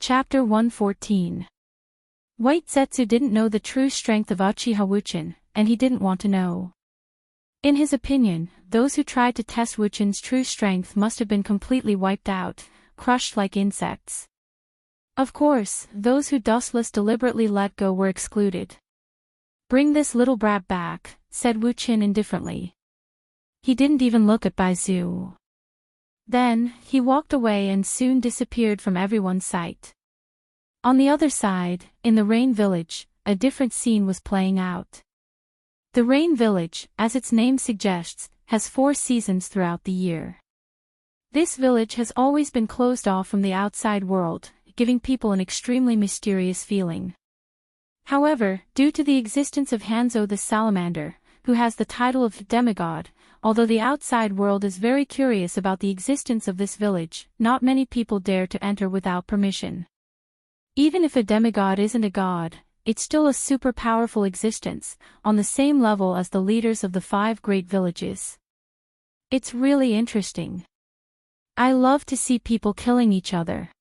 Chapter 114. White Zetsu didn't know the true strength of Uchiha Wuchin, and he didn't want to know. In his opinion, those who tried to test Wuchin's true strength must have been completely wiped out, crushed like insects. Of course, those who Dustless deliberately let go were excluded. "Bring this little brat back," said Wuchin indifferently. He didn't even look at Baizu. Then, he walked away and soon disappeared from everyone's sight. On the other side, in the Rain Village, a different scene was playing out. The Rain Village, as its name suggests, has 4 seasons throughout the year. This village has always been closed off from the outside world, giving people an extremely mysterious feeling. However, due to the existence of Hanzo the Salamander, who has the title of demigod, although the outside world is very curious about the existence of this village, not many people dare to enter without permission. Even if a demigod isn't a god, it's still a super powerful existence, on the same level as the leaders of the 5 great villages. It's really interesting. I love to see people killing each other.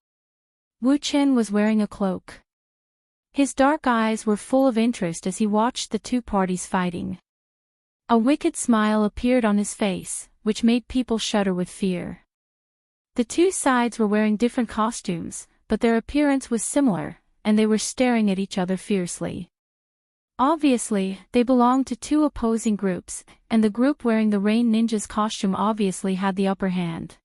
Wuchin was wearing a cloak. His dark eyes were full of interest as he watched the 2 parties fighting. A wicked smile appeared on his face, which made people shudder with fear. The 2 sides were wearing different costumes, but their appearance was similar, and they were staring at each other fiercely. Obviously, they belonged to 2 opposing groups, and the group wearing the Rain Ninja's costume obviously had the upper hand.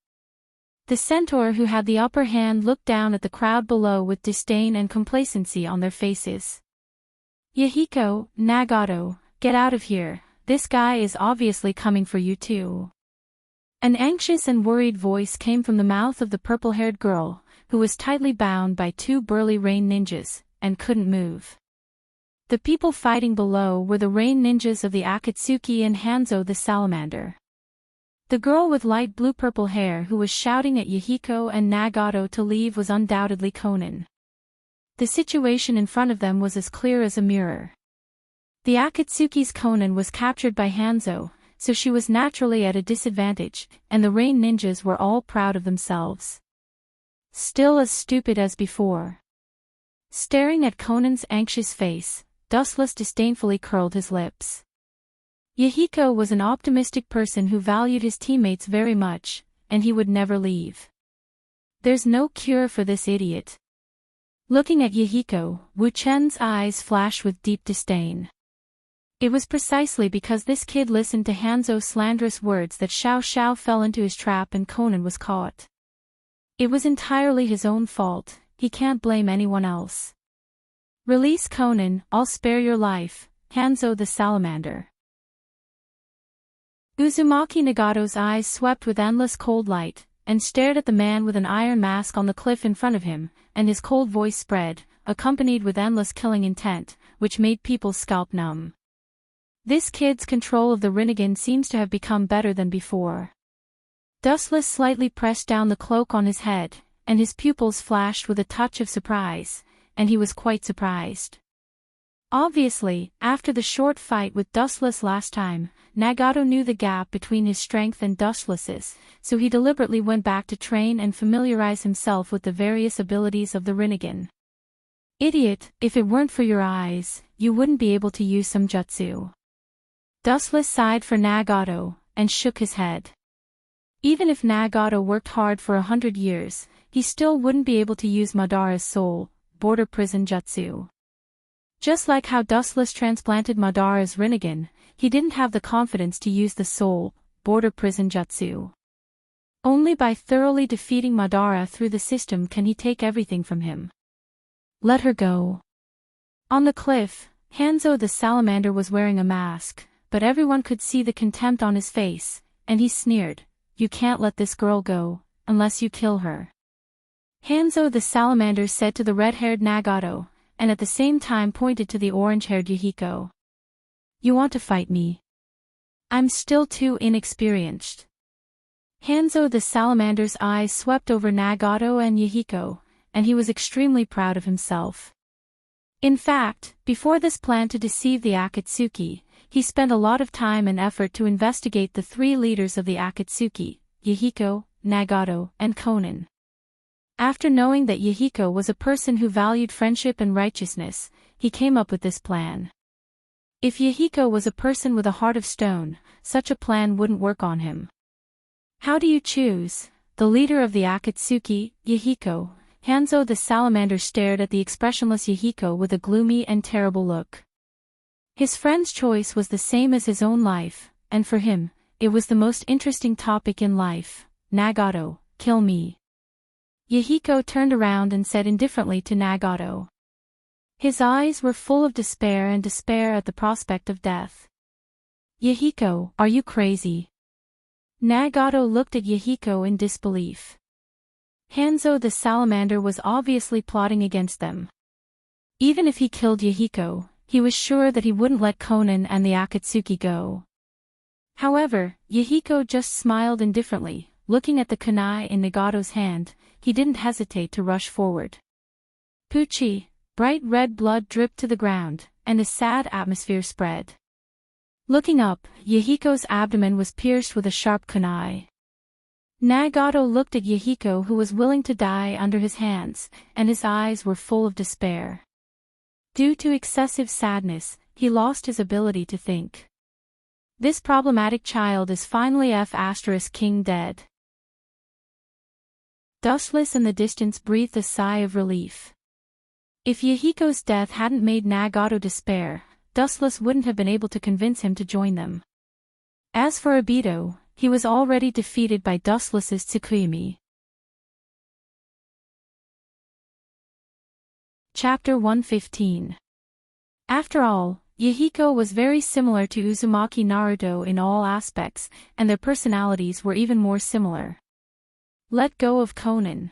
The centaur who had the upper hand looked down at the crowd below with disdain and complacency on their faces. "Yahiko, Nagato, get out of here. This guy is obviously coming for you too." An anxious and worried voice came from the mouth of the purple-haired girl, who was tightly bound by 2 burly Rain Ninjas, and couldn't move. The people fighting below were the Rain Ninjas of the Akatsuki and Hanzo the Salamander. The girl with light blue-purple hair who was shouting at Yahiko and Nagato to leave was undoubtedly Konan. The situation in front of them was as clear as a mirror. The Akatsuki's Konan was captured by Hanzo, so she was naturally at a disadvantage, and the Rain Ninjas were all proud of themselves. Still as stupid as before. Staring at Konan's anxious face, Dustless disdainfully curled his lips. Yahiko was an optimistic person who valued his teammates very much, and he would never leave. There's no cure for this idiot. Looking at Yahiko, Wuchen's eyes flashed with deep disdain. It was precisely because this kid listened to Hanzo's slanderous words that Xiao Xiao fell into his trap and Konan was caught. It was entirely his own fault, he can't blame anyone else. "Release Konan, I'll spare your life, Hanzo the Salamander." Uzumaki Nagato's eyes swept with endless cold light, and stared at the man with an iron mask on the cliff in front of him, and his cold voice spread, accompanied with endless killing intent, which made people's scalp numb. This kid's control of the Rinnegan seems to have become better than before. Dustless slightly pressed down the cloak on his head, and his pupils flashed with a touch of surprise, and he was quite surprised. Obviously, after the short fight with Dustless last time, Nagato knew the gap between his strength and Dustless's, so he deliberately went back to train and familiarize himself with the various abilities of the Rinnegan. "Idiot, if it weren't for your eyes, you wouldn't be able to use some jutsu." Dustless sighed for Nagato, and shook his head. Even if Nagato worked hard for 100 years, he still wouldn't be able to use Madara's soul, border prison jutsu. Just like how Dustless transplanted Madara's Rinnegan, he didn't have the confidence to use the soul, border prison jutsu. Only by thoroughly defeating Madara through the system can he take everything from him. "Let her go." On the cliff, Hanzo the Salamander was wearing a mask, but everyone could see the contempt on his face, and he sneered, "You can't let this girl go, unless you kill her." Hanzo the Salamander said to the red-haired Nagato, and at the same time pointed to the orange-haired Yahiko. "You want to fight me? I'm still too inexperienced." Hanzo the Salamander's eyes swept over Nagato and Yahiko, and he was extremely proud of himself. In fact, before this plan to deceive the Akatsuki, he spent a lot of time and effort to investigate the 3 leaders of the Akatsuki, Yahiko, Nagato, and Konan. After knowing that Yahiko was a person who valued friendship and righteousness, he came up with this plan. If Yahiko was a person with a heart of stone, such a plan wouldn't work on him. How do you choose? The leader of the Akatsuki, Yahiko. Hanzo the salamander stared at the expressionless Yahiko with a gloomy and terrible look. His friend's choice was the same as his own life, and for him, it was the most interesting topic in life. Nagato, kill me. Yahiko turned around and said indifferently to Nagato. His eyes were full of despair at the prospect of death. Yahiko, are you crazy? Nagato looked at Yahiko in disbelief. Hanzo the salamander was obviously plotting against them. Even if he killed Yahiko, he was sure that he wouldn't let Konan and the Akatsuki go. However, Yahiko just smiled indifferently, looking at the kunai in Nagato's hand. He didn't hesitate to rush forward. Puchi, bright red blood dripped to the ground, and a sad atmosphere spread. Looking up, Yahiko's abdomen was pierced with a sharp kunai. Nagato looked at Yahiko, who was willing to die under his hands, and his eyes were full of despair. Due to excessive sadness, he lost his ability to think. This problematic child is finally King dead. Dustless in the distance breathed a sigh of relief. If Yahiko's death hadn't made Nagato despair, Dustless wouldn't have been able to convince him to join them. As for Obito, he was already defeated by Dustless's Tsukuyami. Chapter 115. After all, Yahiko was very similar to Uzumaki Naruto in all aspects, and their personalities were even more similar. Let go of Konan.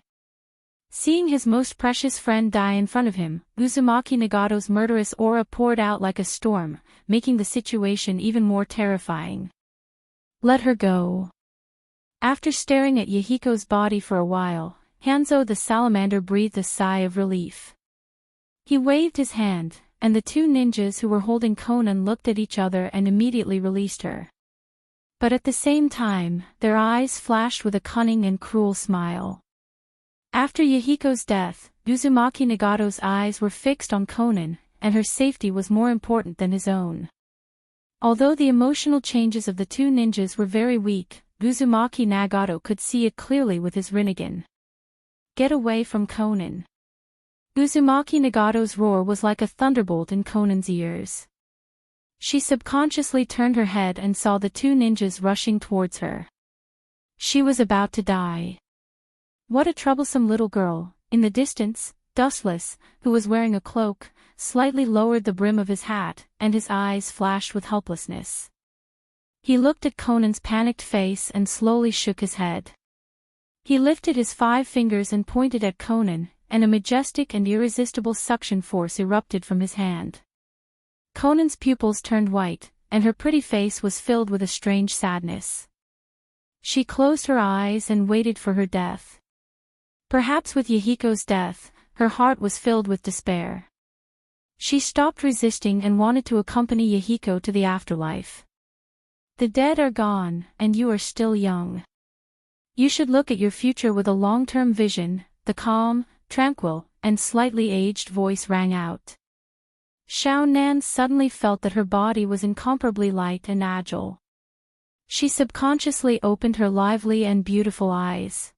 Seeing his most precious friend die in front of him, Uzumaki Nagato's murderous aura poured out like a storm, making the situation even more terrifying. Let her go. After staring at Yahiko's body for a while, Hanzo the salamander breathed a sigh of relief. He waved his hand, and the two ninjas who were holding Konan looked at each other and immediately released her. But at the same time, their eyes flashed with a cunning and cruel smile. After Yahiko's death, Uzumaki Nagato's eyes were fixed on Konan, and her safety was more important than his own. Although the emotional changes of the two ninjas were very weak, Uzumaki Nagato could see it clearly with his Rinnegan. Get away from Konan. Uzumaki Nagato's roar was like a thunderbolt in Konan's ears. She subconsciously turned her head and saw the two ninjas rushing towards her. She was about to die. What a troublesome little girl. In the distance, Dustless, who was wearing a cloak, slightly lowered the brim of his hat, and his eyes flashed with helplessness. He looked at Konan's panicked face and slowly shook his head. He lifted his 5 fingers and pointed at Konan, and a majestic and irresistible suction force erupted from his hand. Konan's pupils turned white, and her pretty face was filled with a strange sadness. She closed her eyes and waited for her death. Perhaps with Yahiko's death, her heart was filled with despair. She stopped resisting and wanted to accompany Yahiko to the afterlife. The dead are gone, and you are still young. You should look at your future with a long-term vision, the calm, tranquil, and slightly aged voice rang out. Xiao Nan suddenly felt that her body was incomparably light and agile. She subconsciously opened her lively and beautiful eyes.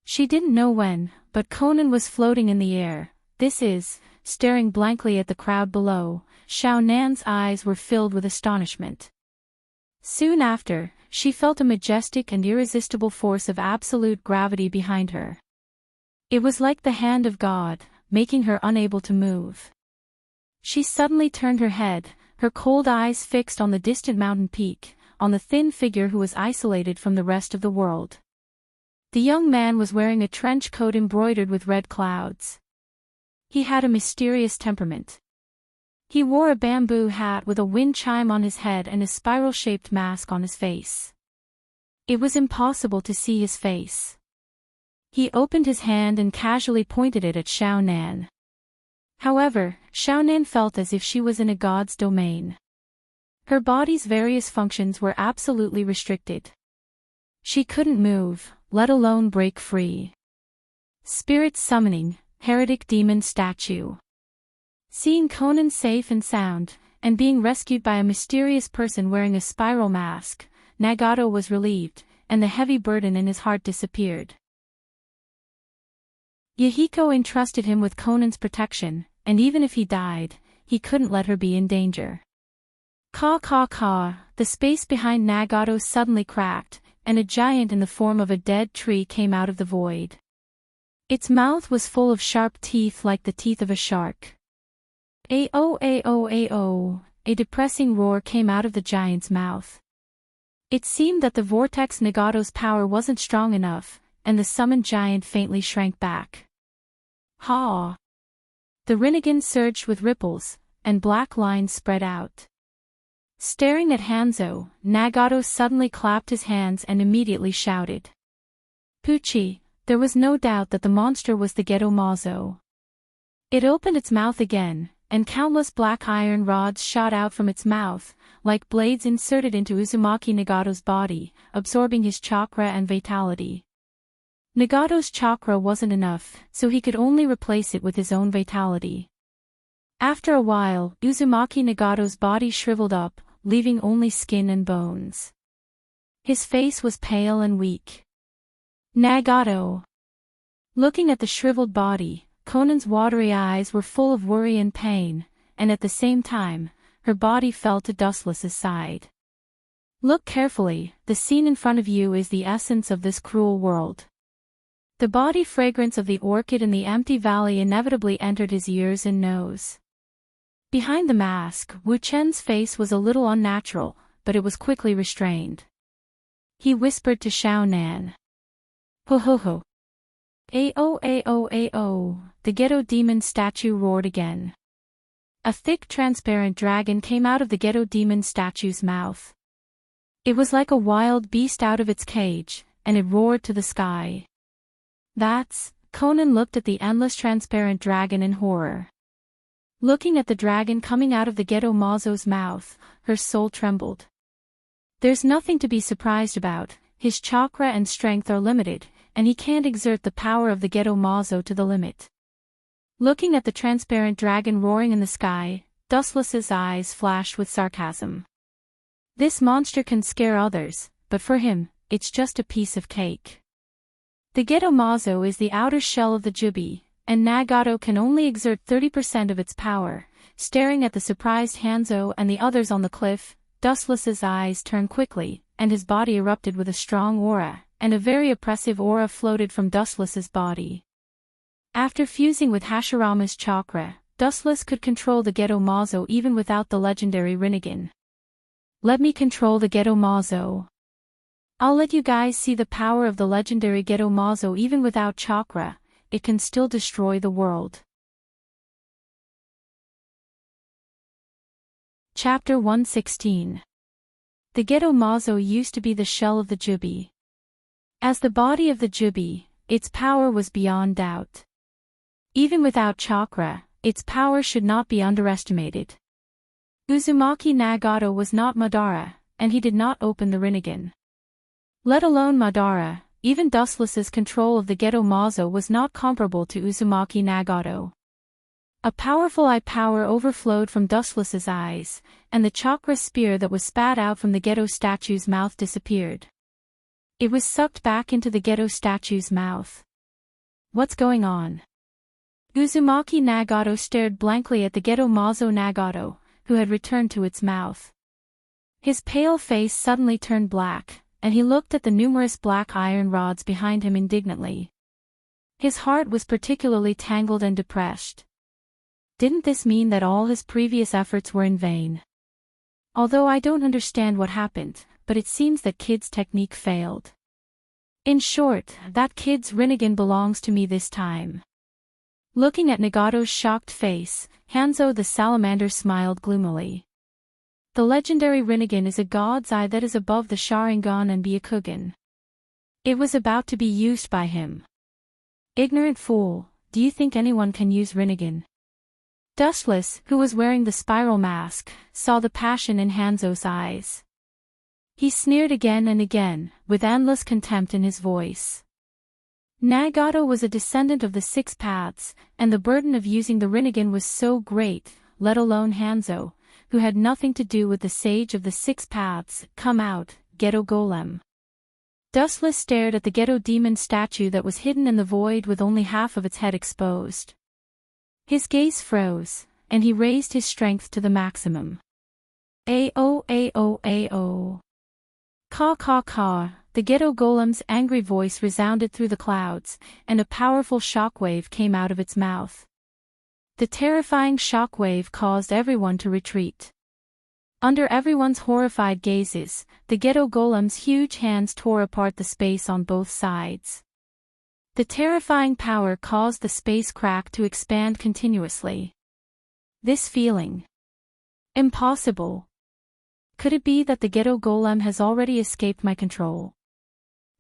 She didn't know when, but Konan was floating in the air, staring blankly at the crowd below. Xiao Nan's eyes were filled with astonishment. Soon after, she felt a majestic and irresistible force of absolute gravity behind her. It was like the hand of God, making her unable to move. She suddenly turned her head, her cold eyes fixed on the distant mountain peak, on the thin figure who was isolated from the rest of the world. The young man was wearing a trench coat embroidered with red clouds. He had a mysterious temperament. He wore a bamboo hat with a wind chime on his head and a spiral-shaped mask on his face. It was impossible to see his face. He opened his hand and casually pointed it at Xiao Nan. However, Xiao Nan felt as if she was in a god's domain. Her body's various functions were absolutely restricted. She couldn't move, let alone break free. Spirit summoning, heretic demon statue. Seeing Conan safe and sound, and being rescued by a mysterious person wearing a spiral mask, Nagato was relieved, and the heavy burden in his heart disappeared. Yahiko entrusted him with Conan's protection, and even if he died, he couldn't let her be in danger. Caw caw caw, the space behind Nagato suddenly cracked, and a giant in the form of a dead tree came out of the void. Its mouth was full of sharp teeth like the teeth of a shark. Ao ao ao, a depressing roar came out of the giant's mouth. It seemed that the vortex Nagato's power wasn't strong enough, and the summoned giant faintly shrank back. Ha! The Rinnegan surged with ripples, and black lines spread out. Staring at Hanzo, Nagato suddenly clapped his hands and immediately shouted. Pucci, there was no doubt that the monster was the Geto Mazo. It opened its mouth again, and countless black iron rods shot out from its mouth, like blades inserted into Uzumaki Nagato's body, absorbing his chakra and vitality. Nagato's chakra wasn't enough, so he could only replace it with his own vitality. After a while, Uzumaki Nagato's body shriveled up, leaving only skin and bones. His face was pale and weak. Nagato! Looking at the shriveled body, Conan's watery eyes were full of worry and pain, and at the same time, her body fell to Dustless's side. Look carefully, the scene in front of you is the essence of this cruel world. The body fragrance of the orchid in the empty valley inevitably entered his ears and nose. Behind the mask, Wu Chen's face was a little unnatural, but it was quickly restrained. He whispered to Xiao Nan. Ho ho ho. Ao ao ao, the Geto demon statue roared again. A thick transparent dragon came out of the Geto demon statue's mouth. It was like a wild beast out of its cage, and it roared to the sky. Conan looked at the endless transparent dragon in horror. Looking at the dragon coming out of the Geto Mazo's mouth, her soul trembled. There's nothing to be surprised about, his chakra and strength are limited, and he can't exert the power of the Geto Mazo to the limit. Looking at the transparent dragon roaring in the sky, Dustless's eyes flashed with sarcasm. This monster can scare others, but for him, it's just a piece of cake. The Geto Mazo is the outer shell of the Jubi, and Nagato can only exert 30% of its power. Staring at the surprised Hanzo and the others on the cliff, Dustless's eyes turned quickly, and his body erupted with a strong aura, and a very oppressive aura floated from Dustless's body. After fusing with Hashirama's chakra, Dustless could control the Geto Mazo even without the legendary Rinnegan. Let me control the Geto Mazo. I'll let you guys see the power of the legendary Geto Mazo even without chakra, it can still destroy the world. Chapter 116. The Geto Mazo used to be the shell of the Jubi. As the body of the Jubi, its power was beyond doubt. Even without chakra, its power should not be underestimated. Uzumaki Nagato was not Madara, and he did not open the Rinnegan. Let alone Madara, even Dustless's control of the Geto Mazo was not comparable to Uzumaki Nagato. A powerful eye power overflowed from Dustless's eyes, and the chakra spear that was spat out from the Geto statue's mouth disappeared. It was sucked back into the Geto statue's mouth. What's going on? Uzumaki Nagato stared blankly at the Geto Mazo Nagato, who had returned to its mouth. His pale face suddenly turned black, and he looked at the numerous black iron rods behind him indignantly. His heart was particularly tangled and depressed. Didn't this mean that all his previous efforts were in vain? Although I don't understand what happened, but it seems that Kid's technique failed. In short, that Kid's Rinnegan belongs to me this time. Looking at Nagato's shocked face, Hanzo the salamander smiled gloomily. The legendary Rinnegan is a god's eye that is above the Sharingan and Byakugan. It was about to be used by him. Ignorant fool, do you think anyone can use Rinnegan? Dustless, who was wearing the spiral mask, saw the passion in Hanzo's eyes. He sneered again and again, with endless contempt in his voice. Nagato was a descendant of the Six Paths, and the burden of using the Rinnegan was so great, let alone Hanzo, who had nothing to do with the Sage of the Six Paths. Come out, Ghetto Golem. Dustless stared at the Ghetto Demon statue that was hidden in the void with only half of its head exposed. His gaze froze, and he raised his strength to the maximum. Ao ao ao. Caw caw caw. The Ghetto Golem's angry voice resounded through the clouds, and a powerful shockwave came out of its mouth. The terrifying shockwave caused everyone to retreat. Under everyone's horrified gazes, the Ghetto Golem's huge hands tore apart the space on both sides. The terrifying power caused the space crack to expand continuously. This feeling. Impossible. Could it be that the Ghetto Golem has already escaped my control?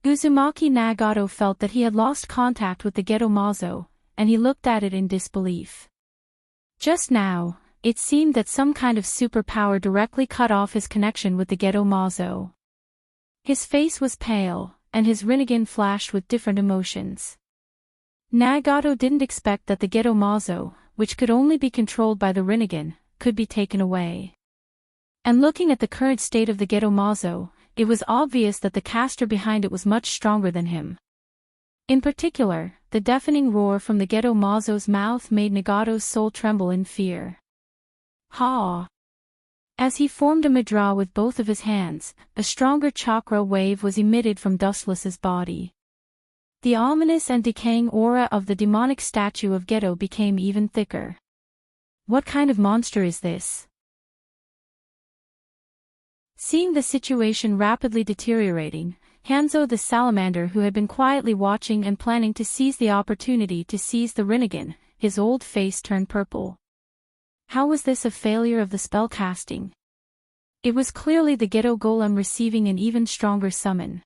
Uzumaki Nagato felt that he had lost contact with the Ghetto Mazo, and he looked at it in disbelief. Just now, it seemed that some kind of superpower directly cut off his connection with the Ghetto Mazo. His face was pale, and his Rinnegan flashed with different emotions. Nagato didn't expect that the Ghetto Mazo, which could only be controlled by the Rinnegan, could be taken away. And looking at the current state of the Ghetto Mazo, it was obvious that the caster behind it was much stronger than him. In particular, the deafening roar from the Ghetto Mazo's mouth made Nagato's soul tremble in fear. Ha! As he formed a mudra with both of his hands, a stronger chakra wave was emitted from Dustless's body. The ominous and decaying aura of the demonic statue of Ghetto became even thicker. What kind of monster is this? Seeing the situation rapidly deteriorating, Hanzo the salamander, who had been quietly watching and planning to seize the opportunity to seize the Rinnegan, his old face turned purple. How was this a failure of the spell casting? It was clearly the Ghetto Golem receiving an even stronger summon.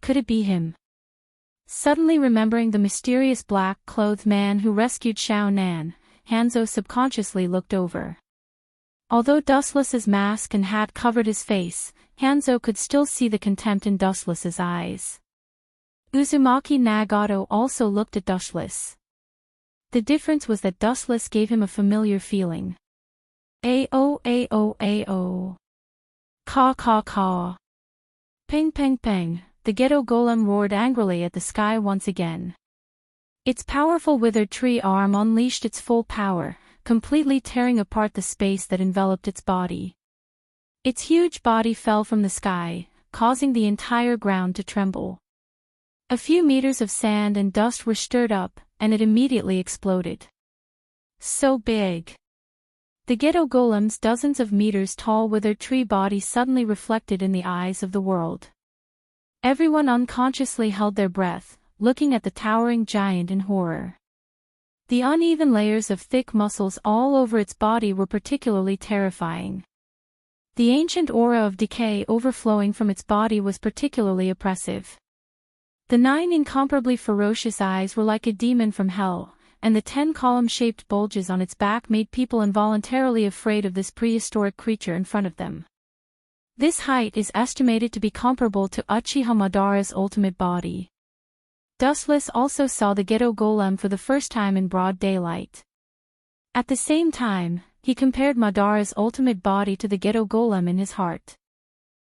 Could it be him? Suddenly remembering the mysterious black-clothed man who rescued Xiao Nan, Hanzo subconsciously looked over. Although Dustless's mask and hat covered his face, Hanzo could still see the contempt in Dustless's eyes. Uzumaki Nagato also looked at Dustless. The difference was that Dustless gave him a familiar feeling. Ao ao ao. Caw caw caw. Ping ping ping, the Ghetto Golem roared angrily at the sky once again. Its powerful withered tree arm unleashed its full power, completely tearing apart the space that enveloped its body. Its huge body fell from the sky, causing the entire ground to tremble. A few meters of sand and dust were stirred up, and it immediately exploded. So big! The Ghetto Golem's dozens of meters tall withered tree body suddenly reflected in the eyes of the world. Everyone unconsciously held their breath, looking at the towering giant in horror. The uneven layers of thick muscles all over its body were particularly terrifying. The ancient aura of decay overflowing from its body was particularly oppressive. The 9 incomparably ferocious eyes were like a demon from hell, and the 10 column-shaped bulges on its back made people involuntarily afraid of this prehistoric creature in front of them. This height is estimated to be comparable to Uchiha Madara's ultimate body. Dustless also saw the Ghetto Golem for the first time in broad daylight. At the same time, he compared Madara's ultimate body to the Ghetto Golem in his heart.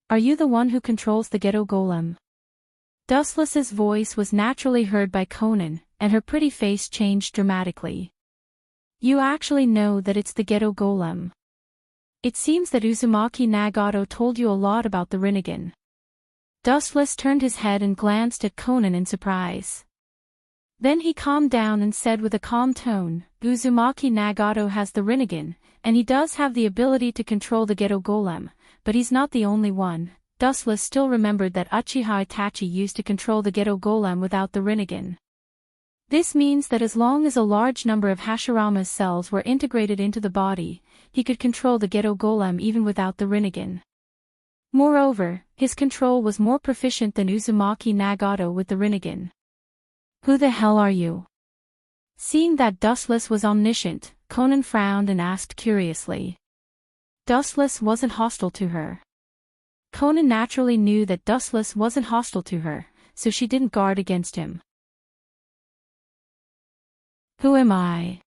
Are you the one who controls the Ghetto Golem? Dustless's voice was naturally heard by Conan, and her pretty face changed dramatically. You actually know that it's the Ghetto Golem. It seems that Uzumaki Nagato told you a lot about the Rinnegan. Dustless turned his head and glanced at Conan in surprise. Then he calmed down and said with a calm tone, Uzumaki Nagato has the Rinnegan, and he does have the ability to control the Ghetto Golem, but he's not the only one. Dustless still remembered that Uchiha Itachi used to control the Ghetto Golem without the Rinnegan. This means that as long as a large number of Hashirama's cells were integrated into the body, he could control the Ghetto Golem even without the Rinnegan. Moreover, his control was more proficient than Uzumaki Nagato with the Rinnegan. Who the hell are you? Seeing that Dustless was omniscient, Conan frowned and asked curiously. Dustless wasn't hostile to her. Conan naturally knew that Dustless wasn't hostile to her, so she didn't guard against him. Who am I?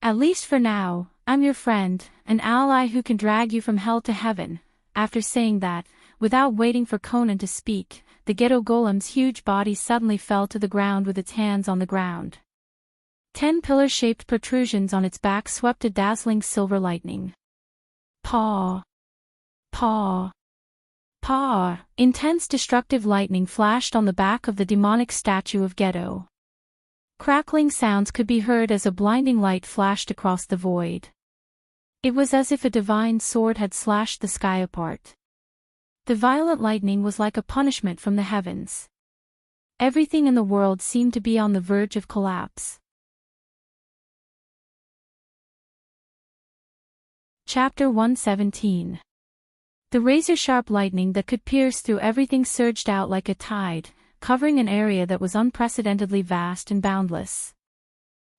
At least for now, I'm your friend, an ally who can drag you from hell to heaven. After saying that, without waiting for Conan to speak, the ghetto golem's huge body suddenly fell to the ground with its hands on the ground. 10 pillar-shaped protrusions on its back swept a dazzling silver lightning. Paw! Paw! Paw! Intense destructive lightning flashed on the back of the demonic statue of Ghetto. Crackling sounds could be heard as a blinding light flashed across the void. It was as if a divine sword had slashed the sky apart. The violent lightning was like a punishment from the heavens. Everything in the world seemed to be on the verge of collapse. Chapter 117. The razor-sharp lightning that could pierce through everything surged out like a tide, covering an area that was unprecedentedly vast and boundless.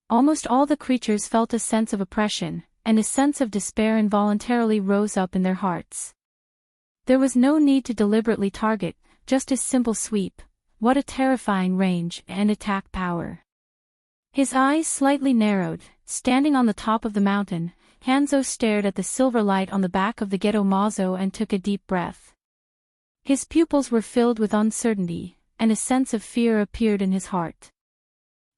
Almost all the creatures felt a sense of oppression, and a sense of despair involuntarily rose up in their hearts. There was no need to deliberately target, just a simple sweep. What a terrifying range and attack power. His eyes slightly narrowed. Standing on the top of the mountain, Hanzo stared at the silver light on the back of the Ghetto Mazo and took a deep breath. His pupils were filled with uncertainty, and a sense of fear appeared in his heart.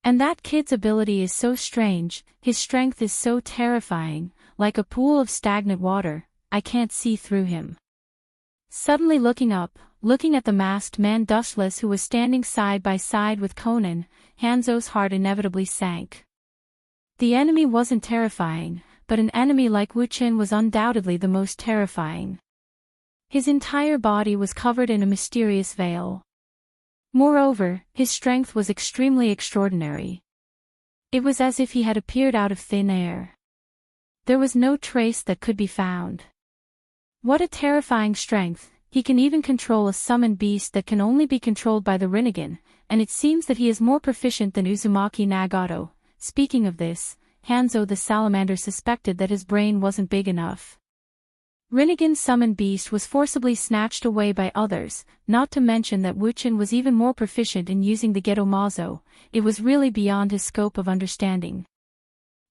And that kid's ability is so strange, his strength is so terrifying, like a pool of stagnant water, I can't see through him. Suddenly looking up, looking at the masked man Dustless who was standing side by side with Conan, Hanzo's heart inevitably sank. The enemy wasn't terrifying, but an enemy like Wuchen was undoubtedly the most terrifying. His entire body was covered in a mysterious veil. Moreover, his strength was extremely extraordinary. It was as if he had appeared out of thin air. There was no trace that could be found. What a terrifying strength! He can even control a summoned beast that can only be controlled by the Rinnegan, and it seems that he is more proficient than Uzumaki Nagato. Speaking of this, Hanzo the salamander suspected that his brain wasn't big enough. Rinnegan's summoned beast was forcibly snatched away by others, not to mention that Wuchen was even more proficient in using the Ghetto Mazo. It was really beyond his scope of understanding.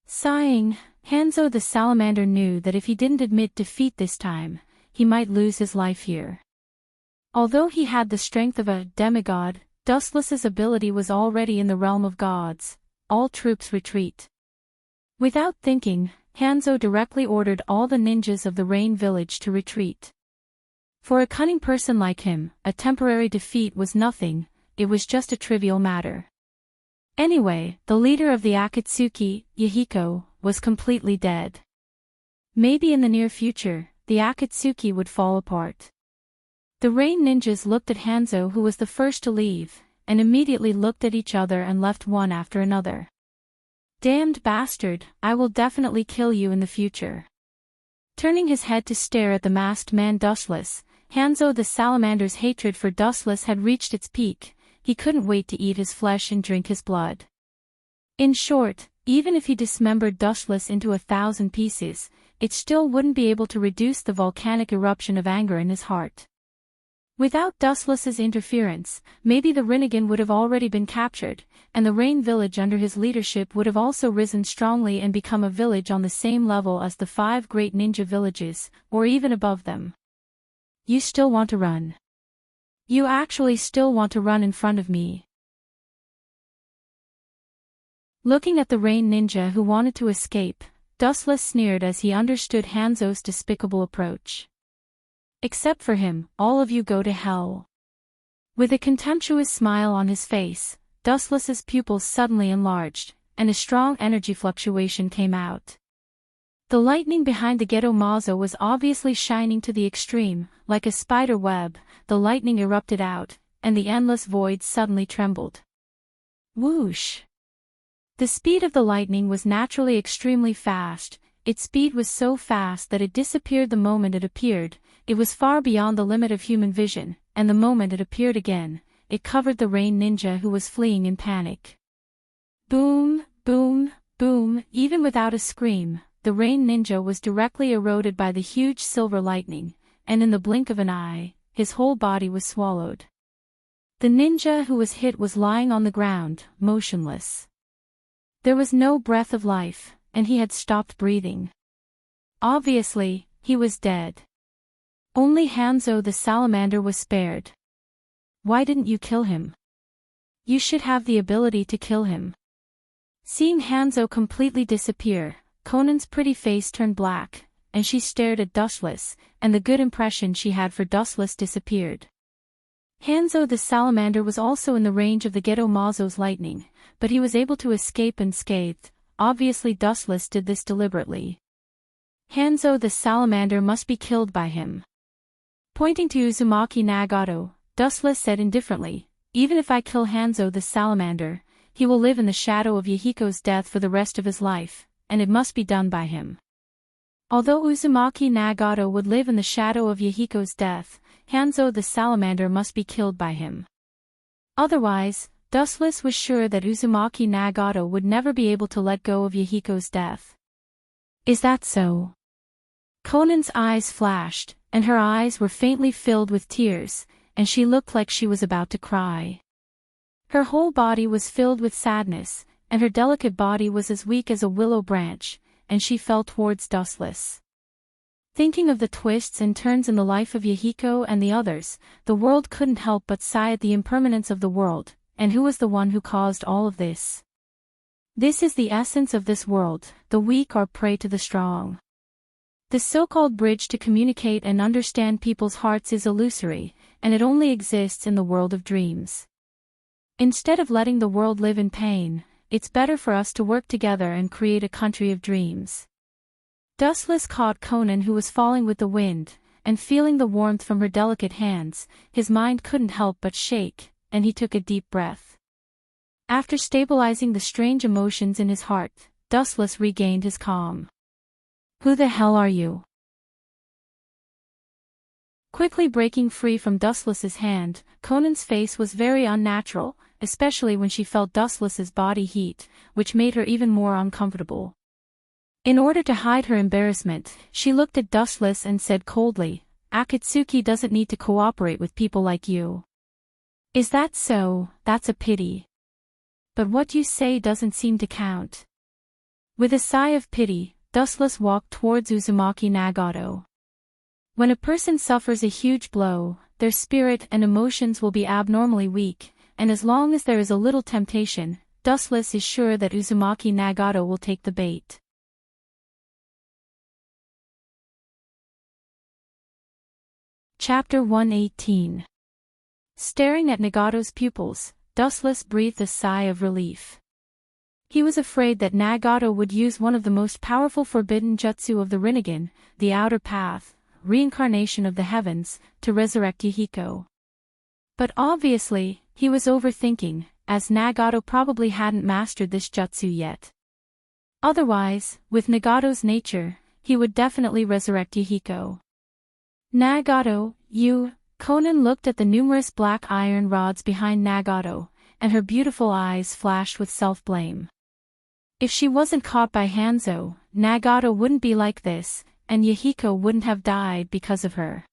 Sighing, Hanzo the salamander knew that if he didn't admit defeat this time, he might lose his life here. Although he had the strength of a demigod, Dustless's ability was already in the realm of gods. All troops retreat. Without thinking, Hanzo directly ordered all the ninjas of the Rain Village to retreat. For a cunning person like him, a temporary defeat was nothing, it was just a trivial matter. Anyway, the leader of the Akatsuki, Yahiko, was completely dead. Maybe in the near future, the Akatsuki would fall apart. The Rain ninjas looked at Hanzo, who was the first to leave, and immediately looked at each other and left one after another. Damned bastard, I will definitely kill you in the future. Turning his head to stare at the masked man Dustless, Hanzo the salamander's hatred for Dustless had reached its peak. He couldn't wait to eat his flesh and drink his blood. In short, even if he dismembered Dustless into 1,000 pieces, it still wouldn't be able to reduce the volcanic eruption of anger in his heart. Without Dustless's interference, maybe the Rinnegan would have already been captured, and the Rain Village under his leadership would have also risen strongly and become a village on the same level as the 5 great ninja villages, or even above them. You still want to run? You actually still want to run in front of me? Looking at the Rain ninja who wanted to escape, Dustless sneered as he understood Hanzo's despicable approach. Except for him, all of you go to hell. With a contemptuous smile on his face, Dustless's pupils suddenly enlarged, and a strong energy fluctuation came out. The lightning behind the Ghetto Mazo was obviously shining to the extreme, like a spider web. The lightning erupted out, and the endless void suddenly trembled. Whoosh! The speed of the lightning was naturally extremely fast. Its speed was so fast that it disappeared the moment it appeared. It was far beyond the limit of human vision, and the moment it appeared again, it covered the Rain ninja who was fleeing in panic. Boom, boom, boom. Even without a scream, the Rain ninja was directly eroded by the huge silver lightning, and in the blink of an eye, his whole body was swallowed. The ninja who was hit was lying on the ground, motionless. There was no breath of life, and he had stopped breathing. Obviously, he was dead. Only Hanzo the salamander was spared. Why didn't you kill him? You should have the ability to kill him. Seeing Hanzo completely disappear, Conan's pretty face turned black, and she stared at Dustless, and the good impression she had for Dustless disappeared. Hanzo the salamander was also in the range of the Geto Mazo's lightning, but he was able to escape unscathed. Obviously Dustless did this deliberately. Hanzo the salamander must be killed by him. Pointing to Uzumaki Nagato, Dustless said indifferently, even if I kill Hanzo the salamander, he will live in the shadow of Yahiko's death for the rest of his life, and it must be done by him. Although Uzumaki Nagato would live in the shadow of Yahiko's death, Hanzo the salamander must be killed by him. Otherwise, Dustless was sure that Uzumaki Nagato would never be able to let go of Yahiko's death. Is that so? Conan's eyes flashed, and her eyes were faintly filled with tears, and she looked like she was about to cry. Her whole body was filled with sadness, and her delicate body was as weak as a willow branch, and she fell towards Dustless. Thinking of the twists and turns in the life of Yahiko and the others, the world couldn't help but sigh at the impermanence of the world, and who was the one who caused all of this? This is the essence of this world, the weak are prey to the strong. The so-called bridge to communicate and understand people's hearts is illusory, and it only exists in the world of dreams. Instead of letting the world live in pain, it's better for us to work together and create a country of dreams. Dustless caught Conan, who was falling with the wind, and feeling the warmth from her delicate hands, his mind couldn't help but shake, and he took a deep breath. After stabilizing the strange emotions in his heart, Dustless regained his calm. Who the hell are you? Quickly breaking free from Dustless's hand, Conan's face was very unnatural, especially when she felt Dustless's body heat, which made her even more uncomfortable. In order to hide her embarrassment, she looked at Dustless and said coldly, Akatsuki doesn't need to cooperate with people like you. Is that so? That's a pity. But what you say doesn't seem to count. With a sigh of pity, Dustless walked towards Uzumaki Nagato. When a person suffers a huge blow, their spirit and emotions will be abnormally weak, and as long as there is a little temptation, Dustless is sure that Uzumaki Nagato will take the bait. Chapter 118. Staring at Nagato's pupils, Dustless breathed a sigh of relief. He was afraid that Nagato would use one of the most powerful forbidden jutsu of the Rinnegan, the Outer Path, reincarnation of the heavens, to resurrect Yahiko. But obviously, he was overthinking, as Nagato probably hadn't mastered this jutsu yet. Otherwise, with Nagato's nature, he would definitely resurrect Yahiko. Nagato, you... Conan looked at the numerous black iron rods behind Nagato, and her beautiful eyes flashed with self-blame. If she wasn't caught by Hanzo, Nagato wouldn't be like this, and Yahiko wouldn't have died because of her.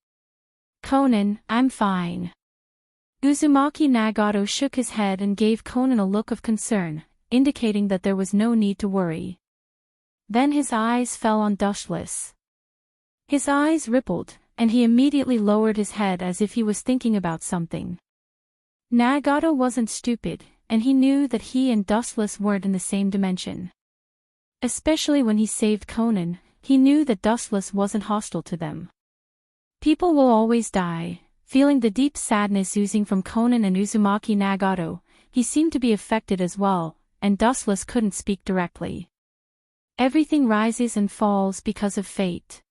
Conan, I'm fine. Uzumaki Nagato shook his head and gave Conan a look of concern, indicating that there was no need to worry. Then his eyes fell on Dustless. His eyes rippled, and he immediately lowered his head as if he was thinking about something. Nagato wasn't stupid, and he knew that he and Dustless weren't in the same dimension. Especially when he saved Conan, he knew that Dustless wasn't hostile to them. People will always die. Feeling the deep sadness oozing from Conan and Uzumaki Nagato, he seemed to be affected as well, and Dustless couldn't speak directly. Everything rises and falls because of fate.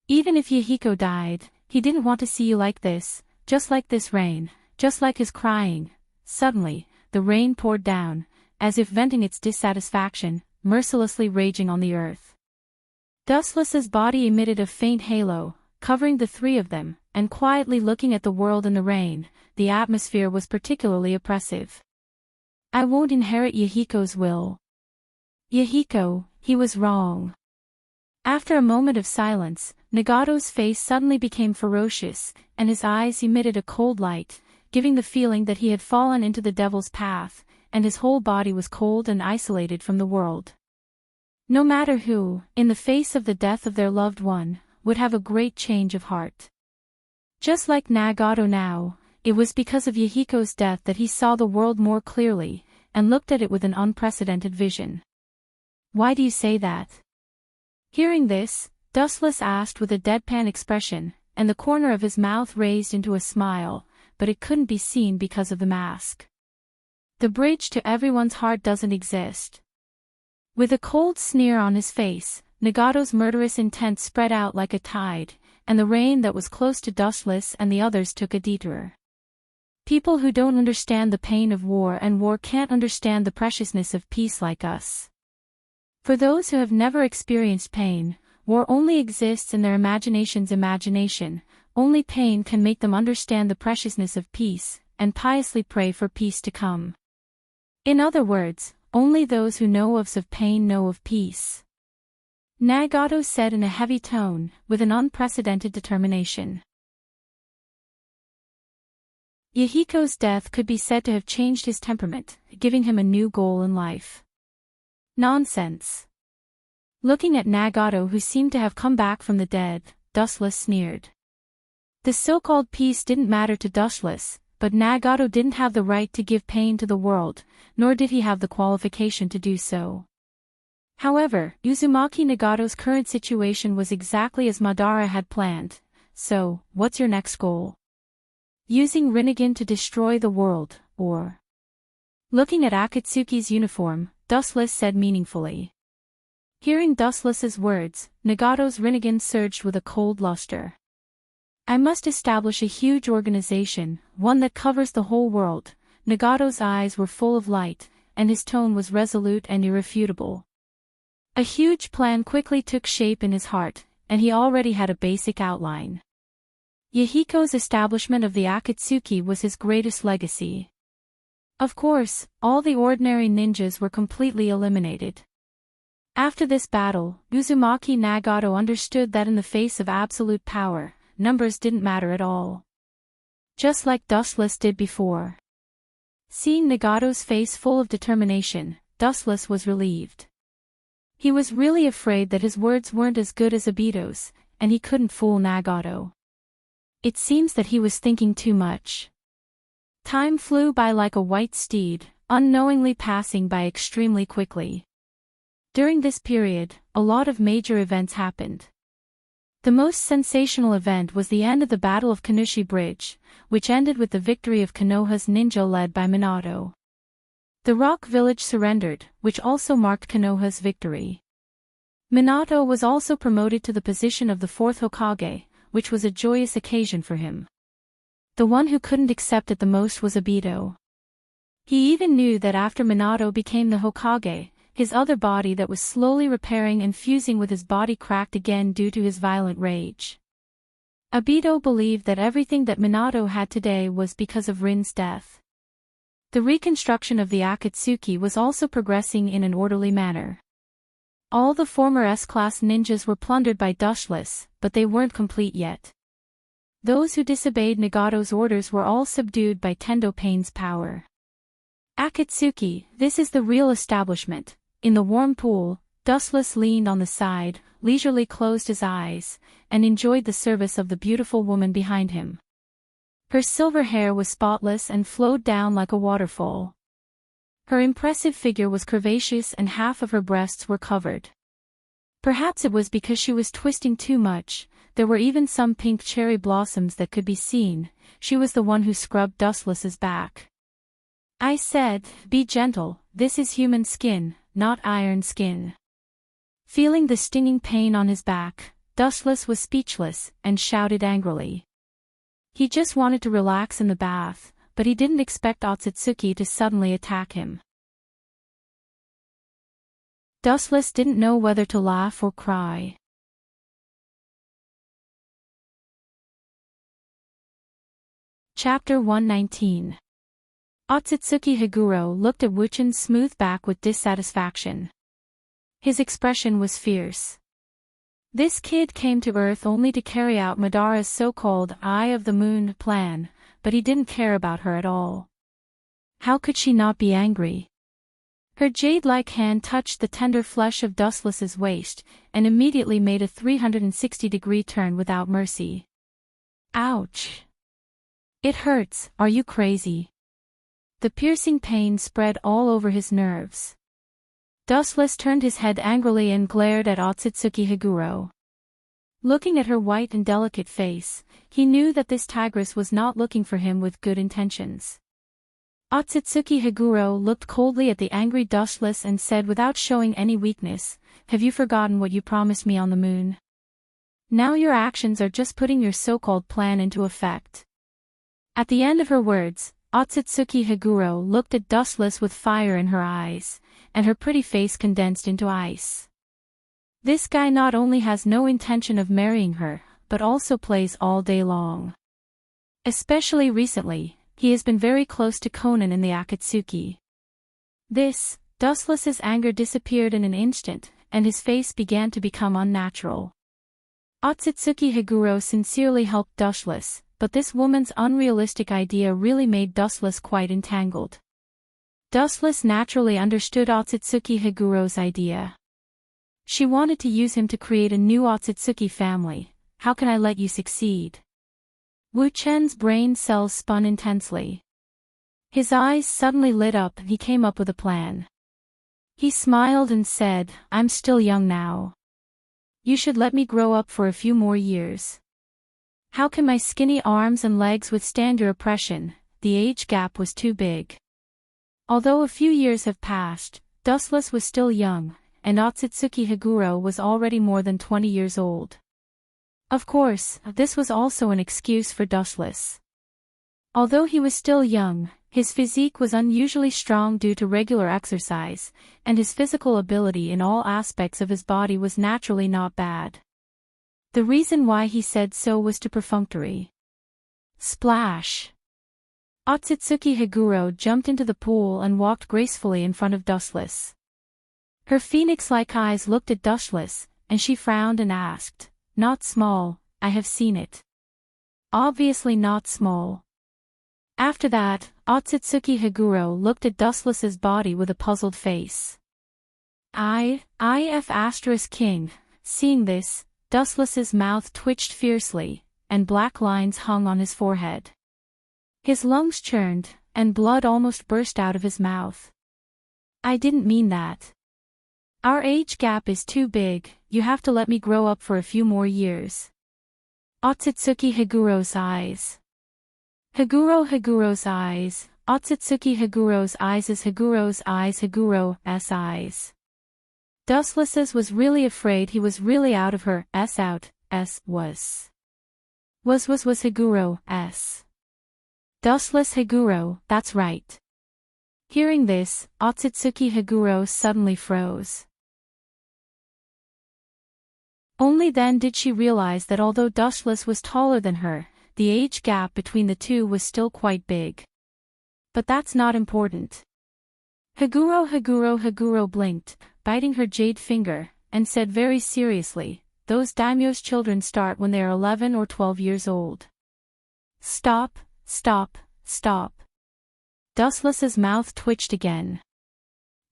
Even if Yahiko died, he didn't want to see you like this, just like this rain, just like his crying. Suddenly, the rain poured down, as if venting its dissatisfaction, mercilessly raging on the earth. Dustless's body emitted a faint halo, covering the three of them, and quietly looking at the world in the rain, the atmosphere was particularly oppressive. I won't inherit Yahiko's will. Yahiko, he was wrong. After a moment of silence, Nagato's face suddenly became ferocious, and his eyes emitted a cold light, giving the feeling that he had fallen into the devil's path, and his whole body was cold and isolated from the world. No matter who, in the face of the death of their loved one, would have a great change of heart. Just like Nagato now, it was because of Yahiko's death that he saw the world more clearly, and looked at it with an unprecedented vision. "Why do you say that?" Hearing this, Dustless asked with a deadpan expression, and the corner of his mouth raised into a smile, but it couldn't be seen because of the mask. "The bridge to everyone's heart doesn't exist." With a cold sneer on his face, Nagato's murderous intent spread out like a tide, and the rain that was close to Dustless and the others took a detour. "People who don't understand the pain of war and war can't understand the preciousness of peace like us. For those who have never experienced pain, war only exists in their imagination's imagination. Only pain can make them understand the preciousness of peace, and piously pray for peace to come. In other words, only those who know of pain know of peace," Nagato said in a heavy tone, with an unprecedented determination. Yahiko's death could be said to have changed his temperament, giving him a new goal in life. "Nonsense." Looking at Nagato, who seemed to have come back from the dead, Dustless sneered. The so-called peace didn't matter to Dustless, but Nagato didn't have the right to give pain to the world, nor did he have the qualification to do so. However, Uzumaki Nagato's current situation was exactly as Madara had planned. "So, what's your next goal? Using Rinnegan to destroy the world, or?" Looking at Akatsuki's uniform, Dustless said meaningfully. Hearing Dustless's words, Nagato's Rinnegan surged with a cold luster. "I must establish a huge organization, one that covers the whole world." Nagato's eyes were full of light, and his tone was resolute and irrefutable. A huge plan quickly took shape in his heart, and he already had a basic outline. Yahiko's establishment of the Akatsuki was his greatest legacy. Of course, all the ordinary ninjas were completely eliminated. After this battle, Uzumaki Nagato understood that in the face of absolute power, numbers didn't matter at all. Just like Dustless did before. Seeing Nagato's face full of determination, Dustless was relieved. He was really afraid that his words weren't as good as Obito's, and he couldn't fool Nagato. It seems that he was thinking too much. Time flew by like a white steed, unknowingly passing by extremely quickly. During this period, a lot of major events happened. The most sensational event was the end of the Battle of Kanushi Bridge, which ended with the victory of Konoha's ninja led by Minato. The rock village surrendered, which also marked Konoha's victory. Minato was also promoted to the position of the fourth Hokage, which was a joyous occasion for him. The one who couldn't accept it the most was Obito. He even knew that after Minato became the Hokage, his other body that was slowly repairing and fusing with his body cracked again due to his violent rage. Obito believed that everything that Minato had today was because of Rin's death. The reconstruction of the Akatsuki was also progressing in an orderly manner. All the former S-class ninjas were plundered by Dustless, but they weren't complete yet. Those who disobeyed Nagato's orders were all subdued by Tendo Pain's power. Akatsuki, this is the real establishment. In the warm pool, Dustless leaned on the side, leisurely closed his eyes, and enjoyed the service of the beautiful woman behind him. Her silver hair was spotless and flowed down like a waterfall. Her impressive figure was curvaceous and half of her breasts were covered. Perhaps it was because she was twisting too much, there were even some pink cherry blossoms that could be seen. She was the one who scrubbed Dustless's back. "I said, be gentle, this is human skin, not iron skin." Feeling the stinging pain on his back, Dustless was speechless and shouted angrily. He just wanted to relax in the bath, but he didn't expect Otsutsuki to suddenly attack him. Dustless didn't know whether to laugh or cry. Chapter 119. Otsutsuki Higuro looked at Wuchin's smooth back with dissatisfaction. His expression was fierce. This kid came to Earth only to carry out Madara's so-called Eye of the Moon plan, but he didn't care about her at all. How could she not be angry? Her jade-like hand touched the tender flesh of Dustless's waist, and immediately made a 360-degree turn without mercy. Ouch! It hurts, are you crazy? The piercing pain spread all over his nerves. Dustless turned his head angrily and glared at Otsutsuki Higuro. Looking at her white and delicate face, he knew that this tigress was not looking for him with good intentions. Otsutsuki Higuro looked coldly at the angry Dustless and said without showing any weakness, "Have you forgotten what you promised me on the moon? Now your actions are just putting your so-called plan into effect." At the end of her words, Otsutsuki Higuro looked at Dustless with fire in her eyes, and her pretty face condensed into ice. This guy not only has no intention of marrying her, but also plays all day long. Especially recently, he has been very close to Conan in the Akatsuki. Dustless's anger disappeared in an instant, and his face began to become unnatural. Otsutsuki Higuro sincerely helped Dustless, but this woman's unrealistic idea really made Dustless quite entangled. Dustless naturally understood Otsutsuki Higuro's idea. She wanted to use him to create a new Otsutsuki family. How can I let you succeed? Wu Chen's brain cells spun intensely. His eyes suddenly lit up and he came up with a plan. He smiled and said, "I'm still young now. You should let me grow up for a few more years. How can my skinny arms and legs withstand your oppression?" The age gap was too big. Although a few years have passed, Dustless was still young, and Otsutsuki Higuro was already more than 20 years old. Of course, this was also an excuse for Dustless. Although he was still young, his physique was unusually strong due to regular exercise, and his physical ability in all aspects of his body was naturally not bad. The reason why he said so was too perfunctory. Splash! Otsutsuki Higuro jumped into the pool and walked gracefully in front of Dustless. Her phoenix-like eyes looked at Dustless, and she frowned and asked, "Not small, I have seen it." Obviously not small. After that, Otsutsuki Higuro looked at Dustless's body with a puzzled face. King. Seeing this, Dustless's mouth twitched fiercely, and black lines hung on his forehead. His lungs churned, and blood almost burst out of his mouth. "I didn't mean that. Our age gap is too big, you have to let me grow up for a few more years." Otsutsuki Higuro's eyes. Higuro's eyes. Otsutsuki Higuro's eyes is Higuro's eyes. Dustless's was really afraid he was really out of her was Higuro's. Dustless Higuro, that's right. Hearing this, Otsutsuki Higuro suddenly froze. Only then did she realize that although Dustless was taller than her, the age gap between the two was still quite big. But that's not important. Higuro blinked, biting her jade finger, and said very seriously, "Those daimyo's children start when they are 11 or 12 years old." Stop. Dustless's mouth twitched again.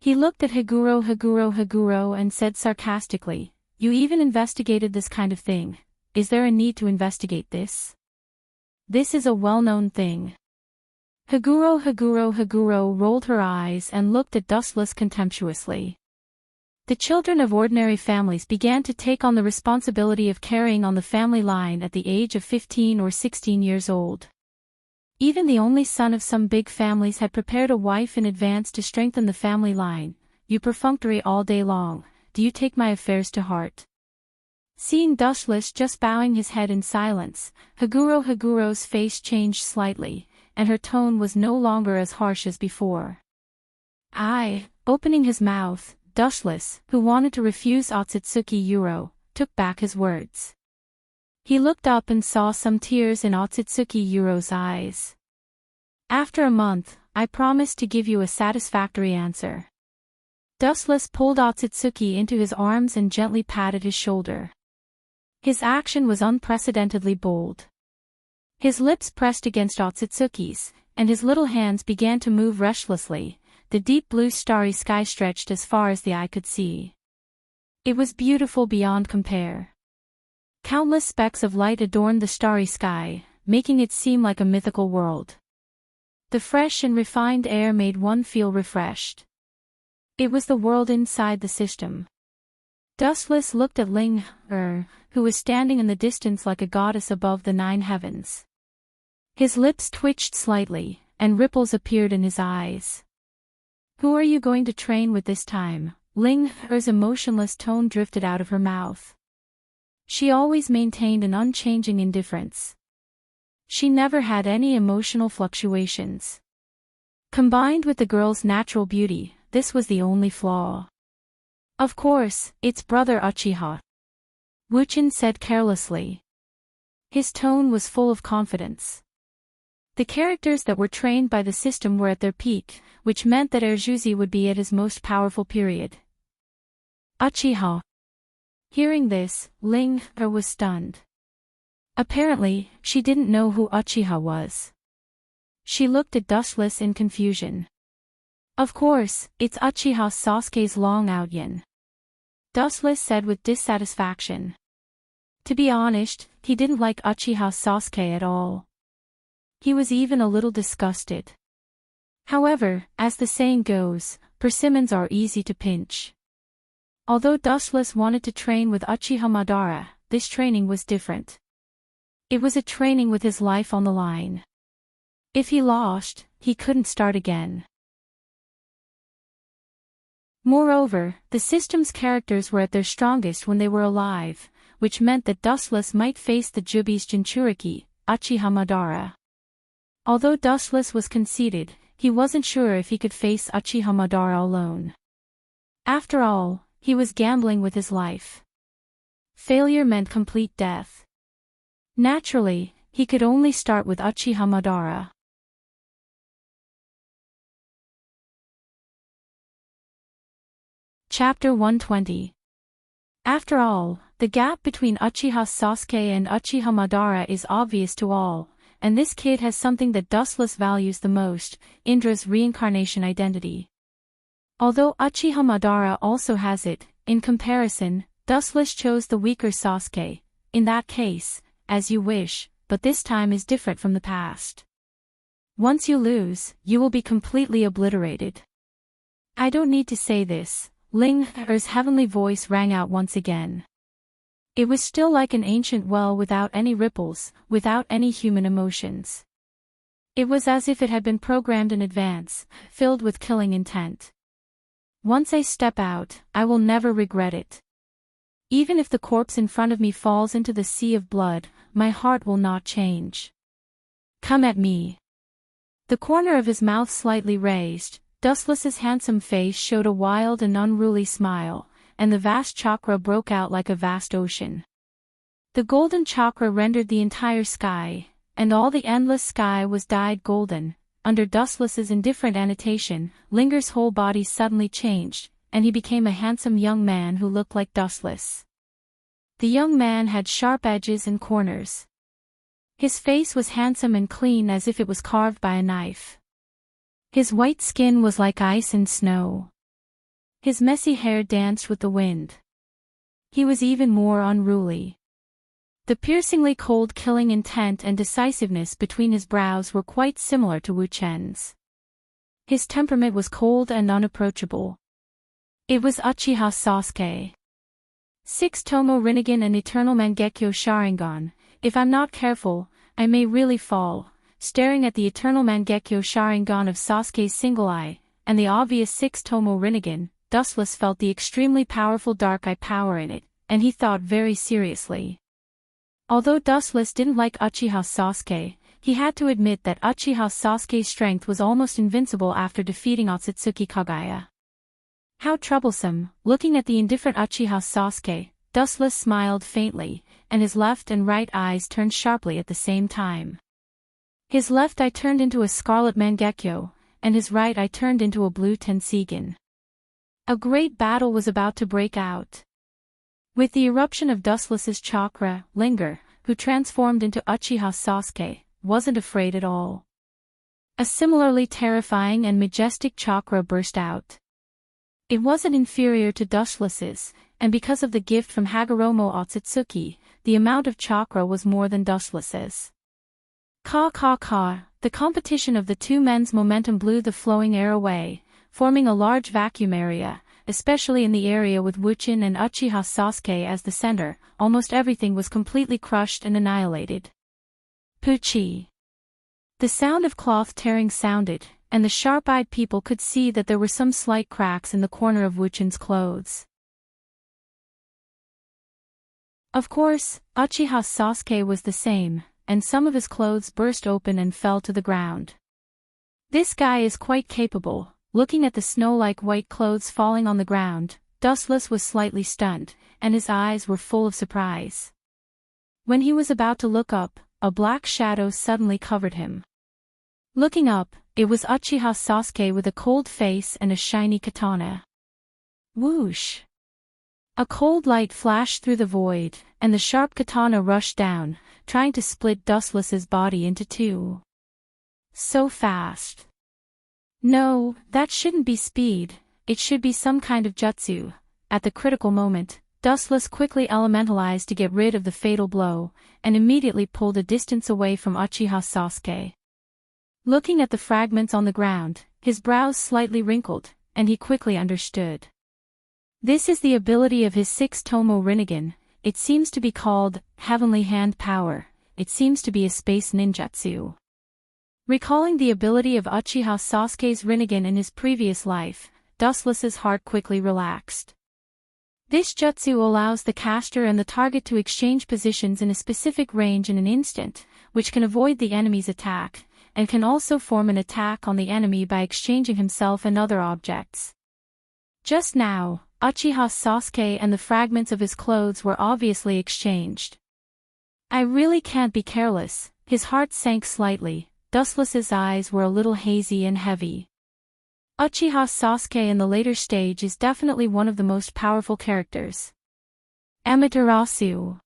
He looked at Higuro and said sarcastically, "You even investigated this kind of thing. Is there a need to investigate this? This is a well-known thing." Higuro rolled her eyes and looked at Dustless contemptuously. The children of ordinary families began to take on the responsibility of carrying on the family line at the age of 15 or 16 years old. Even the only son of some big families had prepared a wife in advance to strengthen the family line. "You perfunctory all day long, do you take my affairs to heart?" Seeing Dustless just bowing his head in silence, Higuro's face changed slightly, and her tone was no longer as harsh as before. Opening his mouth, Dustless, who wanted to refuse Otsutsuki Higuro, took back his words. He looked up and saw some tears in Otsutsuki Higuro's eyes. "After a month, I promise to give you a satisfactory answer." Dustless pulled Otsutsuki into his arms and gently patted his shoulder. His action was unprecedentedly bold. His lips pressed against Otsutsuki's, and his little hands began to move restlessly. The deep blue starry sky stretched as far as the eye could see. It was beautiful beyond compare. Countless specks of light adorned the starry sky, making it seem like a mythical world. The fresh and refined air made one feel refreshed. It was the world inside the system. Dustless looked at Ling, who was standing in the distance like a goddess above the 9 heavens. His lips twitched slightly, and ripples appeared in his eyes. "Who are you going to train with this time?" Ling's emotionless tone drifted out of her mouth. She always maintained an unchanging indifference. She never had any emotional fluctuations. Combined with the girl's natural beauty, this was the only flaw. "Of course, it's Brother Uchiha," Wuchen said carelessly. His tone was full of confidence. The characters that were trained by the system were at their peak, which meant that Erjuzi would be at his most powerful period. Uchiha. Hearing this, Ling was stunned. Apparently, she didn't know who Uchiha was. She looked at Dustless in confusion. "Of course, it's Uchiha Sasuke's long-out yin," Dustless said with dissatisfaction. To be honest, he didn't like Uchiha Sasuke at all. He was even a little disgusted. However, as the saying goes, persimmons are easy to pinch. Although Dustless wanted to train with Uchiha Madara, this training was different. It was a training with his life on the line. If he lost, he couldn't start again. Moreover, the system's characters were at their strongest when they were alive, which meant that Dustless might face the Jubi's Jinchuriki, Uchiha Madara. Although Dustless was conceited, he wasn't sure if he could face Uchiha Madara alone. After all, he was gambling with his life. Failure meant complete death. Naturally, he could only start with Uchiha Madara. Chapter 120. After all, the gap between Uchiha Sasuke and Uchiha Madara is obvious to all, and this kid has something that Dustless values the most, Indra's reincarnation identity. Although Uchiha Madara also has it, in comparison, Dustless chose the weaker Sasuke. In that case, as you wish, but this time is different from the past. Once you lose, you will be completely obliterated. I don't need to say this. Ling's heavenly voice rang out once again. It was still like an ancient well without any ripples, without any human emotions. It was as if it had been programmed in advance, filled with killing intent. Once I step out, I will never regret it. Even if the corpse in front of me falls into the sea of blood, my heart will not change. Come at me. The corner of his mouth slightly raised, Dustless's handsome face showed a wild and unruly smile, and the vast chakra broke out like a vast ocean. The golden chakra rendered the entire sky, and all the endless sky was dyed golden. Under Dustless's indifferent annotation, Linger's whole body suddenly changed, and he became a handsome young man who looked like Dustless. The young man had sharp edges and corners. His face was handsome and clean as if it was carved by a knife. His white skin was like ice and snow. His messy hair danced with the wind. He was even more unruly. The piercingly cold killing intent and decisiveness between his brows were quite similar to Wu Chen's. His temperament was cold and unapproachable. It was Uchiha Sasuke. 6 Tomo Rinnegan and Eternal Mangekyo Sharingan. If I'm not careful, I may really fall. Staring at the Eternal Mangekyo Sharingan of Sasuke's single eye, and the obvious 6 Tomo Rinnegan, Dustless felt the extremely powerful dark eye power in it, and he thought very seriously. Although Dustless didn't like Uchiha Sasuke, he had to admit that Uchiha Sasuke's strength was almost invincible after defeating Otsutsuki Kagaya. How troublesome. Looking at the indifferent Uchiha Sasuke, Dustless smiled faintly, and his left and right eyes turned sharply at the same time. His left eye turned into a scarlet Mangekyo, and his right eye turned into a blue Tensigen. A great battle was about to break out. With the eruption of Dustless's chakra, Linger, who transformed into Uchiha Sasuke, wasn't afraid at all. A similarly terrifying and majestic chakra burst out. It wasn't inferior to Dustless's, and because of the gift from Hagoromo Otsutsuki, the amount of chakra was more than Dustless's. Ka ka ka, the competition of the two men's momentum blew the flowing air away, forming a large vacuum area, especially in the area with Wuchin and Uchiha Sasuke as the center. Almost everything was completely crushed and annihilated. Puchi. The sound of cloth tearing sounded, and the sharp-eyed people could see that there were some slight cracks in the corner of Wuchin's clothes. Of course, Uchiha Sasuke was the same, and some of his clothes burst open and fell to the ground. This guy is quite capable. Looking at the snow-like white clothes falling on the ground, Dustless was slightly stunned, and his eyes were full of surprise. When he was about to look up, a black shadow suddenly covered him. Looking up, it was Uchiha Sasuke with a cold face and a shiny katana. Whoosh! A cold light flashed through the void, and the sharp katana rushed down, trying to split Dustless's body into two. So fast. No, that shouldn't be speed, it should be some kind of jutsu. At the critical moment, Dustless quickly elementalized to get rid of the fatal blow, and immediately pulled a distance away from Uchiha Sasuke. Looking at the fragments on the ground, his brows slightly wrinkled, and he quickly understood. This is the ability of his 6-tomo Rinnegan. It seems to be called Heavenly Hand Power. It seems to be a space ninjutsu. Recalling the ability of Uchiha Sasuke's Rinnegan in his previous life, Dustless's heart quickly relaxed. This jutsu allows the caster and the target to exchange positions in a specific range in an instant, which can avoid the enemy's attack, and can also form an attack on the enemy by exchanging himself and other objects. Just now, Uchiha Sasuke and the fragments of his clothes were obviously exchanged. I really can't be careless. His heart sank slightly. Dustless's eyes were a little hazy and heavy. Uchiha Sasuke in the later stage is definitely one of the most powerful characters. Amaterasu.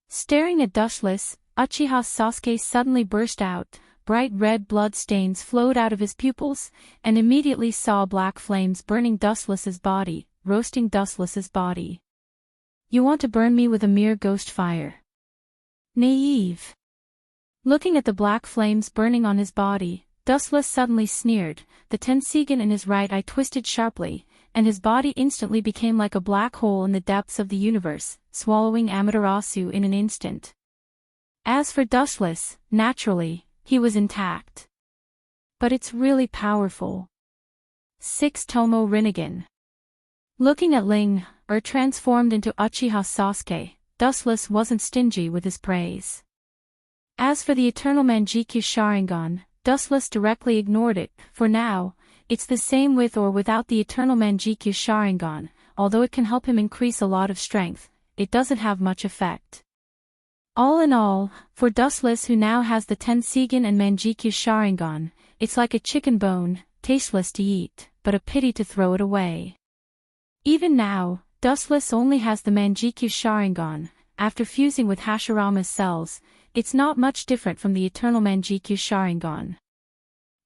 Staring at Dustless, Uchiha Sasuke suddenly burst out. Bright red blood stains flowed out of his pupils, and immediately saw black flames burning Dustless's body, roasting Dustless's body. You want to burn me with a mere ghost fire? Naive. Looking at the black flames burning on his body, Dustless suddenly sneered. The Tensigen in his right eye twisted sharply, and his body instantly became like a black hole in the depths of the universe, swallowing Amaterasu in an instant. As for Dustless, naturally, he was intact. But it's really powerful. 6-tomo Rinnegan. Looking at Ling, transformed into Uchiha Sasuke, Dustless wasn't stingy with his praise. As for the Eternal Manjikyu Sharingan, Dustless directly ignored it. For now, it's the same with or without the Eternal Manjikyu Sharingan. Although it can help him increase a lot of strength, it doesn't have much effect. All in all, for Dustless who now has the Tensigen and Manjikyu Sharingan, it's like a chicken bone, tasteless to eat, but a pity to throw it away. Even now, Dustless only has the Manjikyu Sharingan. After fusing with Hashirama's cells, it's not much different from the Eternal Manjikyu Sharingan.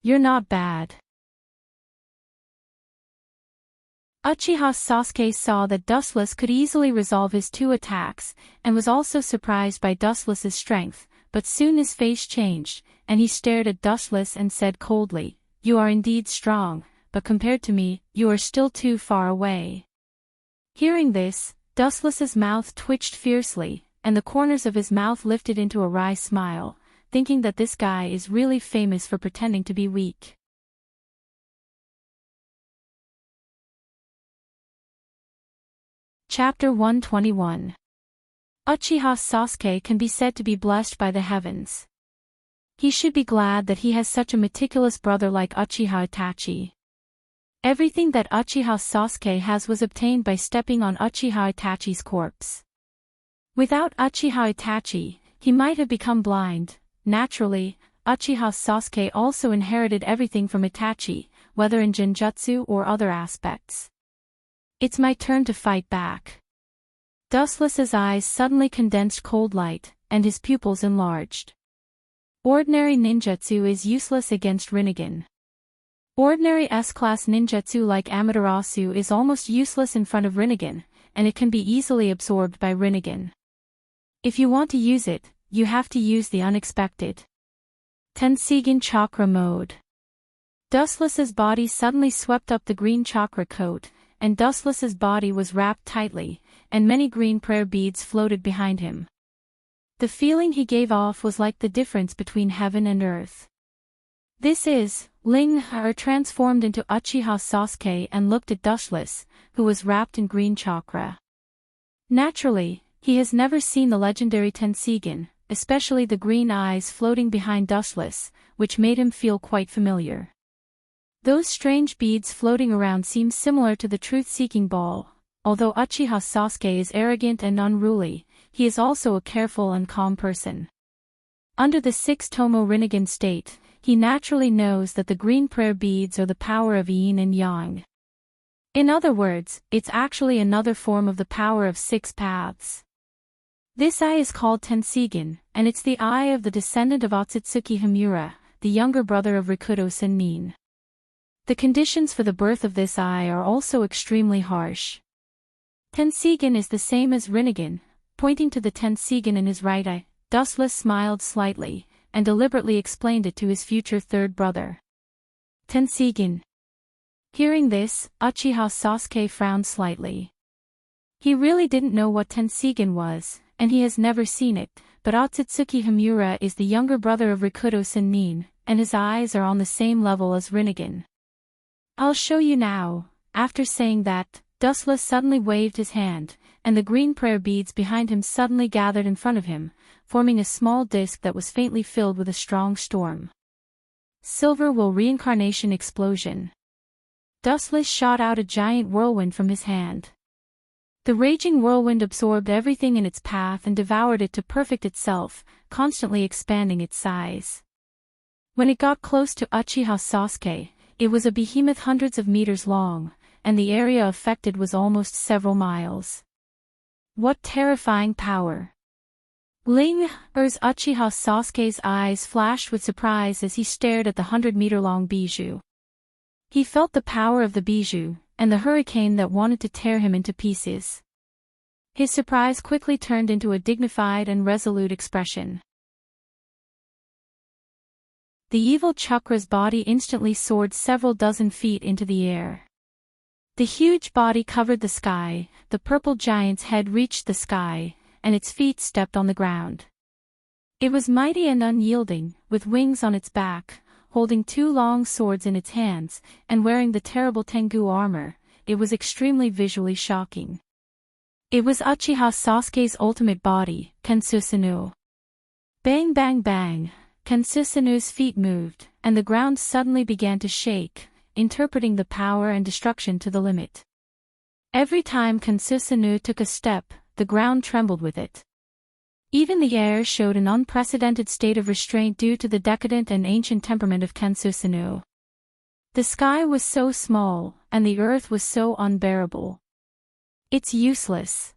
You're not bad. Uchiha Sasuke saw that Dustless could easily resolve his two attacks, and was also surprised by Dustless's strength, but soon his face changed, and he stared at Dustless and said coldly, "You are indeed strong, but compared to me, you are still too far away." Hearing this, Dustless's mouth twitched fiercely, and the corners of his mouth lifted into a wry smile, thinking that this guy is really famous for pretending to be weak. Chapter 121. Uchiha Sasuke can be said to be blessed by the heavens. He should be glad that he has such a meticulous brother like Uchiha Itachi. Everything that Uchiha Sasuke has was obtained by stepping on Uchiha Itachi's corpse. Without Uchiha Itachi, he might have become blind. Naturally, Uchiha Sasuke also inherited everything from Itachi, whether in genjutsu or other aspects. It's my turn to fight back. Dustless's eyes suddenly condensed cold light, and his pupils enlarged. Ordinary ninjutsu is useless against Rinnegan. Ordinary S-class ninjutsu like Amaterasu is almost useless in front of Rinnegan, and it can be easily absorbed by Rinnegan. If you want to use it, you have to use the unexpected. Tenseigan Chakra Mode. Dustless's body suddenly swept up the green chakra coat, and Dustless's body was wrapped tightly, and many green prayer beads floated behind him. The feeling he gave off was like the difference between heaven and earth. This is, Ling Er transformed into Uchiha Sasuke and looked at Dustless, who was wrapped in green chakra. Naturally, he has never seen the legendary Tenseigan, especially the green eyes floating behind Dustless, which made him feel quite familiar. Those strange beads floating around seem similar to the truth-seeking ball. Although Uchiha Sasuke is arrogant and unruly, he is also a careful and calm person. Under the 6-tomo Rinnegan state, he naturally knows that the green prayer beads are the power of yin and yang. In other words, it's actually another form of the power of 6 paths. This eye is called Tenseigan, and it's the eye of the descendant of Otsutsuki Himura, the younger brother of Rikudo Sennin. The conditions for the birth of this eye are also extremely harsh. Tenseigan is the same as Rinnegan, pointing to the Tenseigan in his right eye. Dustless smiled slightly, and deliberately explained it to his future third brother. Tenseigan. Hearing this, Uchiha Sasuke frowned slightly. He really didn't know what Tenseigan was, and he has never seen it, but Otsutsuki Himura is the younger brother of Rikudo Sennin, and his eyes are on the same level as Rinnegan. I'll show you now. After saying that, Dustless suddenly waved his hand, and the green prayer beads behind him suddenly gathered in front of him, forming a small disk that was faintly filled with a strong storm. Silver Will Reincarnation Explosion. Dustless shot out a giant whirlwind from his hand. The raging whirlwind absorbed everything in its path and devoured it to perfect itself, constantly expanding its size. When it got close to Uchiha Sasuke, it was a behemoth hundreds of meters long, and the area affected was almost several miles. What terrifying power! Ling Er's Uchiha Sasuke's eyes flashed with surprise as he stared at the 100-meter-long bijou. He felt the power of the bijou, and the hurricane that wanted to tear him into pieces. His surprise quickly turned into a dignified and resolute expression. The evil chakra's body instantly soared several dozen feet into the air. The huge body covered the sky, the purple giant's head reached the sky, and its feet stepped on the ground. It was mighty and unyielding, with wings on its back, holding 2 long swords in its hands, and wearing the terrible Tengu armor. It was extremely visually shocking. It was Uchiha Sasuke's ultimate body, Kensusanoo. Bang bang bang, Kensusanoo's feet moved, and the ground suddenly began to shake, interpreting the power and destruction to the limit. Every time Kensusanoo took a step, the ground trembled with it. Even the air showed an unprecedented state of restraint due to the decadent and ancient temperament of Kensusanoo. The sky was so small, and the earth was so unbearable. It's useless.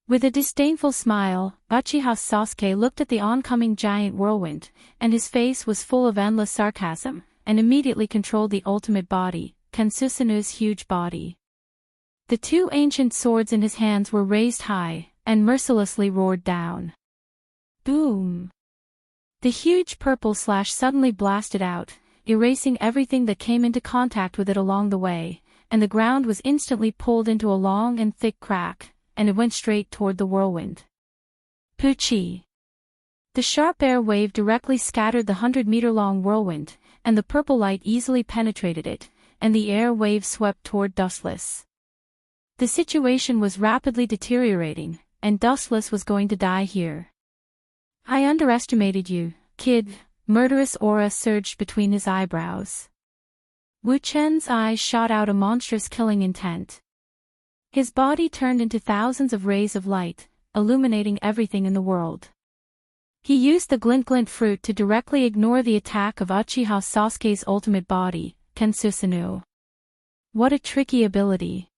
With a disdainful smile, Uchiha Sasuke looked at the oncoming giant whirlwind, and his face was full of endless sarcasm, and immediately controlled the ultimate body, Kensusanoo's huge body. The 2 ancient swords in his hands were raised high, and mercilessly roared down. Boom! The huge purple slash suddenly blasted out, erasing everything that came into contact with it along the way, and the ground was instantly pulled into a long and thick crack, and it went straight toward the whirlwind. Poochie! The sharp air wave directly scattered the 100-meter-long whirlwind, and the purple light easily penetrated it, and the air wave swept toward Dustless. The situation was rapidly deteriorating, and Dustless was going to die here. I underestimated you, kid. Murderous aura surged between his eyebrows. Wu Chen's eyes shot out a monstrous killing intent. His body turned into thousands of rays of light, illuminating everything in the world. He used the glint-glint fruit to directly ignore the attack of Uchiha Sasuke's ultimate body, Kensusanoo. What a tricky ability.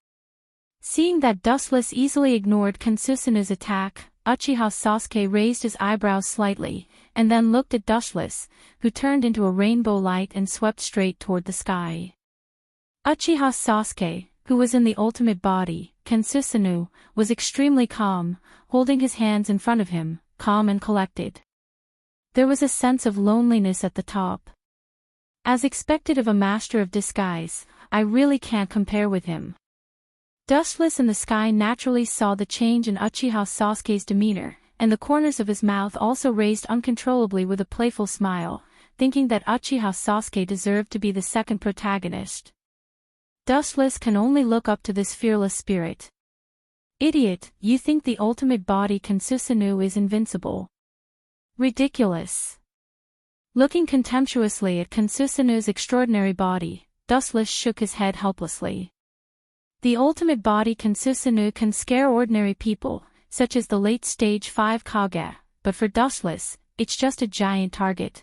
Seeing that Dustless easily ignored Kensusanoo's attack, Uchiha Sasuke raised his eyebrows slightly, and then looked at Dushless, who turned into a rainbow light and swept straight toward the sky. Uchiha Sasuke, who was in the ultimate body, Kensusanoo, was extremely calm, holding his hands in front of him, calm and collected. There was a sense of loneliness at the top. As expected of a master of disguise, I really can't compare with him. Dustless in the sky naturally saw the change in Uchiha Sasuke's demeanor, and the corners of his mouth also raised uncontrollably with a playful smile, thinking that Uchiha Sasuke deserved to be the second protagonist. Dustless can only look up to this fearless spirit. Idiot, you think the ultimate body Kensusanoo is invincible? Ridiculous. Looking contemptuously at Kensusanoo's extraordinary body, Dustless shook his head helplessly. The ultimate body Kensusanoo can scare ordinary people, such as the late stage 5 Kage, but for Dustless, it's just a giant target.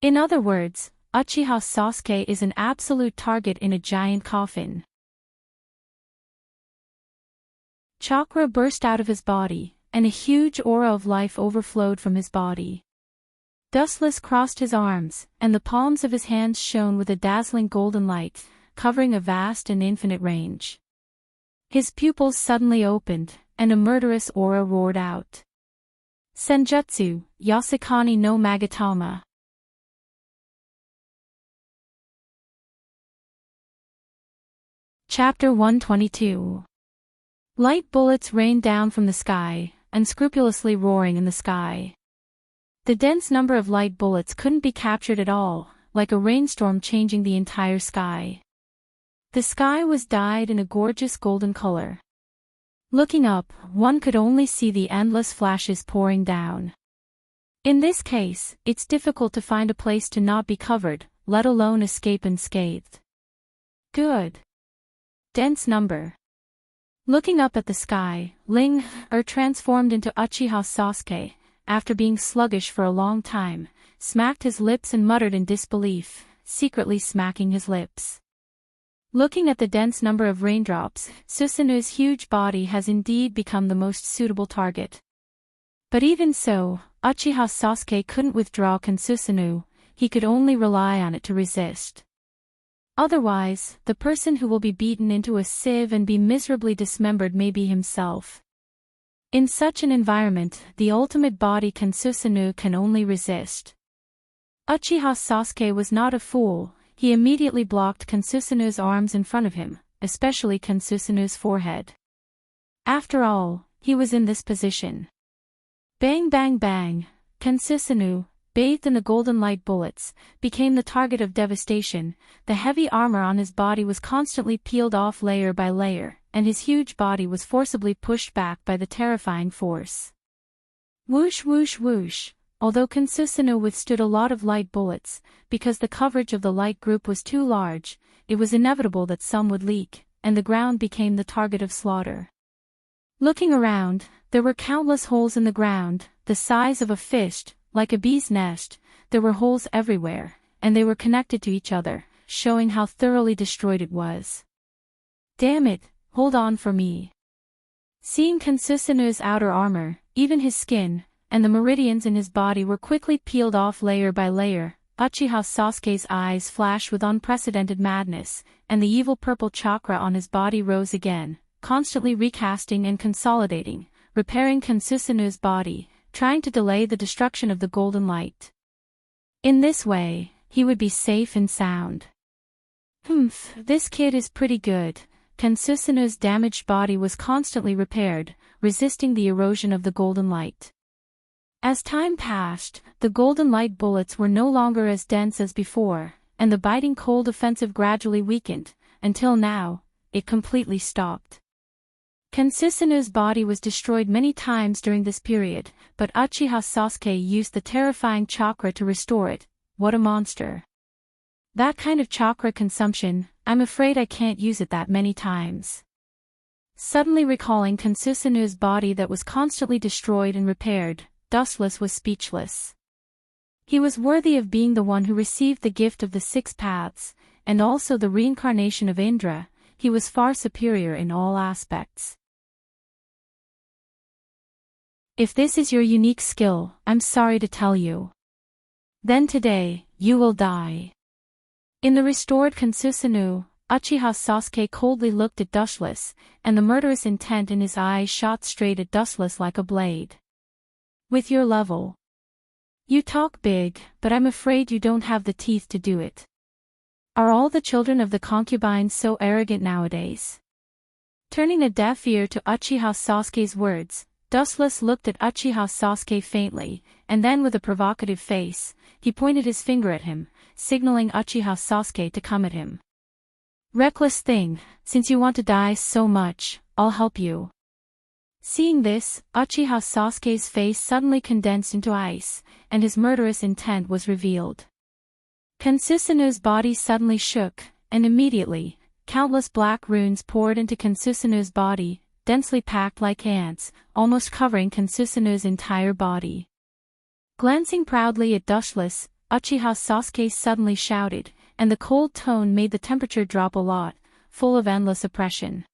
In other words, Uchiha Sasuke is an absolute target in a giant coffin. Chakra burst out of his body, and a huge aura of life overflowed from his body. Dustless crossed his arms, and the palms of his hands shone with a dazzling golden light, covering a vast and infinite range. His pupils suddenly opened, and a murderous aura roared out. Senjutsu, Yasukani no Magatama. Chapter 122. Light bullets rained down from the sky, unscrupulously roaring in the sky. The dense number of light bullets couldn't be captured at all, like a rainstorm changing the entire sky. The sky was dyed in a gorgeous golden color. Looking up, one could only see the endless flashes pouring down. In this case, it's difficult to find a place to not be covered, let alone escape unscathed. Good. Dense number. Looking up at the sky, Ling-Er transformed into Uchiha Sasuke, after being sluggish for a long time, smacked his lips and muttered in disbelief, secretly smacking his lips. Looking at the dense number of raindrops, Susanu's huge body has indeed become the most suitable target. But even so, Uchiha Sasuke couldn't withdraw Kensusanoo, he could only rely on it to resist. Otherwise, the person who will be beaten into a sieve and be miserably dismembered may be himself. In such an environment, the ultimate body Kensusanoo can only resist. Uchiha Sasuke was not a fool. He immediately blocked Kensusanoo's arms in front of him, especially Kensusanoo's forehead. After all, he was in this position. Bang bang bang, Kensusanoo, bathed in the golden light bullets, became the target of devastation. The heavy armor on his body was constantly peeled off layer by layer, and his huge body was forcibly pushed back by the terrifying force. Whoosh whoosh whoosh. Although Kensusanoo withstood a lot of light bullets, because the coverage of the light group was too large, it was inevitable that some would leak, and the ground became the target of slaughter. Looking around, there were countless holes in the ground, the size of a fist, like a bee's nest. There were holes everywhere, and they were connected to each other, showing how thoroughly destroyed it was. Damn it, hold on for me. Seeing Kensusanoo's outer armor, even his skin, and the meridians in his body were quickly peeled off layer by layer, Uchiha Sasuke's eyes flashed with unprecedented madness, and the evil purple chakra on his body rose again, constantly recasting and consolidating, repairing Kensusanoo's body, trying to delay the destruction of the golden light. In this way, he would be safe and sound. This kid is pretty good. Kensusanoo's damaged body was constantly repaired, resisting the erosion of the golden light. As time passed, the golden light bullets were no longer as dense as before, and the biting cold offensive gradually weakened, until now, it completely stopped. Kensusanoo's body was destroyed many times during this period, but Uchiha Sasuke used the terrifying chakra to restore it. What a monster. That kind of chakra consumption, I'm afraid I can't use it that many times. Suddenly recalling Kensusanoo's body that was constantly destroyed and repaired, Dustless was speechless. He was worthy of being the one who received the gift of the 6 paths, and also the reincarnation of Indra. He was far superior in all aspects. If this is your unique skill, I'm sorry to tell you. Then today, you will die. In the restored Kansusunu, Uchiha Sasuke coldly looked at Dushless, and the murderous intent in his eyes shot straight at Dushless like a blade. With your level. You talk big, but I'm afraid you don't have the teeth to do it. Are all the children of the concubines so arrogant nowadays? Turning a deaf ear to Uchiha Sasuke's words, Dustless looked at Uchiha Sasuke faintly, and then with a provocative face, he pointed his finger at him, signaling Uchiha Sasuke to come at him. Reckless thing, since you want to die so much, I'll help you. Seeing this, Uchiha Sasuke's face suddenly condensed into ice, and his murderous intent was revealed. Kansusanu's body suddenly shook, and immediately, countless black runes poured into Kansusanu's body, densely packed like ants, almost covering Kansusanu's entire body. Glancing proudly at Dushless, Uchiha Sasuke suddenly shouted, and the cold tone made the temperature drop a lot, full of endless oppression.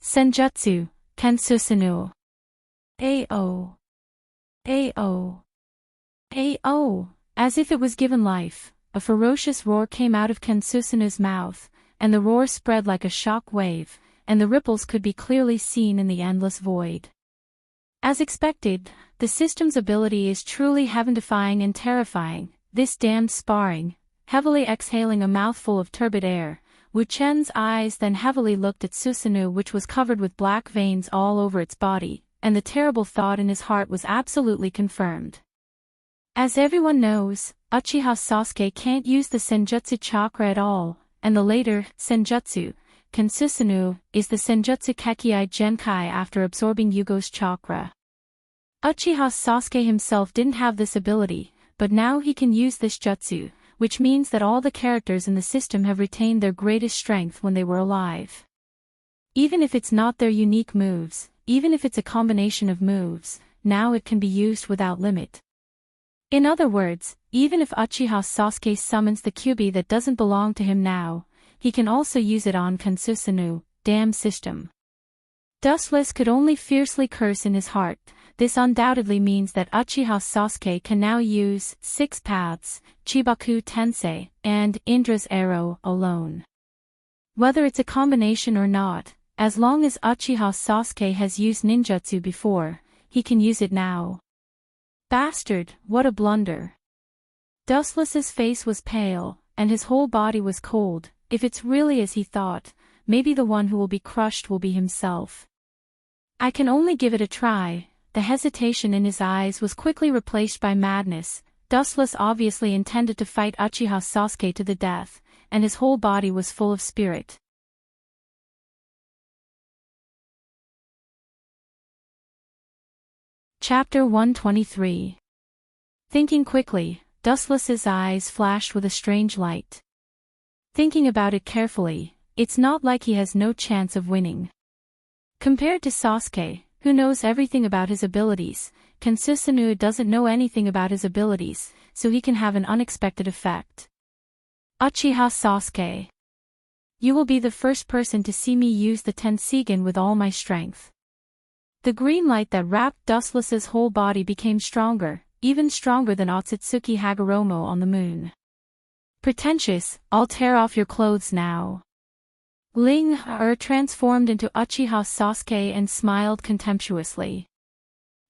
Senjutsu, Kansusanu. Ao. Ao. Ao. As if it was given life, a ferocious roar came out of Kansusanu's mouth, and the roar spread like a shock wave, and the ripples could be clearly seen in the endless void. As expected, the system's ability is truly heaven-defying and terrifying. This damned sparring, heavily exhaling a mouthful of turbid air, Wu Chen's eyes then heavily looked at Susanoo, which was covered with black veins all over its body, and the terrible thought in his heart was absolutely confirmed. As everyone knows, Uchiha Sasuke can't use the Senjutsu chakra at all, and the later, Senjutsu, Kansusanu, is the Senjutsu Kekkei Genkai after absorbing Yugo's chakra. Uchiha Sasuke himself didn't have this ability, but now he can use this jutsu, which means that all the characters in the system have retained their greatest strength when they were alive. Even if it's not their unique moves, even if it's a combination of moves, now it can be used without limit. In other words, even if Uchiha Sasuke summons the Kyuubi that doesn't belong to him now, he can also use it on Kansusanu, damn system. Dustless could only fiercely curse in his heart. This undoubtedly means that Uchiha Sasuke can now use 6 paths, Chibaku Tensei, and Indra's arrow alone. Whether it's a combination or not, as long as Uchiha Sasuke has used ninjutsu before, he can use it now. Bastard, what a blunder. Dustless's face was pale, and his whole body was cold. If it's really as he thought, maybe the one who will be crushed will be himself. I can only give it a try. The hesitation in his eyes was quickly replaced by madness. Dustless obviously intended to fight Uchiha Sasuke to the death, and his whole body was full of spirit. Chapter 123. Thinking quickly, Dustless's eyes flashed with a strange light. Thinking about it carefully, it's not like he has no chance of winning. Compared to Sasuke, who knows everything about his abilities, Kansusanu doesn't know anything about his abilities, so he can have an unexpected effect. Uchiha Sasuke. You will be the first person to see me use the Tensigen with all my strength. The green light that wrapped Dustless's whole body became stronger, even stronger than Otsutsuki Hagoromo on the moon. Pretentious, I'll tear off your clothes now. Ling transformed into Uchiha Sasuke and smiled contemptuously.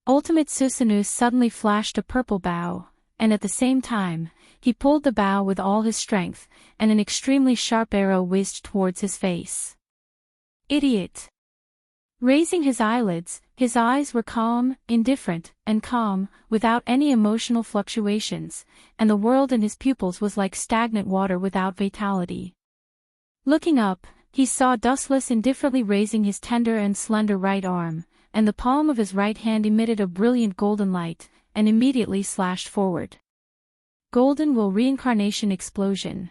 Ultimate Susanoo suddenly flashed a purple bow, and at the same time, he pulled the bow with all his strength, and an extremely sharp arrow whizzed towards his face. Idiot! Raising his eyelids, his eyes were calm, indifferent, and calm, without any emotional fluctuations, and the world in his pupils was like stagnant water without vitality. Looking up, he saw Dustless indifferently raising his tender and slender right arm, and the palm of his right hand emitted a brilliant golden light, and immediately slashed forward. Golden Will Reincarnation Explosion.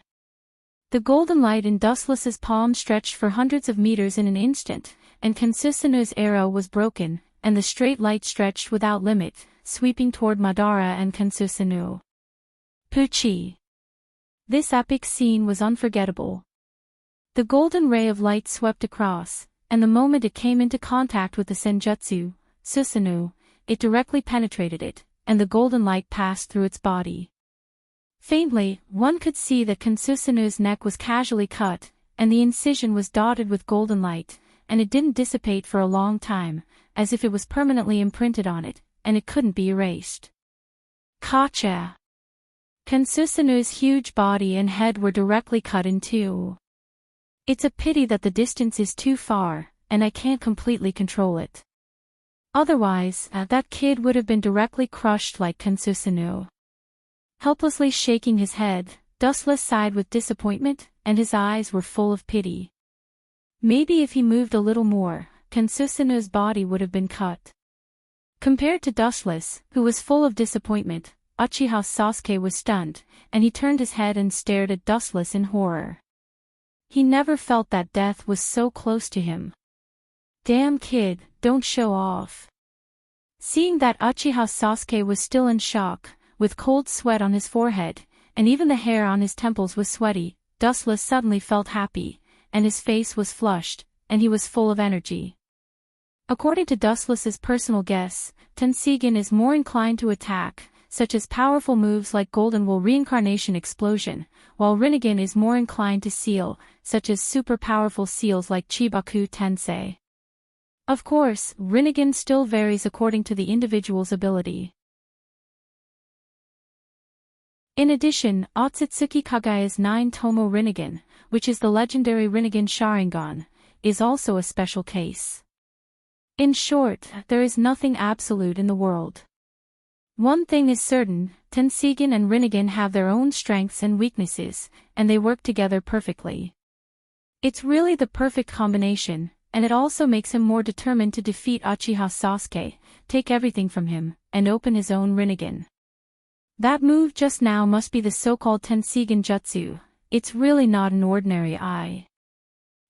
The golden light in Dustless's palm stretched for hundreds of meters in an instant, and Kansusanu's arrow was broken, and the straight light stretched without limit, sweeping toward Madara and Kansusanu. Pucci! This epic scene was unforgettable. The golden ray of light swept across, and the moment it came into contact with the Senjutsu, Susanoo, it directly penetrated it, and the golden light passed through its body. Faintly, one could see that Kansusanu's neck was casually cut, and the incision was dotted with golden light, and it didn't dissipate for a long time, as if it was permanently imprinted on it, and it couldn't be erased. Gotcha! Kansusanu's huge body and head were directly cut in two. It's a pity that the distance is too far, and I can't completely control it. Otherwise, that kid would have been directly crushed like Kansusanu. Helplessly shaking his head, Dustless sighed with disappointment, and his eyes were full of pity. Maybe if he moved a little more, Kansusanu's body would have been cut. Compared to Dustless, who was full of disappointment, Uchiha Sasuke was stunned, and he turned his head and stared at Dustless in horror. He never felt that death was so close to him. Damn kid, don't show off. Seeing that Uchiha Sasuke was still in shock, with cold sweat on his forehead, and even the hair on his temples was sweaty, Dustless suddenly felt happy, and his face was flushed, and he was full of energy. According to Dustless's personal guess, Tenseigan is more inclined to attack, such as powerful moves like Golden Wool Reincarnation Explosion, while Rinnegan is more inclined to seal, such as super powerful seals like Chibaku Tensei. Of course, Rinnegan still varies according to the individual's ability. In addition, Otsutsuki Kagaya's 9-tomo Rinnegan, which is the legendary Rinnegan Sharingan, is also a special case. In short, there is nothing absolute in the world. One thing is certain, Tenseigan and Rinnegan have their own strengths and weaknesses, and they work together perfectly. It's really the perfect combination, and it also makes him more determined to defeat Uchiha Sasuke, take everything from him, and open his own Rinnegan. That move just now must be the so-called Tenseigan Jutsu. It's really not an ordinary eye.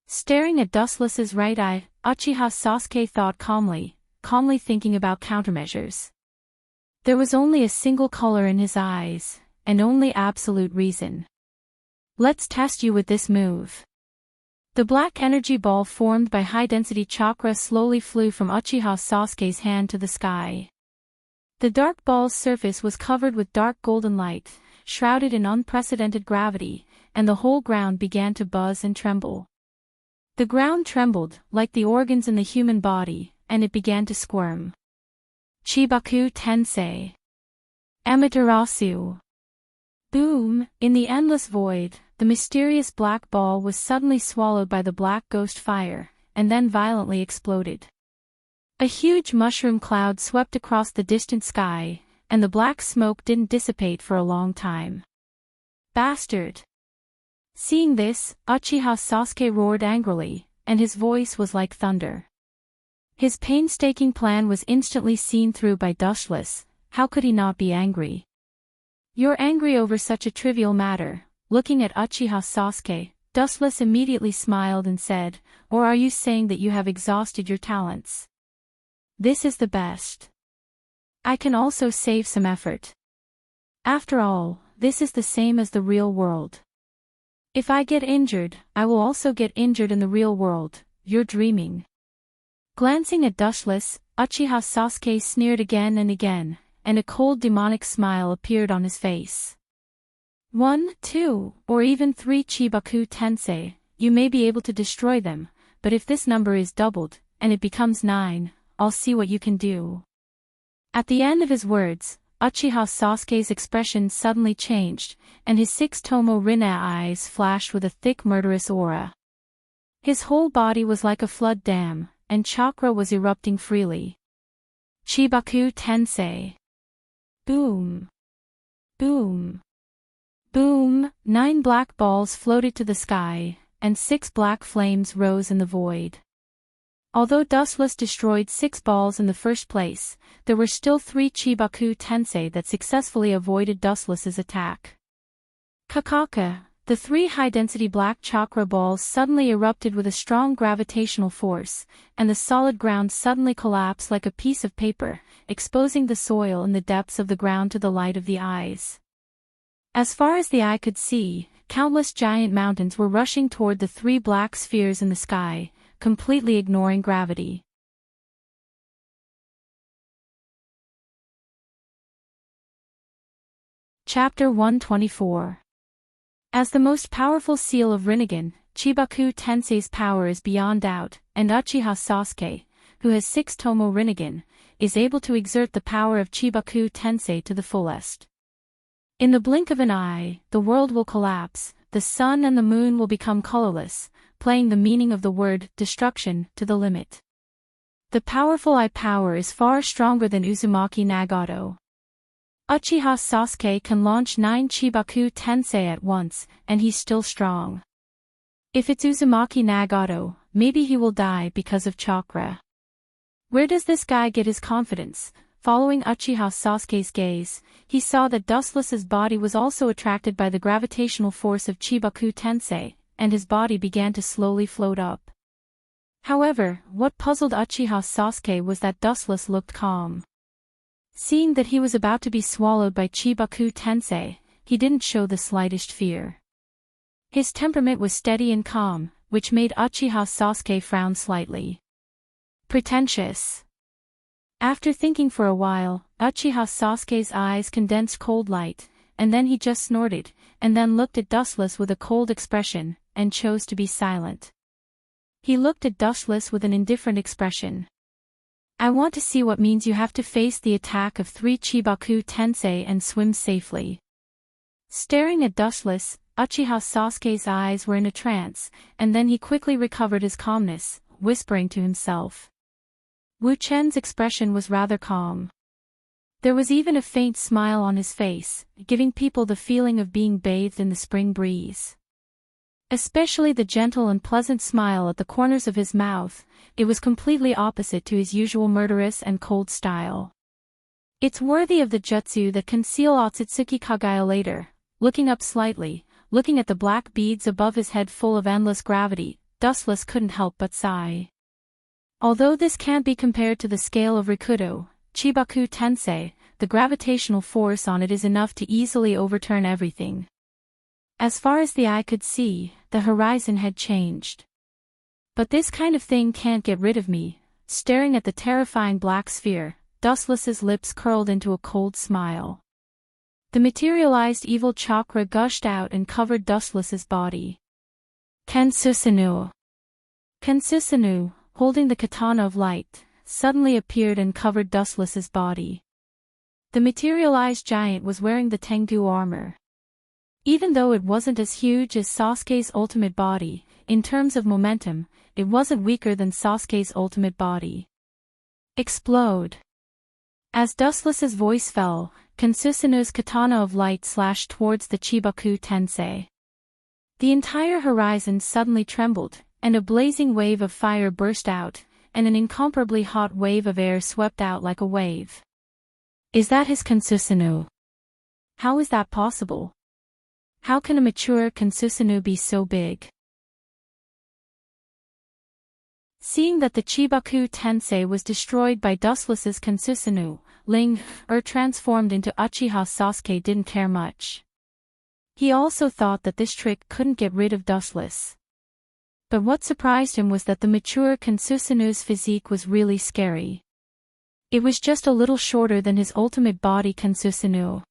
Staring at Dustless's right eye, Uchiha Sasuke thought calmly thinking about countermeasures. There was only a single color in his eyes, and only absolute reason. Let's test you with this move. The black energy ball formed by high-density chakra slowly flew from Uchiha Sasuke's hand to the sky. The dark ball's surface was covered with dark golden light, shrouded in unprecedented gravity, and the whole ground began to buzz and tremble. The ground trembled, like the organs in the human body, and it began to squirm. Chibaku Tensei. Amaterasu. Boom! In the endless void, the mysterious black ball was suddenly swallowed by the black ghost fire, and then violently exploded. A huge mushroom cloud swept across the distant sky, and the black smoke didn't dissipate for a long time. Bastard! Seeing this, Uchiha Sasuke roared angrily, and his voice was like thunder. His painstaking plan was instantly seen through by Dustless. How could he not be angry? You're angry over such a trivial matter. Looking at Uchiha Sasuke, Dustless immediately smiled and said, or are you saying that you have exhausted your talents? This is the best. I can also save some effort. After all, this is the same as the real world. If I get injured, I will also get injured in the real world. You're dreaming. Glancing at Dustless, Uchiha Sasuke sneered again, and a cold demonic smile appeared on his face. 1, 2, or even 3 Chibaku Tensei, you may be able to destroy them, but if this number is doubled, and it becomes 9, I'll see what you can do. At the end of his words, Uchiha Sasuke's expression suddenly changed, and his 6-tomo Rinne eyes flashed with a thick murderous aura. His whole body was like a flood dam, and chakra was erupting freely. Chibaku Tensei. Boom. Boom. Boom! 9 black balls floated to the sky, and 6 black flames rose in the void. Although Dustless destroyed 6 balls in the first place, there were still 3 Chibaku Tensei that successfully avoided Dustless's attack. Kakaka, the 3 high-density black chakra balls suddenly erupted with a strong gravitational force, and the solid ground suddenly collapsed like a piece of paper, exposing the soil in the depths of the ground to the light of the eyes. As far as the eye could see, countless giant mountains were rushing toward the 3 black spheres in the sky, completely ignoring gravity. Chapter 124. As the most powerful seal of Rinnegan, Chibaku Tensei's power is beyond doubt, and Uchiha Sasuke, who has 6 Tomo Rinnegan, is able to exert the power of Chibaku Tensei to the fullest. In the blink of an eye, the world will collapse, the sun and the moon will become colorless, playing the meaning of the word destruction to the limit. The powerful eye power is far stronger than Uzumaki Nagato. Uchiha Sasuke can launch 9 Chibaku Tensei at once, and he's still strong. If it's Uzumaki Nagato, maybe he will die because of chakra. Where does this guy get his confidence? Following Uchiha Sasuke's gaze, he saw that Dustless's body was also attracted by the gravitational force of Chibaku Tensei, and his body began to slowly float up. However, what puzzled Uchiha Sasuke was that Dustless looked calm. Seeing that he was about to be swallowed by Chibaku Tensei, he didn't show the slightest fear. His temperament was steady and calm, which made Uchiha Sasuke frown slightly. Pretentious. After thinking for a while, Uchiha Sasuke's eyes condensed cold light, and then he just snorted, and then looked at Dustless with a cold expression, and chose to be silent. He looked at Dustless with an indifferent expression. I want to see what means you have to face the attack of 3 Chibaku Tensei and swim safely. Staring at Dustless, Uchiha Sasuke's eyes were in a trance, and then he quickly recovered his calmness, whispering to himself. Wu Chen's expression was rather calm. There was even a faint smile on his face, giving people the feeling of being bathed in the spring breeze. Especially the gentle and pleasant smile at the corners of his mouth, it was completely opposite to his usual murderous and cold style. It's worthy of the jutsu that can seal Otsutsuki Kagaya later. Looking up slightly, looking at the black beads above his head full of endless gravity, Dustless couldn't help but sigh. Although this can't be compared to the scale of Rikudo, Chibaku Tensei, the gravitational force on it is enough to easily overturn everything. As far as the eye could see, the horizon had changed. But this kind of thing can't get rid of me. Staring at the terrifying black sphere, Dustless's lips curled into a cold smile. The materialized evil chakra gushed out and covered Dustless's body. Kensusanu. Kensusanu, holding the katana of light, suddenly appeared and covered Dustless's body. The materialized giant was wearing the Tengu armor. Even though it wasn't as huge as Sasuke's ultimate body, in terms of momentum, it wasn't weaker than Sasuke's ultimate body. Explode. As Dustless's voice fell, Kensusanu's katana of light slashed towards the Chibaku Tensei. The entire horizon suddenly trembled, and a blazing wave of fire burst out, and an incomparably hot wave of air swept out like a wave. Is that his Kensusanu? How is that possible? How can a mature Kensusanu be so big? Seeing that the Chibaku Tensei was destroyed by Dustless's Kensusanu, transformed into Uchiha Sasuke didn't care much. He also thought that this trick couldn't get rid of Dustless. But what surprised him was that the mature Kensusanu's physique was really scary. It was just a little shorter than his ultimate body Kensusanu.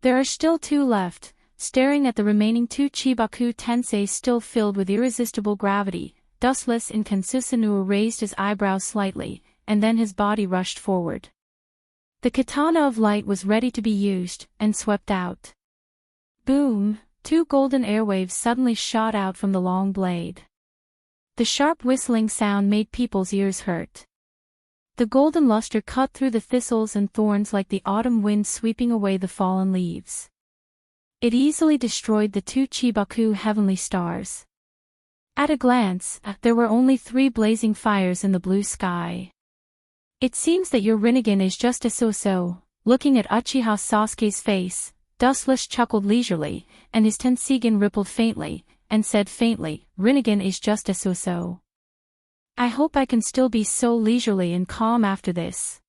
There are still 2 left. Staring at the remaining 2 Chibaku Tensei still filled with irresistible gravity, Dustless in Kensusanu raised his eyebrows slightly, and then his body rushed forward. The katana of light was ready to be used, and swept out. Boom! 2 golden airwaves suddenly shot out from the long blade. The sharp whistling sound made people's ears hurt. The golden luster cut through the thistles and thorns like the autumn wind sweeping away the fallen leaves. It easily destroyed the 2 Chibaku heavenly stars. At a glance, there were only 3 blazing fires in the blue sky. It seems that your Rinnegan is just a so-so. Looking at Uchiha Sasuke's face, Dustless chuckled leisurely, and his Tensigen rippled faintly, and said faintly, Rinnegan is just a so-so. I hope I can still be so leisurely and calm after this.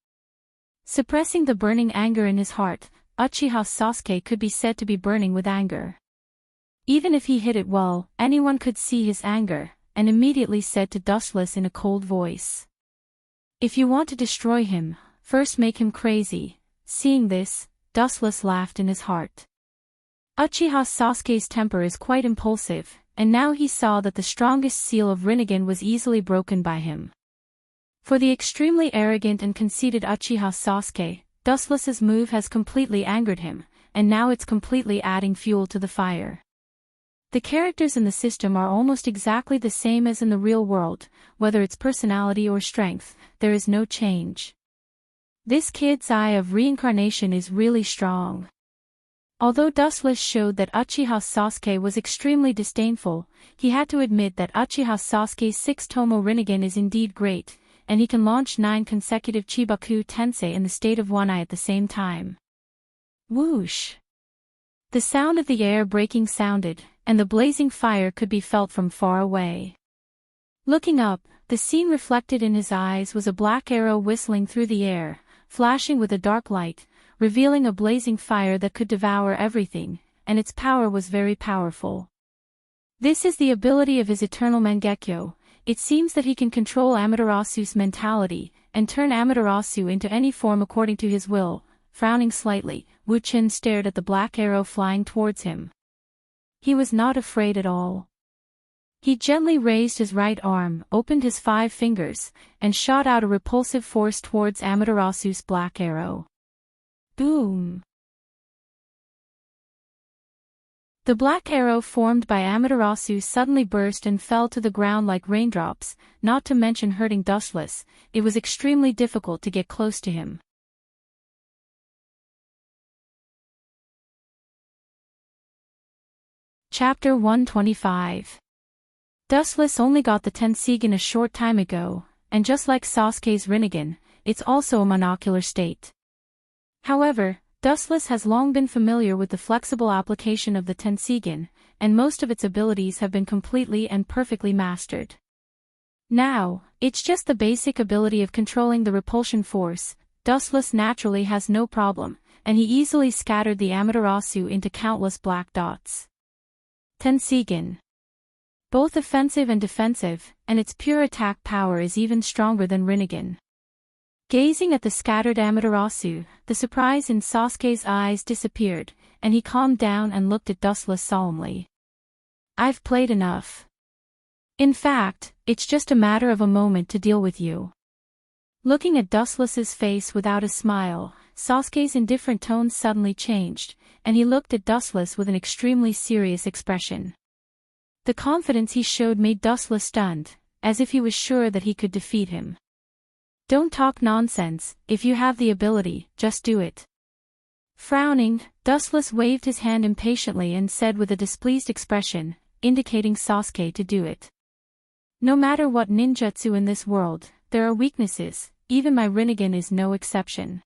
Suppressing the burning anger in his heart, Uchiha Sasuke could be said to be burning with anger. Even if he hid it well, anyone could see his anger, and immediately said to Dustless in a cold voice. If you want to destroy him, first make him crazy. Seeing this, Dustless laughed in his heart. Uchiha Sasuke's temper is quite impulsive, and now he saw that the strongest seal of Rinnegan was easily broken by him. For the extremely arrogant and conceited Uchiha Sasuke, Dustless's move has completely angered him, and now it's completely adding fuel to the fire. The characters in the system are almost exactly the same as in the real world, whether it's personality or strength, there is no change. This kid's eye of reincarnation is really strong. Although Dustless showed that Uchiha Sasuke was extremely disdainful, he had to admit that Uchiha Sasuke's 6-tomo Rinnegan is indeed great, and he can launch 9 consecutive Chibaku Tensei in the state of one eye at the same time. Whoosh! The sound of the air breaking sounded, and the blazing fire could be felt from far away. Looking up, the scene reflected in his eyes was a black arrow whistling through the air, flashing with a dark light, revealing a blazing fire that could devour everything, and its power was very powerful. This is the ability of his eternal Mangekyo. It seems that he can control Amaterasu's mentality, and turn Amaterasu into any form according to his will. Frowning slightly, Wu Chen stared at the black arrow flying towards him. He was not afraid at all. He gently raised his right arm, opened his 5 fingers, and shot out a repulsive force towards Amaterasu's black arrow. Boom! The black arrow formed by Amaterasu suddenly burst and fell to the ground like raindrops, not to mention hurting Dustless. It was extremely difficult to get close to him. Chapter 125. Dustless only got the Tenseigan a short time ago, and just like Sasuke's Rinnegan, it's also a monocular state. However, Dustless has long been familiar with the flexible application of the Tenseigan, and most of its abilities have been completely and perfectly mastered. Now, it's just the basic ability of controlling the repulsion force. Dustless naturally has no problem, and he easily scattered the Amaterasu into countless black dots. Tenseigan. Both offensive and defensive, and its pure attack power is even stronger than Rinnegan. Gazing at the scattered Amaterasu, the surprise in Sasuke's eyes disappeared, and he calmed down and looked at Dustless solemnly. I've played enough. In fact, it's just a matter of a moment to deal with you. Looking at Dustless's face without a smile, Sasuke's indifferent tone suddenly changed, and he looked at Dustless with an extremely serious expression. The confidence he showed made Dustless stunned, as if he was sure that he could defeat him. Don't talk nonsense. If you have the ability, just do it. Frowning, Dustless waved his hand impatiently and said with a displeased expression, indicating Sasuke to do it. No matter what ninjutsu in this world, there are weaknesses, even my Rinnegan is no exception.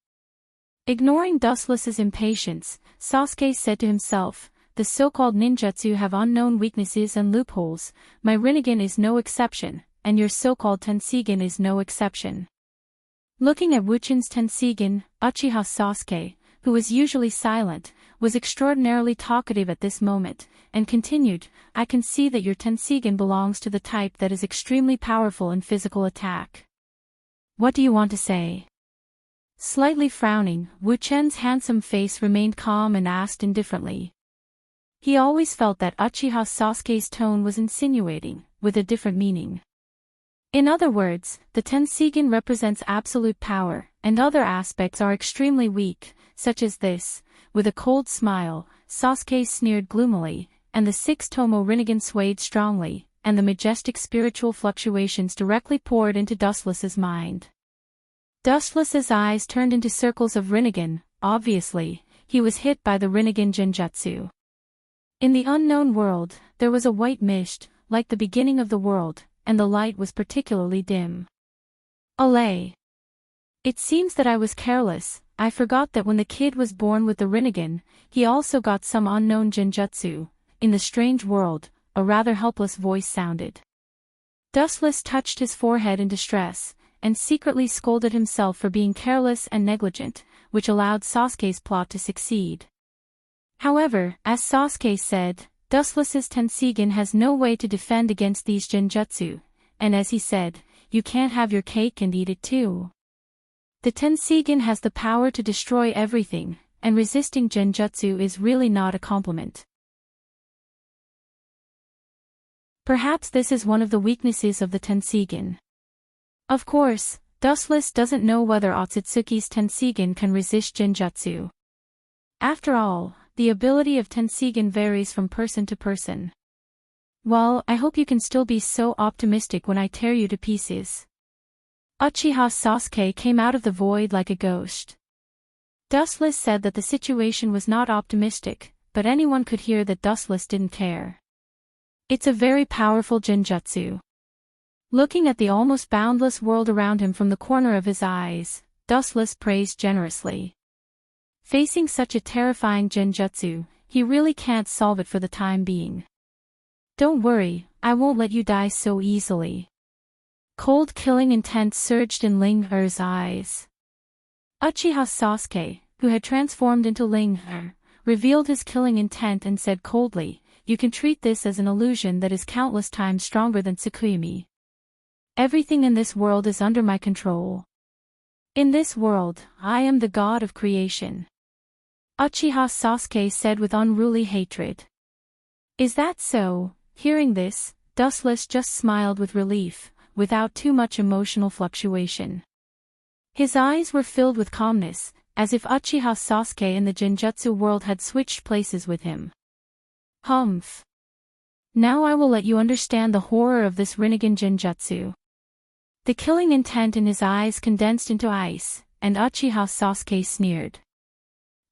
Ignoring Dustless's impatience, Sasuke said to himself, the so-called ninjutsu have unknown weaknesses and loopholes, my Rinnegan is no exception, and your so-called Tenseigan is no exception. Looking at Wuchin's Tenseigan, Uchiha Sasuke, who was usually silent, was extraordinarily talkative at this moment, and continued, I can see that your Tenseigan belongs to the type that is extremely powerful in physical attack. What do you want to say? Slightly frowning, Wu Chen's handsome face remained calm and asked indifferently. He always felt that Uchiha Sasuke's tone was insinuating, with a different meaning. In other words, the Tenseigan represents absolute power, and other aspects are extremely weak, such as this. With a cold smile, Sasuke sneered gloomily, and the 6-tomo Rinnegan swayed strongly, and the majestic spiritual fluctuations directly poured into Dustless's mind. Dustless's eyes turned into circles of Rinnegan. Obviously, he was hit by the Rinnegan Genjutsu. In the unknown world, there was a white mist, like the beginning of the world, and the light was particularly dim. Allay. It seems that I was careless. I forgot that when the kid was born with the Rinnegan, he also got some unknown genjutsu. In the strange world, a rather helpless voice sounded. Dustless touched his forehead in distress, and secretly scolded himself for being careless and negligent, which allowed Sasuke's plot to succeed. However, as Sasuke said, Dustless's Tenseigan has no way to defend against these genjutsu, and as he said, you can't have your cake and eat it too. The Tenseigan has the power to destroy everything, and resisting genjutsu is really not a compliment. Perhaps this is one of the weaknesses of the Tenseigin. Of course, Dustless doesn't know whether Otsutsuki's Tenseigin can resist genjutsu. After all, the ability of Tenseigin varies from person to person. Well, I hope you can still be so optimistic when I tear you to pieces. Uchiha Sasuke came out of the void like a ghost. Dustless said that the situation was not optimistic, but anyone could hear that Dustless didn't care. It's a very powerful genjutsu. Looking at the almost boundless world around him from the corner of his eyes, Dustless praised generously. Facing such a terrifying genjutsu, he really can't solve it for the time being. Don't worry, I won't let you die so easily. Cold killing intent surged in Ling Er's eyes. Uchiha Sasuke, who had transformed into Ling Er, revealed his killing intent and said coldly, "You can treat this as an illusion that is countless times stronger than Tsukuyomi. Everything in this world is under my control. In this world, I am the god of creation." Uchiha Sasuke said with unruly hatred. Is that so? Hearing this, Dustless just smiled with relief, without too much emotional fluctuation. His eyes were filled with calmness, as if Uchiha Sasuke in the genjutsu world had switched places with him. Humph. Now I will let you understand the horror of this Rinnegan genjutsu. The killing intent in his eyes condensed into ice, and Uchiha Sasuke sneered.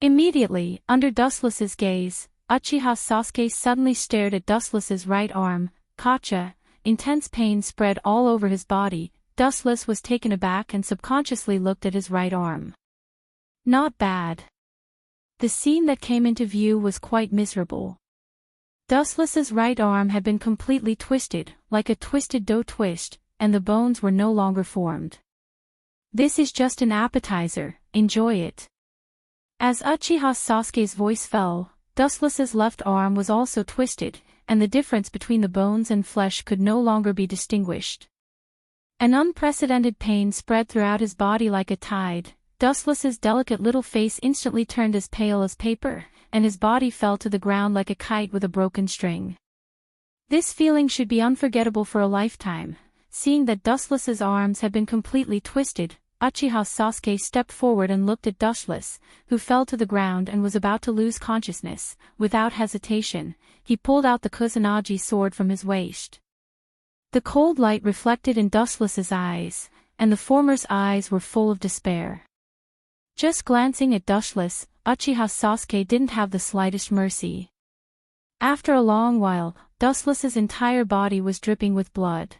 Immediately, under Dustless's gaze, Uchiha Sasuke suddenly stared at Dustless's right arm. Kacha. Intense pain spread all over his body. Dustless was taken aback and subconsciously looked at his right arm. Not bad. The scene that came into view was quite miserable. Dustless's right arm had been completely twisted, like a twisted dough twist, and the bones were no longer formed. This is just an appetizer, enjoy it. As Uchiha Sasuke's voice fell, Dustless's left arm was also twisted, and the difference between the bones and flesh could no longer be distinguished. An unprecedented pain spread throughout his body like a tide. Dustless's delicate little face instantly turned as pale as paper, and his body fell to the ground like a kite with a broken string. This feeling should be unforgettable for a lifetime. Seeing that Dustless's arms had been completely twisted, Uchiha Sasuke stepped forward and looked at Dustless, who fell to the ground and was about to lose consciousness. Without hesitation, he pulled out the Kusanagi sword from his waist. The cold light reflected in Dustless's eyes, and the former's eyes were full of despair. Just glancing at Dustless, Uchiha Sasuke didn't have the slightest mercy. After a long while, Dustless's entire body was dripping with blood.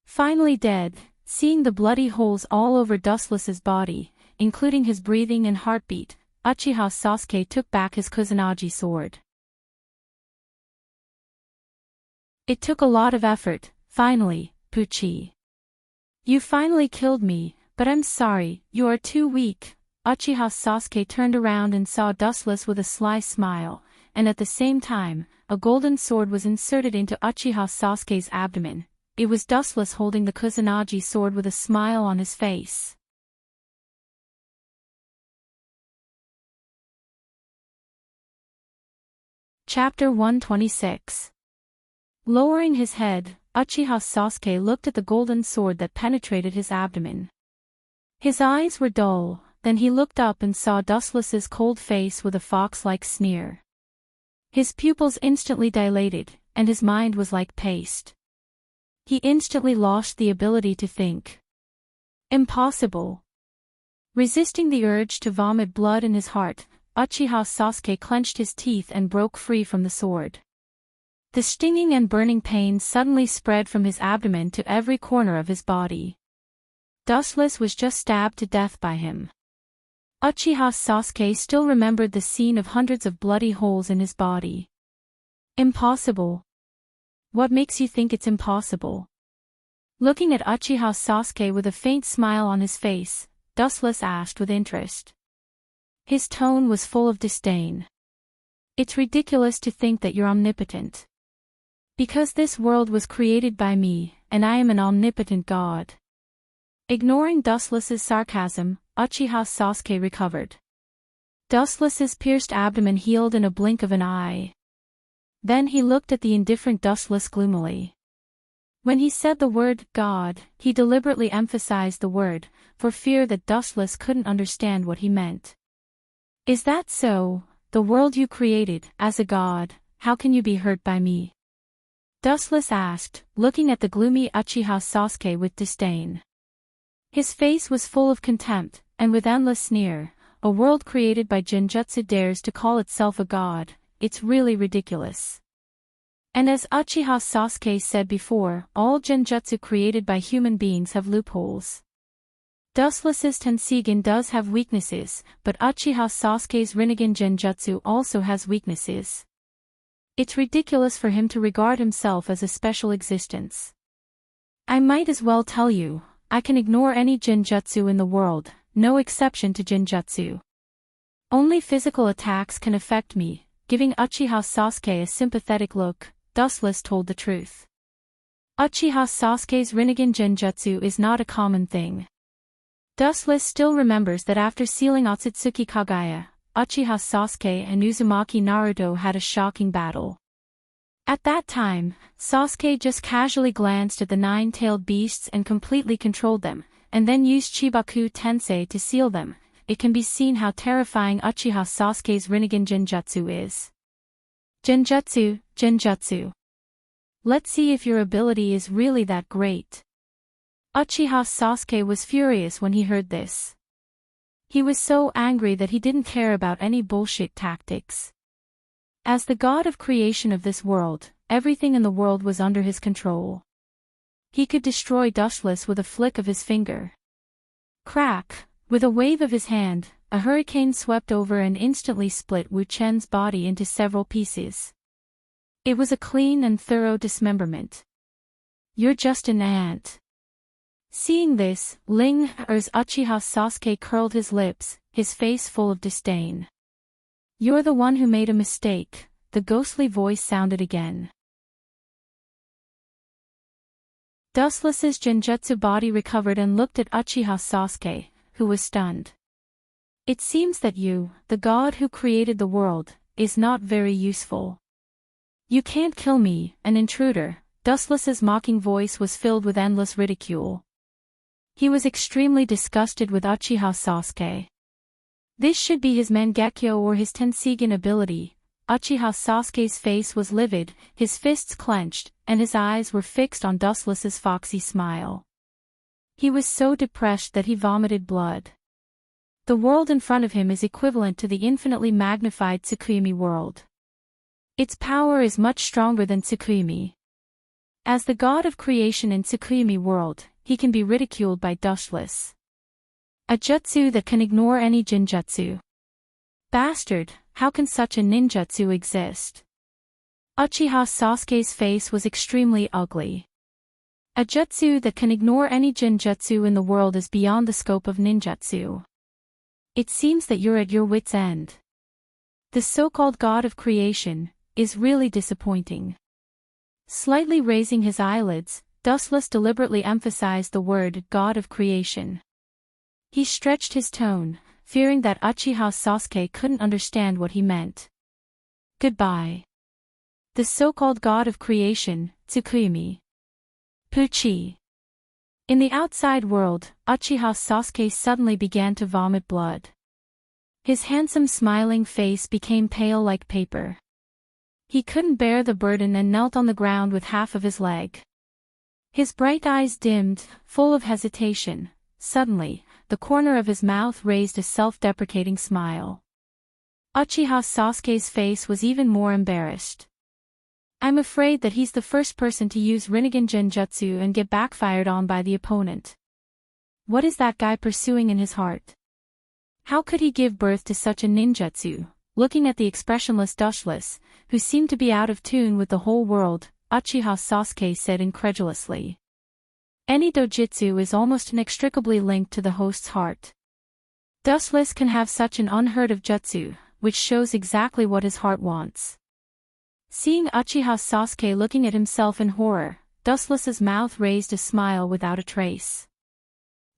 Finally dead, seeing the bloody holes all over Dustless's body, including his breathing and heartbeat, Uchiha Sasuke took back his Kusanagi sword. It took a lot of effort, finally, Pucci. You finally killed me, but I'm sorry, you are too weak. Uchiha Sasuke turned around and saw Dustless with a sly smile, and at the same time, a golden sword was inserted into Uchiha Sasuke's abdomen. It was Dustless holding the Kusanagi sword with a smile on his face. Chapter 126. Lowering his head, Uchiha Sasuke looked at the golden sword that penetrated his abdomen. His eyes were dull, then he looked up and saw Dustless's cold face with a fox-like sneer. His pupils instantly dilated, and his mind was like paste. He instantly lost the ability to think. Impossible. Resisting the urge to vomit blood in his heart, Uchiha Sasuke clenched his teeth and broke free from the sword. The stinging and burning pain suddenly spread from his abdomen to every corner of his body. Dustless was just stabbed to death by him. Uchiha Sasuke still remembered the scene of hundreds of bloody holes in his body. Impossible. What makes you think it's impossible? Looking at Uchiha Sasuke with a faint smile on his face, Dustless asked with interest. His tone was full of disdain. It's ridiculous to think that you're omnipotent. Because this world was created by me, and I am an omnipotent god. Ignoring Dustless's sarcasm, Uchiha Sasuke recovered. Dustless's pierced abdomen healed in a blink of an eye. Then he looked at the indifferent Dustless gloomily. When he said the word God, he deliberately emphasized the word, for fear that Dustless couldn't understand what he meant. Is that so? The world you created, as a god, how can you be hurt by me? Dustless asked, looking at the gloomy Uchiha Sasuke with disdain. His face was full of contempt, and with endless sneer. A world created by Genjutsu dares to call itself a god, it's really ridiculous. And as Uchiha Sasuke said before, all Genjutsu created by human beings have loopholes. Dustless's Tenseigin does have weaknesses, but Uchiha Sasuke's Rinnegan Genjutsu also has weaknesses. It's ridiculous for him to regard himself as a special existence. I might as well tell you, I can ignore any Genjutsu in the world, no exception to Genjutsu. Only physical attacks can affect me. Giving Uchiha Sasuke a sympathetic look, Dustless told the truth. Uchiha Sasuke's Rinnegan Genjutsu is not a common thing. Dustless still remembers that after sealing Otsutsuki Kagaya, Uchiha Sasuke and Uzumaki Naruto had a shocking battle. At that time, Sasuke just casually glanced at the nine-tailed beasts and completely controlled them, and then used Chibaku Tensei to seal them. It can be seen how terrifying Uchiha Sasuke's Rinnegan Genjutsu is. Genjutsu, Genjutsu. Let's see if your ability is really that great. Uchiha Sasuke was furious when he heard this. He was so angry that he didn't care about any bullshit tactics. As the god of creation of this world, everything in the world was under his control. He could destroy Dustless with a flick of his finger. Crack! With a wave of his hand, a hurricane swept over and instantly split Wu Chen's body into several pieces. It was a clean and thorough dismemberment. You're just an ant. Seeing this, Ling Er's Uchiha Sasuke curled his lips, his face full of disdain. You're the one who made a mistake, the ghostly voice sounded again. Dustless's Genjutsu body recovered and looked at Uchiha Sasuke, who was stunned. It seems that you, the god who created the world, is not very useful. You can't kill me, an intruder. Dustless's mocking voice was filled with endless ridicule. He was extremely disgusted with Uchiha Sasuke. This should be his Mangekyo or his Tenseigin ability. Uchiha Sasuke's face was livid, his fists clenched, and his eyes were fixed on Dustless's foxy smile. He was so depressed that he vomited blood. The world in front of him is equivalent to the infinitely magnified Tsukuyomi world. Its power is much stronger than Tsukuyomi. As the god of creation in Tsukuyomi world, he can be ridiculed by Dustless. A jutsu that can ignore any Genjutsu. Bastard, how can such a ninjutsu exist? Uchiha Sasuke's face was extremely ugly. A jutsu that can ignore any Genjutsu in the world is beyond the scope of ninjutsu. It seems that you're at your wit's end. The so-called god of creation is really disappointing. Slightly raising his eyelids, Dustless deliberately emphasized the word god of creation. He stretched his tone, fearing that Uchiha Sasuke couldn't understand what he meant. Goodbye. The so-called god of creation, Tsukuyomi. Puchi. In the outside world, Uchiha Sasuke suddenly began to vomit blood. His handsome smiling face became pale like paper. He couldn't bear the burden and knelt on the ground with half of his leg. His bright eyes dimmed, full of hesitation. Suddenly, the corner of his mouth raised a self-deprecating smile. Uchiha Sasuke's face was even more embarrassed. I'm afraid that he's the first person to use Rinnegan Genjutsu and get backfired on by the opponent. What is that guy pursuing in his heart? How could he give birth to such a ninjutsu? Looking at the expressionless Dustless, who seemed to be out of tune with the whole world, Uchiha Sasuke said incredulously. Any dojutsu is almost inextricably linked to the host's heart. Dustless can have such an unheard of jutsu, which shows exactly what his heart wants. Seeing Uchiha Sasuke looking at himself in horror, Dustless's mouth raised a smile without a trace.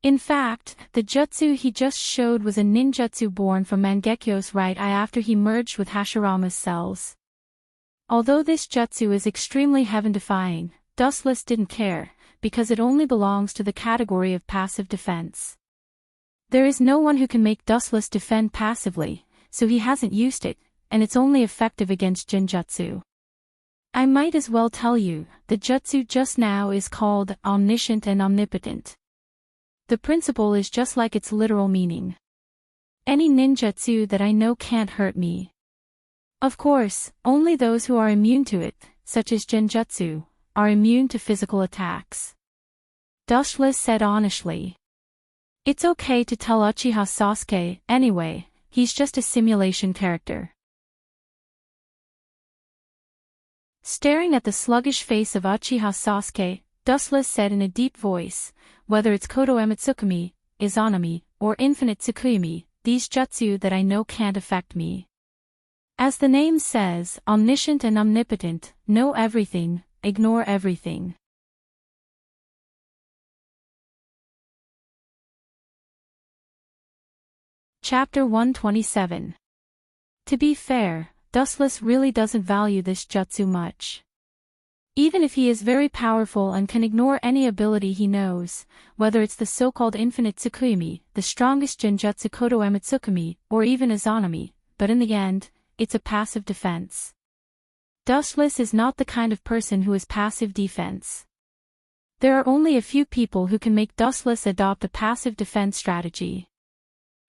In fact, the jutsu he just showed was a ninjutsu born from Mangekyo's right eye after he merged with Hashirama's cells. Although this jutsu is extremely heaven-defying, Dustless didn't care, because it only belongs to the category of passive defense. There is no one who can make Dustless defend passively, so he hasn't used it, and it's only effective against Jinjutsu. I might as well tell you, the jutsu just now is called Omniscient and Omnipotent. The principle is just like its literal meaning. Any ninjutsu that I know can't hurt me. Of course, only those who are immune to it, such as Genjutsu, are immune to physical attacks. Dustless said honestly. It's okay to tell Uchiha Sasuke, anyway, he's just a simulation character. Staring at the sluggish face of Uchiha Sasuke, Dustless said in a deep voice, whether it's Kodo Emitsukami, Izanami, or Infinite Tsukuyomi, these jutsu that I know can't affect me. As the name says, omniscient and omnipotent, know everything, ignore everything. Chapter 127. To be fair, Dustless really doesn't value this jutsu much. Even if he is very powerful and can ignore any ability he knows, whether it's the so-called Infinite Tsukuyomi, the strongest Genjutsu Kodo Emitsukami, or even Izanami, but in the end, it's a passive defense. Dustless is not the kind of person who is passive defense. There are only a few people who can make Dustless adopt a passive defense strategy.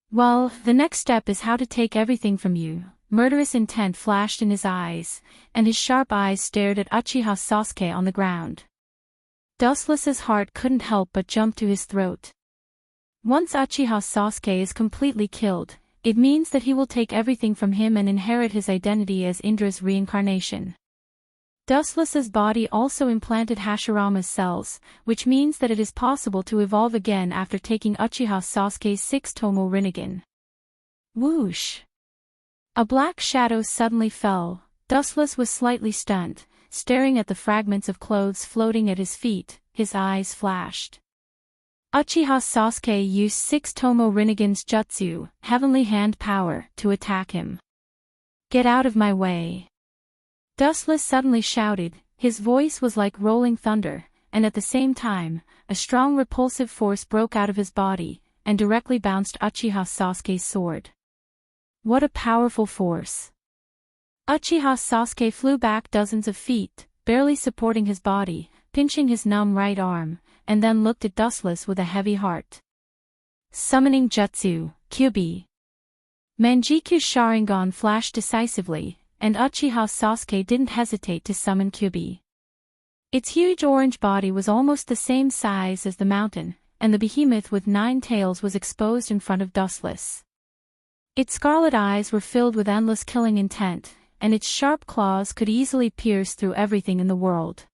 Well, the next step is how to take everything from you. Murderous intent flashed in his eyes, and his sharp eyes stared at Uchiha Sasuke on the ground. Dustless's heart couldn't help but jump to his throat. Once Uchiha Sasuke is completely killed, it means that he will take everything from him and inherit his identity as Indra's reincarnation. Dustless's body also implanted Hashirama's cells, which means that it is possible to evolve again after taking Uchiha Sasuke's 6-tomo Rinnegan. Whoosh! A black shadow suddenly fell. Dustless was slightly stunned, staring at the fragments of clothes floating at his feet. His eyes flashed. Uchiha Sasuke used 6-tomo Rinnegan's jutsu, heavenly hand power, to attack him. Get out of my way! Dustless suddenly shouted. His voice was like rolling thunder, and at the same time, a strong repulsive force broke out of his body, and directly bounced Uchiha Sasuke's sword. What a powerful force! Uchiha Sasuke flew back dozens of feet, barely supporting his body, pinching his numb right arm, and then looked at Dustless with a heavy heart. Summoning Jutsu, Kyubi. Manjiku's Sharingan flashed decisively, and Uchiha Sasuke didn't hesitate to summon Kyubi. Its huge orange body was almost the same size as the mountain, and the behemoth with 9 tails was exposed in front of Dustless. Its scarlet eyes were filled with endless killing intent, and its sharp claws could easily pierce through everything in the world.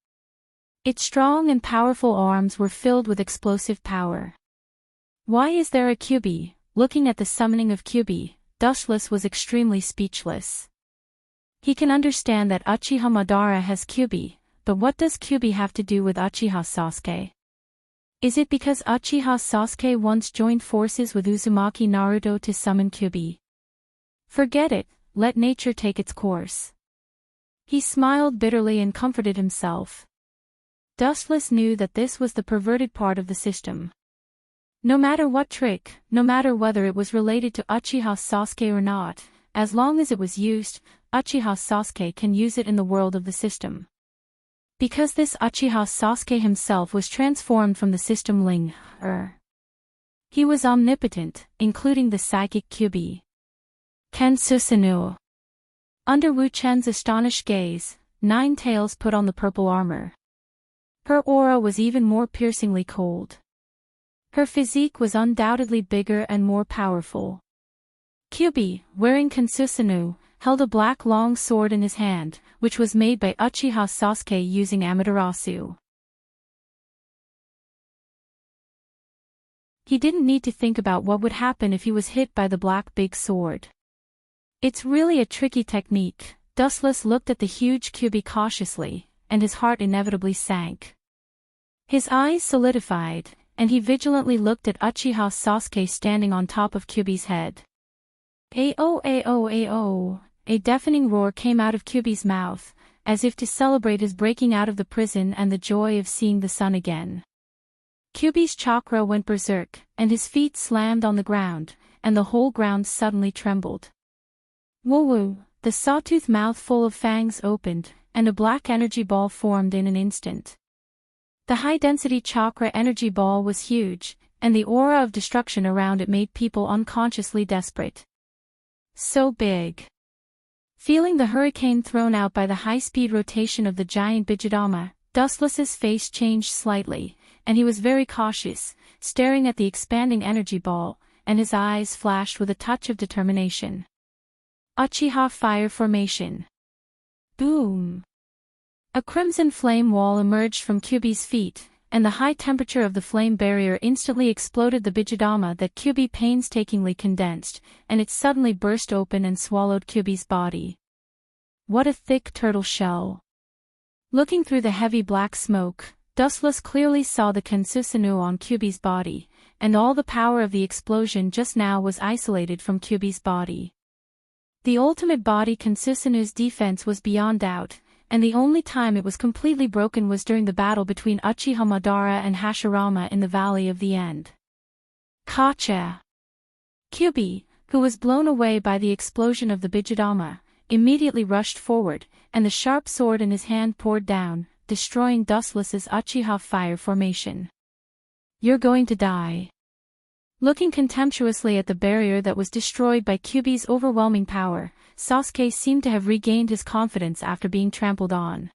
Its strong and powerful arms were filled with explosive power. Why is there a Kyubi? Looking at the summoning of Kyubi, Dustless was extremely speechless. He can understand that Uchiha Madara has Kyubi, but what does Kyubi have to do with Uchiha Sasuke? Is it because Uchiha Sasuke once joined forces with Uzumaki Naruto to summon Kyubi? Forget it, let nature take its course. He smiled bitterly and comforted himself. Dustless knew that this was the perverted part of the system. No matter what trick, no matter whether it was related to Uchiha Sasuke or not, as long as it was used, Uchiha Sasuke can use it in the world of the system. Because this Uchiha Sasuke himself was transformed from the system Ling. He was omnipotent, including the psychic Kyubi. Kensusunu. Under Wu Chen's astonished gaze, 9 tails put on the purple armor. Her aura was even more piercingly cold. Her physique was undoubtedly bigger and more powerful. Kyubi, wearing Kensusunu, held a black long sword in his hand, which was made by Uchiha Sasuke using Amaterasu. He didn't need to think about what would happen if he was hit by the black big sword. It's really a tricky technique. Dustless looked at the huge Kyubi cautiously, and his heart inevitably sank. His eyes solidified, and he vigilantly looked at Uchiha Sasuke standing on top of Kyuubi's head. Ao ao ao, a deafening roar came out of Kyuubi's mouth, as if to celebrate his breaking out of the prison and the joy of seeing the sun again. Kyuubi's chakra went berserk, and his feet slammed on the ground, and the whole ground suddenly trembled. Woo-woo, the sawtooth mouth full of fangs opened, and a black energy ball formed in an instant. The high-density chakra energy ball was huge, and the aura of destruction around it made people unconsciously desperate. So big. Feeling the hurricane thrown out by the high-speed rotation of the giant Bijidama, Dustless's face changed slightly, and he was very cautious, staring at the expanding energy ball, and his eyes flashed with a touch of determination. Uchiha Fire Formation. Boom! A crimson flame wall emerged from Kyuubi's feet, and the high temperature of the flame barrier instantly exploded the Bijidama that Kyuubi painstakingly condensed, and it suddenly burst open and swallowed Kyuubi's body. What a thick turtle shell! Looking through the heavy black smoke, Dustless clearly saw the Kensusunu on Kyuubi's body, and all the power of the explosion just now was isolated from Kyuubi's body. The ultimate body Kensusunu's defense was beyond doubt, and the only time it was completely broken was during the battle between Uchiha Madara and Hashirama in the Valley of the End. Kacha! Kyuubi, who was blown away by the explosion of the Bijidama, immediately rushed forward, and the sharp sword in his hand poured down, destroying Dustless's Uchiha Fire Formation. You're going to die. Looking contemptuously at the barrier that was destroyed by Kyuubi's overwhelming power, Sasuke seemed to have regained his confidence after being trampled on.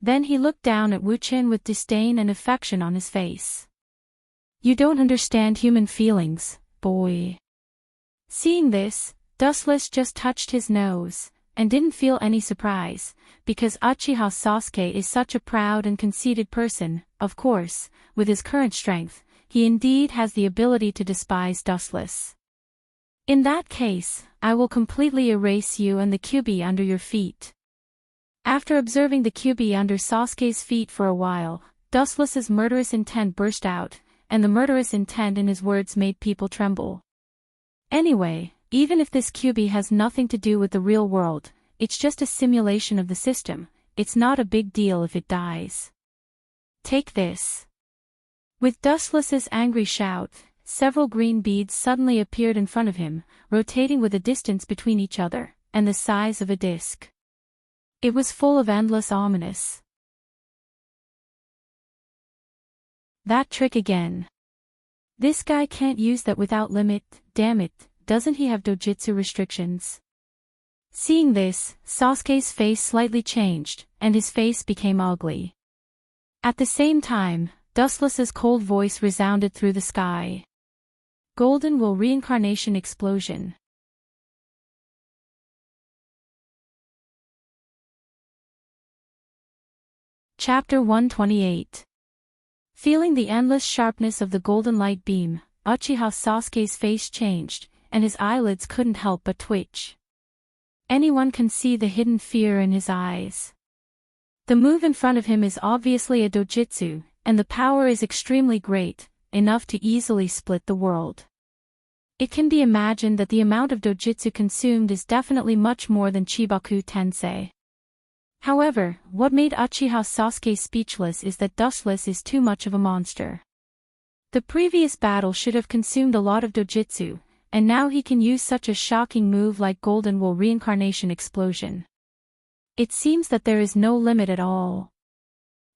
Then he looked down at Wuchin with disdain and affection on his face. You don't understand human feelings, boy. Seeing this, Dustless just touched his nose, and didn't feel any surprise, because Uchiha Sasuke is such a proud and conceited person. Of course, with his current strength, he indeed has the ability to despise Dustless. In that case, I will completely erase you and the Kyuubi under your feet. After observing the Kyuubi under Sasuke's feet for a while, Dustless's murderous intent burst out, and the murderous intent in his words made people tremble. Anyway, even if this Kyuubi has nothing to do with the real world, it's just a simulation of the system, it's not a big deal if it dies. Take this. With Dustless's angry shout, several green beads suddenly appeared in front of him, rotating with a distance between each other, and the size of a disc. It was full of endless ominous. That trick again. This guy can't use that without limit, damn it, doesn't he have dojutsu restrictions? Seeing this, Sasuke's face slightly changed, and his face became ugly. At the same time, Dustless's cold voice resounded through the sky. Golden Will Reincarnation Explosion. Chapter 128. Feeling the endless sharpness of the golden light beam, Uchiha Sasuke's face changed, and his eyelids couldn't help but twitch. Anyone can see the hidden fear in his eyes. The move in front of him is obviously a dojutsu, and the power is extremely great, enough to easily split the world. It can be imagined that the amount of dojutsu consumed is definitely much more than Chibaku Tensei. However, what made Uchiha Sasuke speechless is that Dustless is too much of a monster. The previous battle should have consumed a lot of dojutsu, and now he can use such a shocking move like Golden Will Reincarnation Explosion. It seems that there is no limit at all.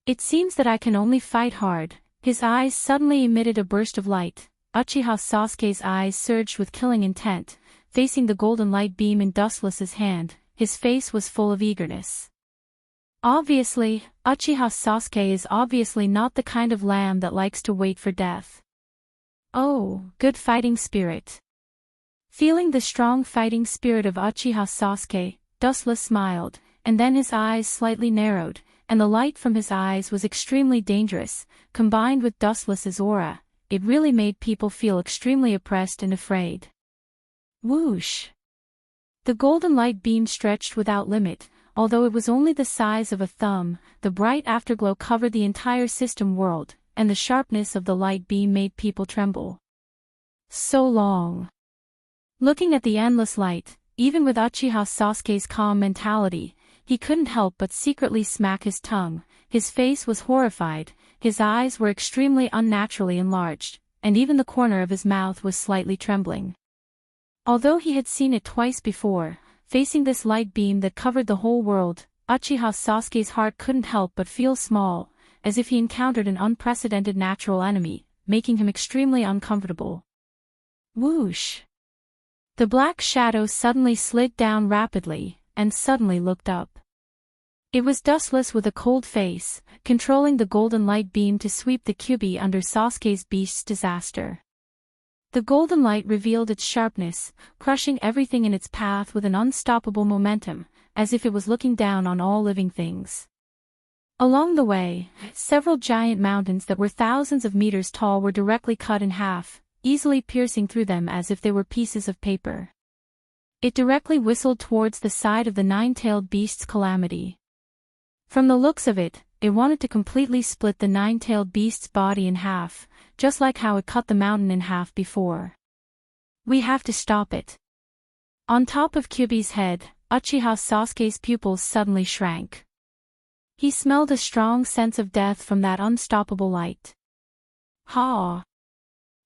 It seems that I can only fight hard. His eyes suddenly emitted a burst of light. Uchiha Sasuke's eyes surged with killing intent, facing the golden light beam in Dustless's hand. His face was full of eagerness. Obviously, Uchiha Sasuke is obviously not the kind of lamb that likes to wait for death. Oh, good fighting spirit. Feeling the strong fighting spirit of Uchiha Sasuke, Dustless smiled, and then his eyes slightly narrowed, and the light from his eyes was extremely dangerous. Combined with Dustless's aura, it really made people feel extremely oppressed and afraid. Whoosh! The golden light beam stretched without limit, although it was only the size of a thumb. The bright afterglow covered the entire system world, and the sharpness of the light beam made people tremble. So long. Looking at the endless light, even with Uchiha Sasuke's calm mentality, he couldn't help but secretly smack his tongue. His face was horrified, his eyes were extremely unnaturally enlarged, and even the corner of his mouth was slightly trembling. Although he had seen it twice before, facing this light beam that covered the whole world, Uchiha Sasuke's heart couldn't help but feel small, as if he encountered an unprecedented natural enemy, making him extremely uncomfortable. Whoosh! The black shadow suddenly slid down rapidly, and suddenly looked up. It was dustless with a cold face, controlling the golden light beam to sweep the Kyuubi under Sasuke's beast's disaster. The golden light revealed its sharpness, crushing everything in its path with an unstoppable momentum, as if it was looking down on all living things. Along the way, several giant mountains that were thousands of meters tall were directly cut in half, easily piercing through them as if they were pieces of paper. It directly whistled towards the side of the nine-tailed beast's calamity. From the looks of it, it wanted to completely split the nine-tailed beast's body in half, just like how it cut the mountain in half before. We have to stop it. On top of Kyuubi's head, Uchiha Sasuke's pupils suddenly shrank. He smelled a strong sense of death from that unstoppable light. Ha!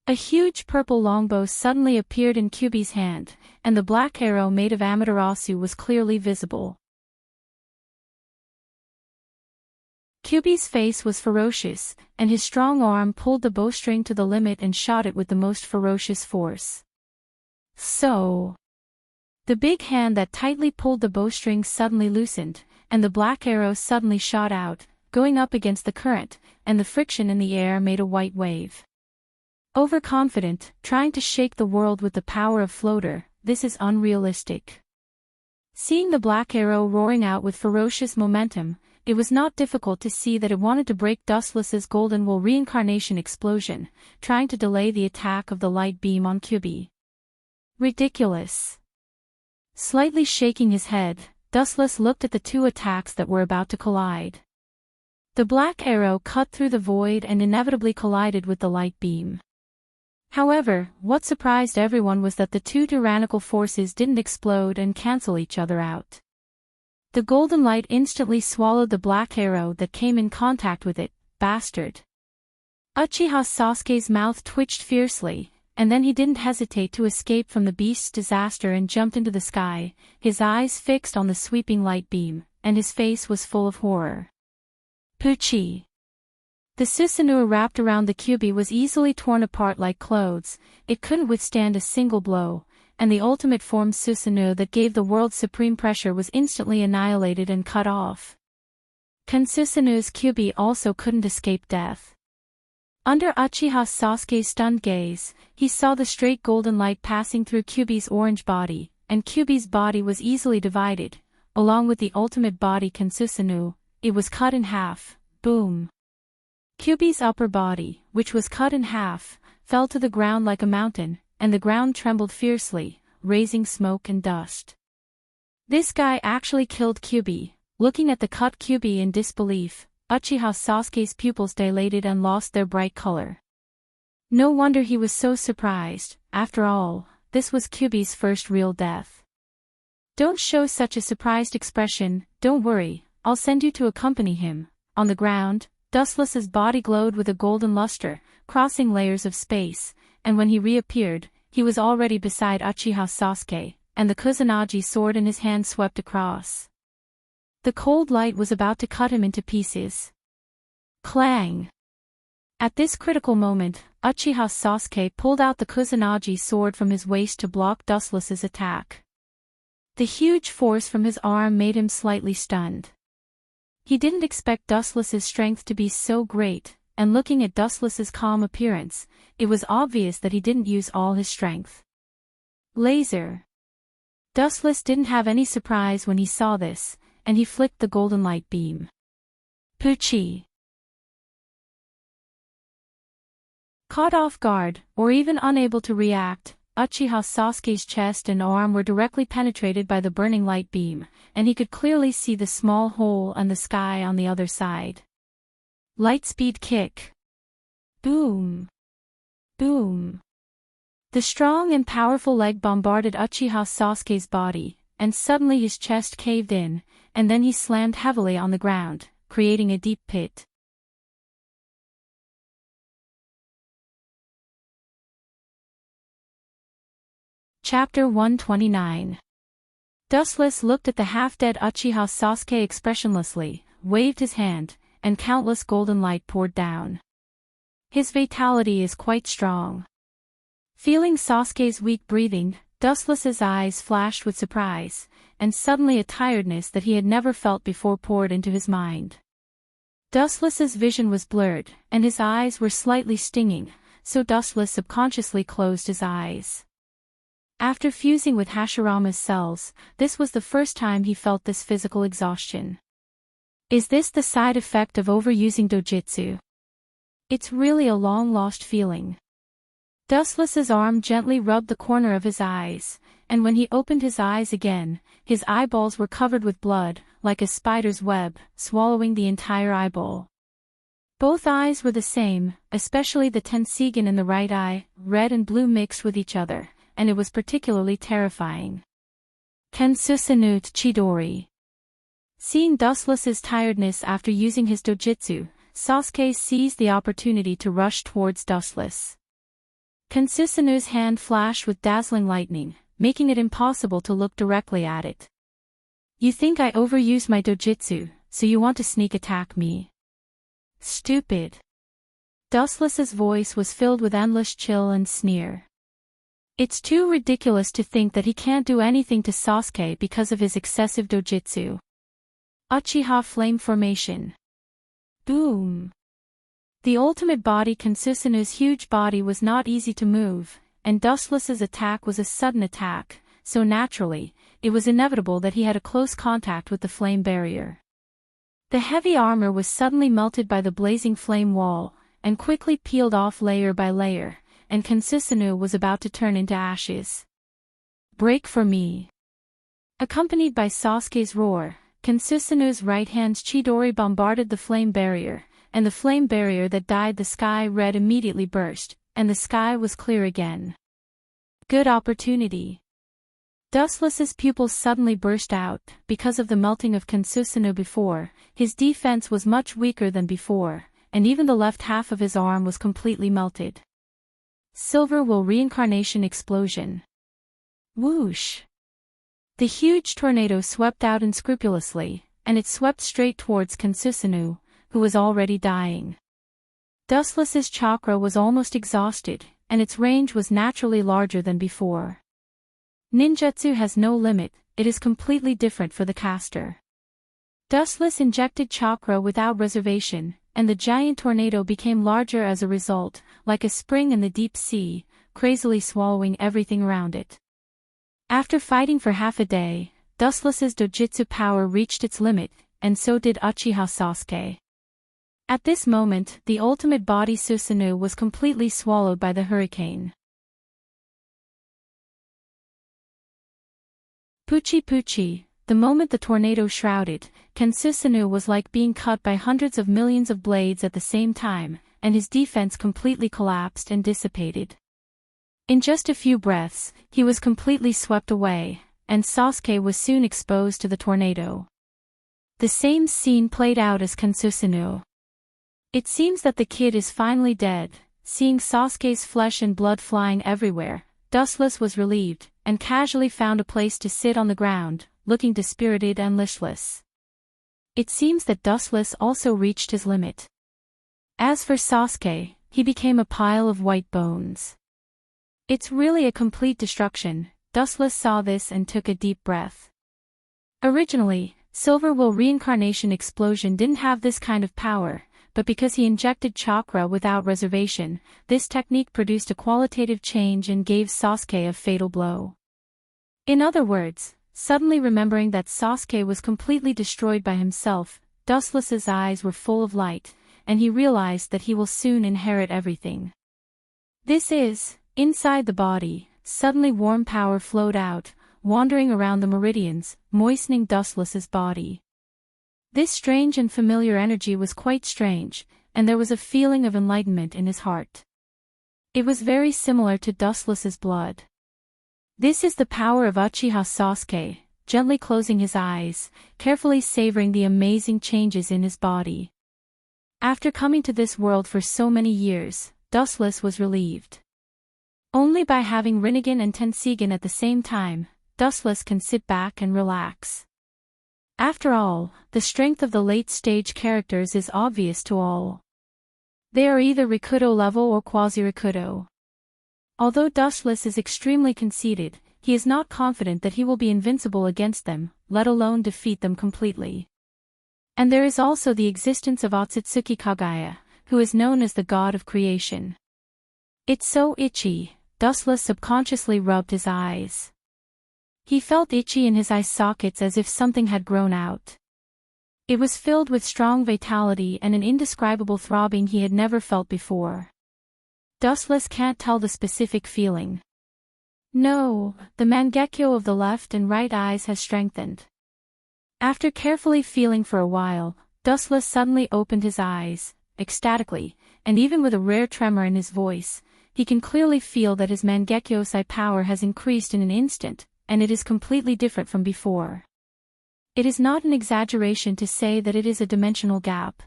A huge purple longbow suddenly appeared in Kyuubi's hand, and the black arrow made of Amaterasu was clearly visible. Kyuubi's face was ferocious, and his strong arm pulled the bowstring to the limit and shot it with the most ferocious force. So, the big hand that tightly pulled the bowstring suddenly loosened, and the black arrow suddenly shot out, going up against the current, and the friction in the air made a white wave. Overconfident, trying to shake the world with the power of floater, this is unrealistic. Seeing the black arrow roaring out with ferocious momentum, it was not difficult to see that it wanted to break Dustless's golden wool reincarnation explosion, trying to delay the attack of the light beam on Kyuubi. Ridiculous. Slightly shaking his head, Dustless looked at the two attacks that were about to collide. The black arrow cut through the void and inevitably collided with the light beam. However, what surprised everyone was that the two tyrannical forces didn't explode and cancel each other out. The golden light instantly swallowed the black arrow that came in contact with it. Bastard. Uchiha Sasuke's mouth twitched fiercely, and then he didn't hesitate to escape from the beast's disaster and jumped into the sky, his eyes fixed on the sweeping light beam, and his face was full of horror. Pucci. The Susanoo wrapped around the Kyuubi was easily torn apart like clothes, it couldn't withstand a single blow, and the ultimate form Susanoo that gave the world supreme pressure was instantly annihilated and cut off. Susanoo's Kyuubi also couldn't escape death. Under Uchiha Sasuke's stunned gaze, he saw the straight golden light passing through Kyuubi's orange body, and Kyuubi's body was easily divided, along with the ultimate body Susanoo, it was cut in half, boom. Kyuubi's upper body, which was cut in half, fell to the ground like a mountain, and the ground trembled fiercely, raising smoke and dust. This guy actually killed Kyuubi. Looking at the cut Kyuubi in disbelief, Uchiha Sasuke's pupils dilated and lost their bright color. No wonder he was so surprised, after all, this was Kyuubi's first real death. Don't show such a surprised expression, don't worry, I'll send you to accompany him. On the ground, Dustless's body glowed with a golden luster, crossing layers of space, and when he reappeared, he was already beside Uchiha Sasuke, and the Kusanagi sword in his hand swept across. The cold light was about to cut him into pieces. Clang! At this critical moment, Uchiha Sasuke pulled out the Kusanagi sword from his waist to block Dustless's attack. The huge force from his arm made him slightly stunned. He didn't expect Dustless's strength to be so great, and looking at Dustless's calm appearance, it was obvious that he didn't use all his strength. Laser. Dustless didn't have any surprise when he saw this, and he flicked the golden light beam. Pucci. Caught off guard, or even unable to react, Uchiha Sasuke's chest and arm were directly penetrated by the burning light beam, and he could clearly see the small hole and the sky on the other side. Lightspeed kick. Boom! Boom! The strong and powerful leg bombarded Uchiha Sasuke's body, and suddenly his chest caved in, and then he slammed heavily on the ground, creating a deep pit. Chapter 129. Dustless looked at the half-dead Uchiha Sasuke expressionlessly, waved his hand, and countless golden light poured down. His vitality is quite strong. Feeling Sasuke's weak breathing, Dustless's eyes flashed with surprise, and suddenly a tiredness that he had never felt before poured into his mind. Dustless's vision was blurred, and his eyes were slightly stinging, so Dustless subconsciously closed his eyes. After fusing with Hashirama's cells, this was the first time he felt this physical exhaustion. Is this the side effect of overusing dojutsu? It's really a long-lost feeling. Dustless's arm gently rubbed the corner of his eyes, and when he opened his eyes again, his eyeballs were covered with blood, like a spider's web, swallowing the entire eyeball. Both eyes were the same, especially the tensigen in the right eye, red and blue mixed with each other, and it was particularly terrifying. Kensusunu Chidori. Seeing Dustless's tiredness after using his dojutsu, Sasuke seized the opportunity to rush towards Dustless. Kensusunu's hand flashed with dazzling lightning, making it impossible to look directly at it. You think I overused my dojutsu, so you want to sneak attack me? Stupid. Dustless's voice was filled with endless chill and sneer. It's too ridiculous to think that he can't do anything to Sasuke because of his excessive dojutsu. Uchiha Flame Formation. Boom! The ultimate body Kensusunu's huge body was not easy to move, and Dustless's attack was a sudden attack, so naturally, it was inevitable that he had a close contact with the flame barrier. The heavy armor was suddenly melted by the blazing flame wall, and quickly peeled off layer by layer, and Kensusunu was about to turn into ashes. Break for me! Accompanied by Sasuke's roar, Kensusunu's right hand's Chidori bombarded the flame barrier, and the flame barrier that dyed the sky red immediately burst, and the sky was clear again. Good opportunity. Dustless's pupils suddenly burst out, because of the melting of Kensusunu before, his defense was much weaker than before, and even the left half of his arm was completely melted. Silver Will Reincarnation Explosion. Whoosh! The huge tornado swept out unscrupulously, and it swept straight towards Kensusunu, who was already dying. Dustless's chakra was almost exhausted, and its range was naturally larger than before. Ninjutsu has no limit, it is completely different for the caster. Dustless injected chakra without reservation, and the giant tornado became larger as a result, like a spring in the deep sea, crazily swallowing everything around it. After fighting for half a day, Dustless's dojutsu power reached its limit, and so did Uchiha Sasuke. At this moment, the ultimate body Susanoo was completely swallowed by the hurricane. Puchi Puchi, the moment the tornado shrouded, Kensusanoo was like being cut by hundreds of millions of blades at the same time, and his defense completely collapsed and dissipated. In just a few breaths, he was completely swept away, and Sasuke was soon exposed to the tornado. The same scene played out as Kensusanoo. It seems that the kid is finally dead. Seeing Sasuke's flesh and blood flying everywhere, Dustless was relieved, and casually found a place to sit on the ground, looking dispirited and listless. It seems that Dustless also reached his limit. As for Sasuke, he became a pile of white bones. It's really a complete destruction. Dustless saw this and took a deep breath. Originally, Silver Will Reincarnation Explosion didn't have this kind of power, but because he injected chakra without reservation, this technique produced a qualitative change and gave Sasuke a fatal blow. In other words, suddenly remembering that Sasuke was completely destroyed by himself, Dustless's eyes were full of light, and he realized that he will soon inherit everything. This is, inside the body, suddenly warm power flowed out, wandering around the meridians, moistening Dustless's body. This strange and familiar energy was quite strange, and there was a feeling of enlightenment in his heart. It was very similar to Dustless's blood. This is the power of Uchiha Sasuke, gently closing his eyes, carefully savoring the amazing changes in his body. After coming to this world for so many years, Dustless was relieved. Only by having Rinnegan and Tenseigan at the same time, Dustless can sit back and relax. After all, the strength of the late-stage characters is obvious to all. They are either Rikudo level or quasi-Rikudo. Although Dustless is extremely conceited, he is not confident that he will be invincible against them, let alone defeat them completely. And there is also the existence of Otsutsuki Kagaya, who is known as the god of creation. It's so itchy, Dustless subconsciously rubbed his eyes. He felt itchy in his eye sockets as if something had grown out. It was filled with strong vitality and an indescribable throbbing he had never felt before. Dustless can't tell the specific feeling. No, the Mangekyo of the left and right eyes has strengthened. After carefully feeling for a while, Dustless suddenly opened his eyes, ecstatically, and even with a rare tremor in his voice, he can clearly feel that his Mangekyo Sai power has increased in an instant, and it is completely different from before. It is not an exaggeration to say that it is a dimensional gap.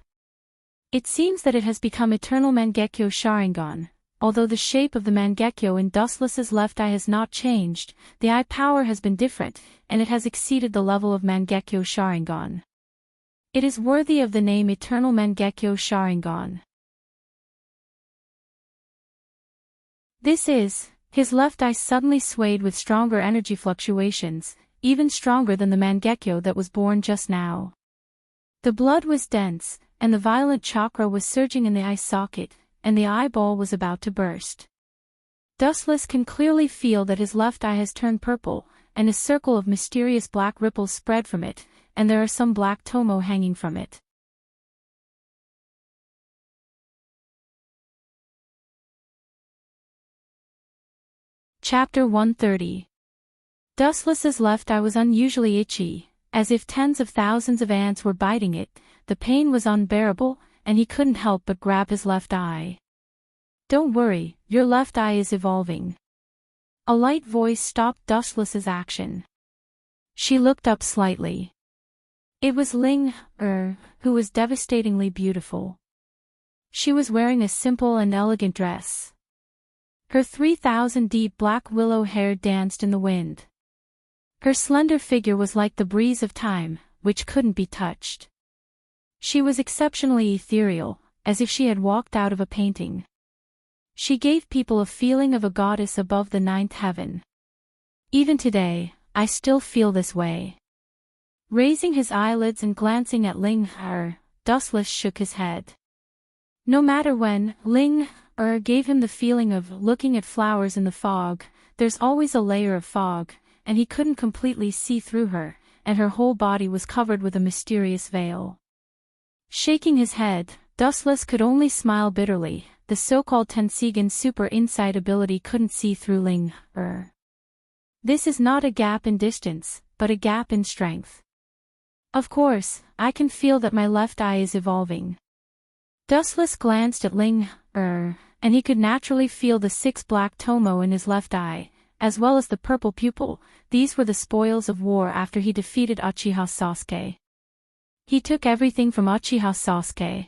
It seems that it has become Eternal Mangekyo Sharingan. Although the shape of the Mangekyo in Dustless's left eye has not changed, the eye power has been different, and it has exceeded the level of Mangekyo Sharingan. It is worthy of the name Eternal Mangekyo Sharingan. His left eye suddenly swayed with stronger energy fluctuations, even stronger than the Mangekyo that was born just now. The blood was dense, and the violent chakra was surging in the eye socket, and the eyeball was about to burst. Dustless can clearly feel that his left eye has turned purple, and a circle of mysterious black ripples spread from it, and there are some black tomo hanging from it. Chapter 130. Dustless's left eye was unusually itchy, as if tens of thousands of ants were biting it. The pain was unbearable, and he couldn't help but grab his left eye. Don't worry, your left eye is evolving. A light voice stopped Dustless's action. She looked up slightly. It was Ling, who was devastatingly beautiful. She was wearing a simple and elegant dress. Her 3,000 deep black willow hair danced in the wind. Her slender figure was like the breeze of time, which couldn't be touched. She was exceptionally ethereal, as if she had walked out of a painting. She gave people a feeling of a goddess above the ninth heaven. Even today, I still feel this way. Raising his eyelids and glancing at Ling, Dustless shook his head. No matter when, Ling, gave him the feeling of looking at flowers in the fog. There's always a layer of fog, and he couldn't completely see through her, and her whole body was covered with a mysterious veil. Shaking his head, Dustless could only smile bitterly. The so-called Tenseigan super insight ability couldn't see through Ling. This is not a gap in distance, but a gap in strength. Of course, I can feel that my left eye is evolving. Dustless glanced at Ling, and he could naturally feel the 6 black tomo in his left eye, as well as the purple pupil. These were the spoils of war after he defeated Uchiha Sasuke. He took everything from Uchiha Sasuke.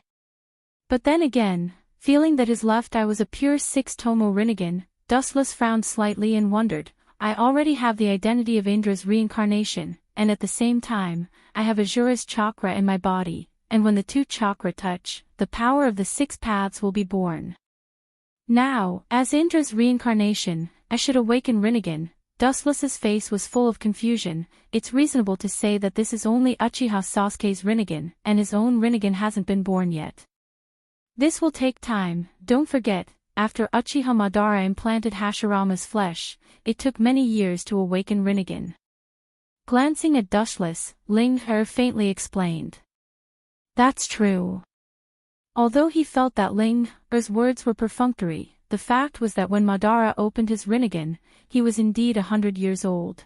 But then again, feeling that his left eye was a pure 6 tomo Rinnegan, Dustless frowned slightly and wondered, I already have the identity of Indra's reincarnation, and at the same time, I have Azura's chakra in my body, and when the 2 chakra touch, the power of the 6 paths will be born. Now, as Indra's reincarnation, I should awaken Rinnegan. Dustless's face was full of confusion. It's reasonable to say that this is only Uchiha Sasuke's Rinnegan, and his own Rinnegan hasn't been born yet. This will take time. Don't forget, after Uchiha Madara implanted Hashirama's flesh, it took many years to awaken Rinnegan. Glancing at Dustless, Ling faintly explained. That's true. Although he felt that Ling-er's words were perfunctory, the fact was that when Madara opened his Rinnegan, he was indeed 100 years old.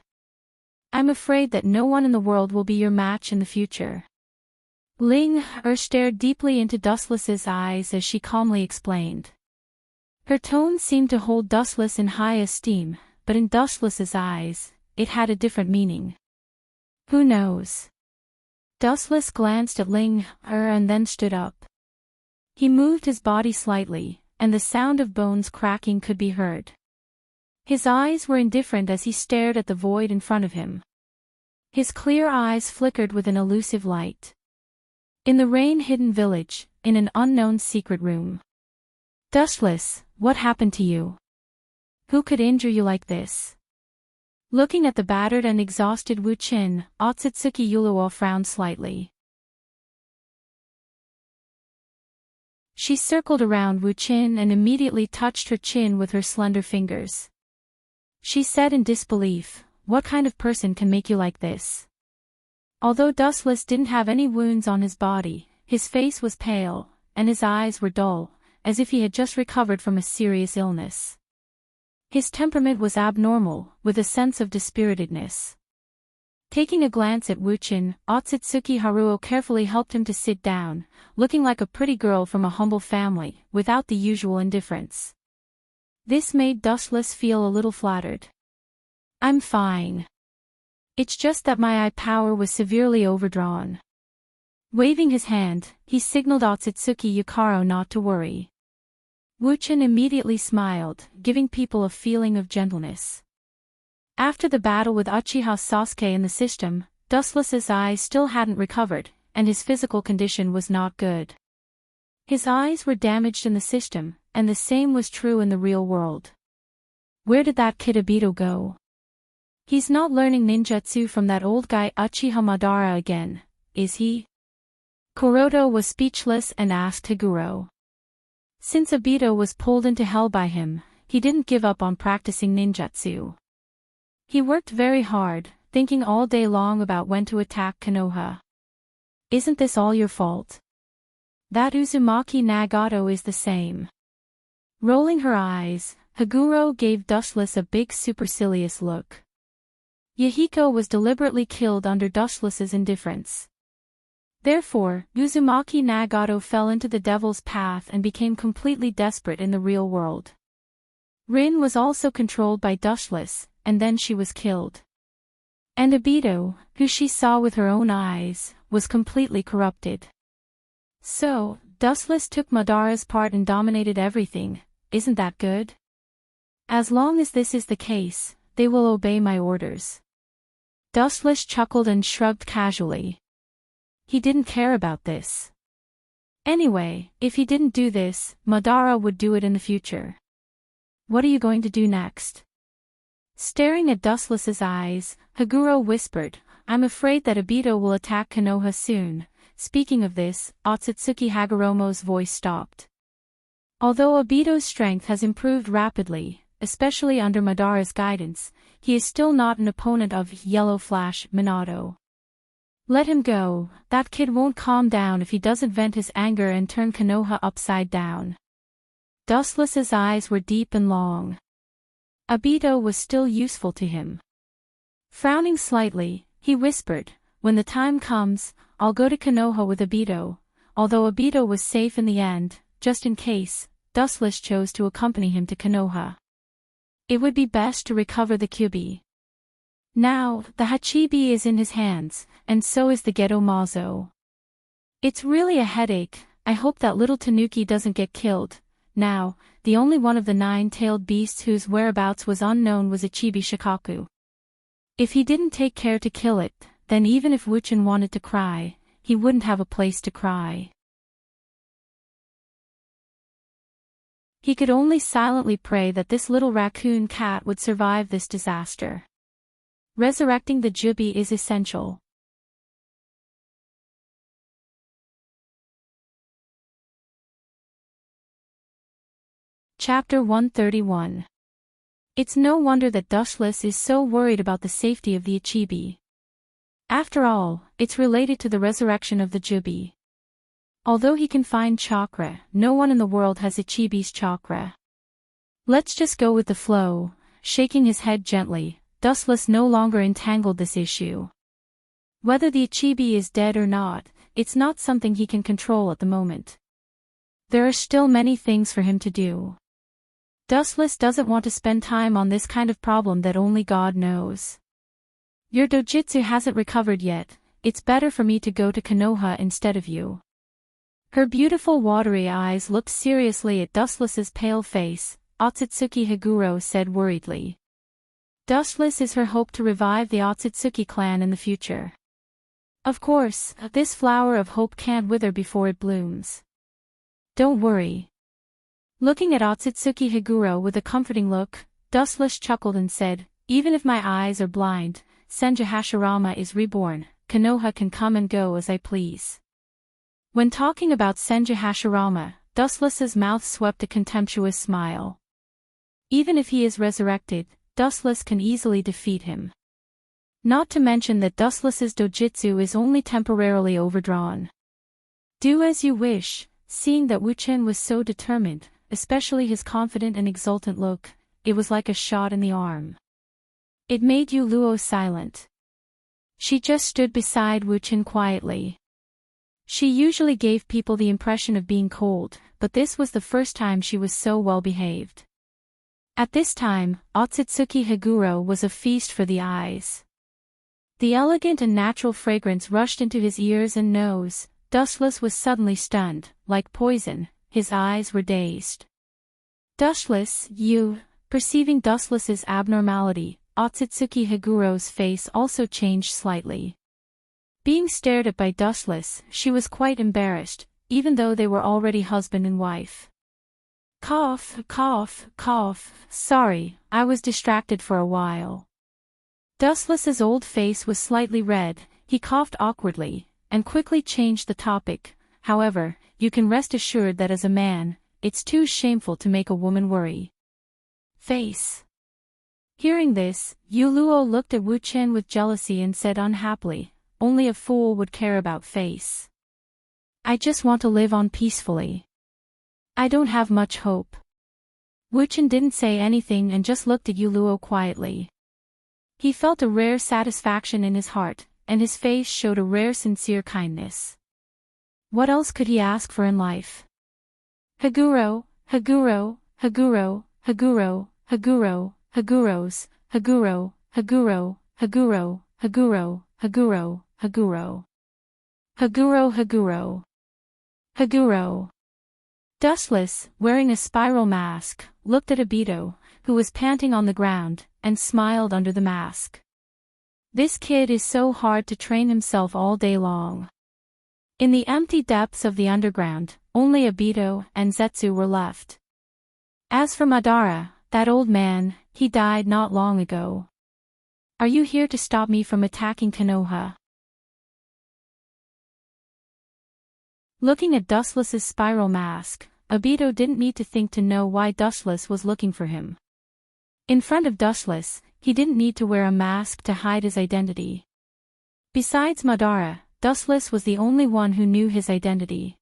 I'm afraid that no one in the world will be your match in the future. Ling stared deeply into Dustless's eyes as she calmly explained. Her tone seemed to hold Dustless in high esteem, but in Dustless's eyes, it had a different meaning. Who knows? Dustless glanced at Ling and then stood up. He moved his body slightly, and the sound of bones cracking could be heard. His eyes were indifferent as he stared at the void in front of him. His clear eyes flickered with an elusive light. In the rain-hidden village, in an unknown secret room. Dustless, what happened to you? Who could injure you like this? Looking at the battered and exhausted Wu Qin, Otsutsuki Yuluo frowned slightly. She circled around Wu Qin and immediately touched her chin with her slender fingers. She said in disbelief, "What kind of person can make you like this?" Although Dustless didn't have any wounds on his body, his face was pale, and his eyes were dull, as if he had just recovered from a serious illness. His temperament was abnormal, with a sense of dispiritedness. Taking a glance at Wu Qin, Otsutsuki Haruo carefully helped him to sit down, looking like a pretty girl from a humble family, without the usual indifference. This made Dustless feel a little flattered. "I'm fine. It's just that my eye power was severely overdrawn." Waving his hand, he signaled Otsutsuki Yukaro not to worry. Wu Qin immediately smiled, giving people a feeling of gentleness. After the battle with Uchiha Sasuke in the system, Dustless's eyes still hadn't recovered, and his physical condition was not good. His eyes were damaged in the system, and the same was true in the real world. Where did that kid Obito go? He's not learning ninjutsu from that old guy Uchiha Madara again, is he? Kuroto was speechless and asked Higuro. Since Obito was pulled into hell by him, he didn't give up on practicing ninjutsu. He worked very hard, thinking all day long about when to attack Konoha. Isn't this all your fault? That Uzumaki Nagato is the same. Rolling her eyes, Higuro gave Dustless a big supercilious look. Yahiko was deliberately killed under Dustless's indifference. Therefore, Uzumaki Nagato fell into the devil's path and became completely desperate in the real world. Rin was also controlled by Dustless, and then she was killed. And Obito, who she saw with her own eyes, was completely corrupted. So, Dustless took Madara's part and dominated everything, isn't that good? As long as this is the case, they will obey my orders. Dustless chuckled and shrugged casually. He didn't care about this. Anyway, if he didn't do this, Madara would do it in the future. What are you going to do next? Staring at Dustless's eyes, Higuro whispered, "I'm afraid that Obito will attack Konoha soon." Speaking of this, Otsutsuki Hagoromo's voice stopped. Although Obito's strength has improved rapidly, especially under Madara's guidance, he is still not an opponent of Yellow Flash Minato. Let him go, that kid won't calm down if he doesn't vent his anger and turn Konoha upside down. Dustless's eyes were deep and long. Obito was still useful to him. Frowning slightly, he whispered, "When the time comes, I'll go to Konoha with Obito." Although Obito was safe in the end, just in case, Dustless chose to accompany him to Konoha. It would be best to recover the Kyubi. Now, the Hachibi is in his hands, and so is the Gedo Mazo. It's really a headache. I hope that little Tanuki doesn't get killed. Now, the only one of the 9-tailed beasts whose whereabouts was unknown was Ichibi Shikaku. If he didn't take care to kill it, then even if Wu Qin wanted to cry, he wouldn't have a place to cry. He could only silently pray that this little raccoon cat would survive this disaster. Resurrecting the Jubi is essential. Chapter 131. It's no wonder that Dustless is so worried about the safety of the Ichibi. After all, it's related to the resurrection of the Jubi. Although he can find chakra, no one in the world has Ichibi's chakra. Let's just go with the flow. Shaking his head gently, Dustless no longer entangled this issue. Whether the Ichibi is dead or not, it's not something he can control at the moment. There are still many things for him to do. Dustless doesn't want to spend time on this kind of problem that only God knows. Your dojutsu hasn't recovered yet, it's better for me to go to Konoha instead of you. Her beautiful watery eyes looked seriously at Dustless's pale face. Otsutsuki Higuro said worriedly. Dustless is her hope to revive the Otsutsuki clan in the future. Of course, this flower of hope can't wither before it blooms. Don't worry. Looking at Otsutsuki Higuro with a comforting look, Dustless chuckled and said, even if my eyes are blind, Senju Hashirama is reborn, Konoha can come and go as I please. When talking about Senju Hashirama, Dustless's mouth swept a contemptuous smile. Even if he is resurrected, Dustless can easily defeat him. Not to mention that Dustless's dojutsu is only temporarily overdrawn. Do as you wish. Seeing that Wu-Chen was so determined, especially his confident and exultant look, it was like a shot in the arm. It made Yu Luo silent. She just stood beside Wu-Chen quietly. She usually gave people the impression of being cold, but this was the first time she was so well behaved. At this time, Otsutsuki Higuro was a feast for the eyes. The elegant and natural fragrance rushed into his ears and nose. Dustless was suddenly stunned, like poison, his eyes were dazed. Dustless, you. Perceiving Dustless's abnormality, Otsutsuki Higuro's face also changed slightly. Being stared at by Dustless, she was quite embarrassed, even though they were already husband and wife. Cough, cough, cough, sorry, I was distracted for a while. Dustless's old face was slightly red, he coughed awkwardly, and quickly changed the topic. However, you can rest assured that as a man, it's too shameful to make a woman worry. Face. Hearing this, Yu Luo looked at Wu-Chen with jealousy and said unhappily, only a fool would care about face. I just want to live on peacefully. I don't have much hope. Wu-Chen didn't say anything and just looked at Yu Luo quietly. He felt a rare satisfaction in his heart, and his face showed a rare sincere kindness. What else could he ask for in life? Higuro, Higuro, Higuro, Higuro, Higuro, Higuros, Higuro, Higuro, Higuro, Higuro, Higuro, Higuro. Higuro, Higuro. Higuro. Dustless, wearing a spiral mask, looked at Obito, who was panting on the ground, and smiled under the mask. This kid is so hard to train himself all day long. In the empty depths of the underground, only Obito and Zetsu were left. As for Madara, that old man, he died not long ago. Are you here to stop me from attacking Konoha? Looking at Dustless's spiral mask, Obito didn't need to think to know why Dustless was looking for him. In front of Dustless, he didn't need to wear a mask to hide his identity. Besides Madara, Dustless was the only one who knew his identity.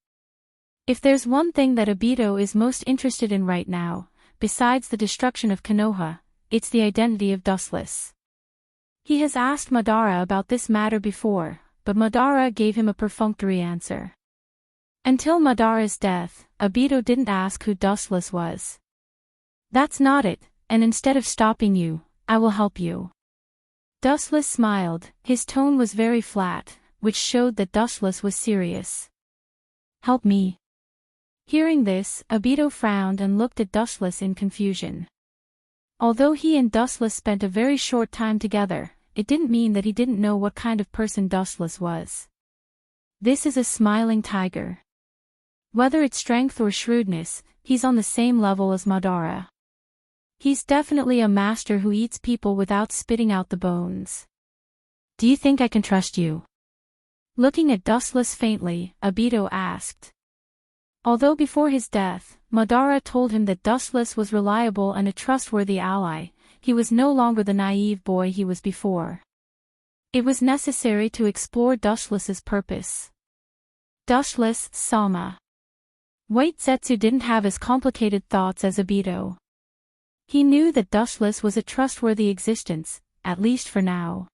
If there's one thing that Obito is most interested in right now, besides the destruction of Konoha, it's the identity of Dustless. He has asked Madara about this matter before, but Madara gave him a perfunctory answer. Until Madara's death, Obito didn't ask who Dustless was. That's not it, and instead of stopping you, I will help you. Dustless smiled, his tone was very flat, which showed that Dustless was serious. Help me. Hearing this, Obito frowned and looked at Dustless in confusion. Although he and Dustless spent a very short time together, it didn't mean that he didn't know what kind of person Dustless was. This is a smiling tiger. Whether it's strength or shrewdness, he's on the same level as Madara. He's definitely a master who eats people without spitting out the bones. Do you think I can trust you? Looking at Dustless faintly, Obito asked. Although before his death, Madara told him that Dustless was reliable and a trustworthy ally, he was no longer the naive boy he was before. It was necessary to explore Dustless's purpose. Dustless, Sama. White Zetsu didn't have as complicated thoughts as Obito. He knew that Dustless was a trustworthy existence, at least for now.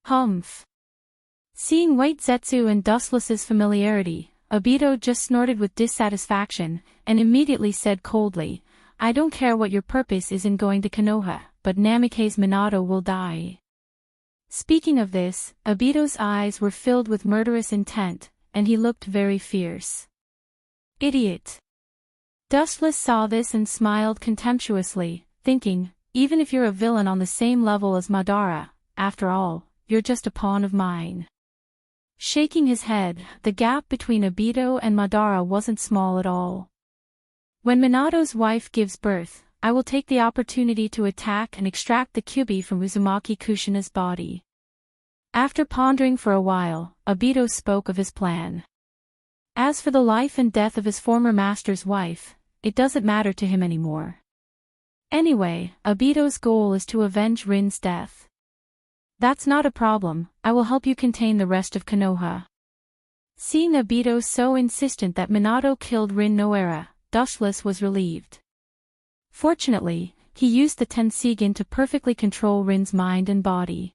Humph. Seeing White Zetsu and Dustless's familiarity, Obito just snorted with dissatisfaction, and immediately said coldly, "I don't care what your purpose is in going to Konoha, but Namikaze Minato will die." Speaking of this, Obito's eyes were filled with murderous intent, and he looked very fierce. "Idiot." Dustless saw this and smiled contemptuously, thinking, even if you're a villain on the same level as Madara, after all, you're just a pawn of mine. Shaking his head, the gap between Obito and Madara wasn't small at all. "When Minato's wife gives birth, I will take the opportunity to attack and extract the Kyuubi from Uzumaki Kushina's body." After pondering for a while, Obito spoke of his plan. As for the life and death of his former master's wife, it doesn't matter to him anymore. Anyway, Obito's goal is to avenge Rin's death. "That's not a problem, I will help you contain the rest of Konoha." Seeing Obito so insistent that Minato killed Rin Noara, Dustless was relieved. Fortunately, he used the Tenseigan to perfectly control Rin's mind and body.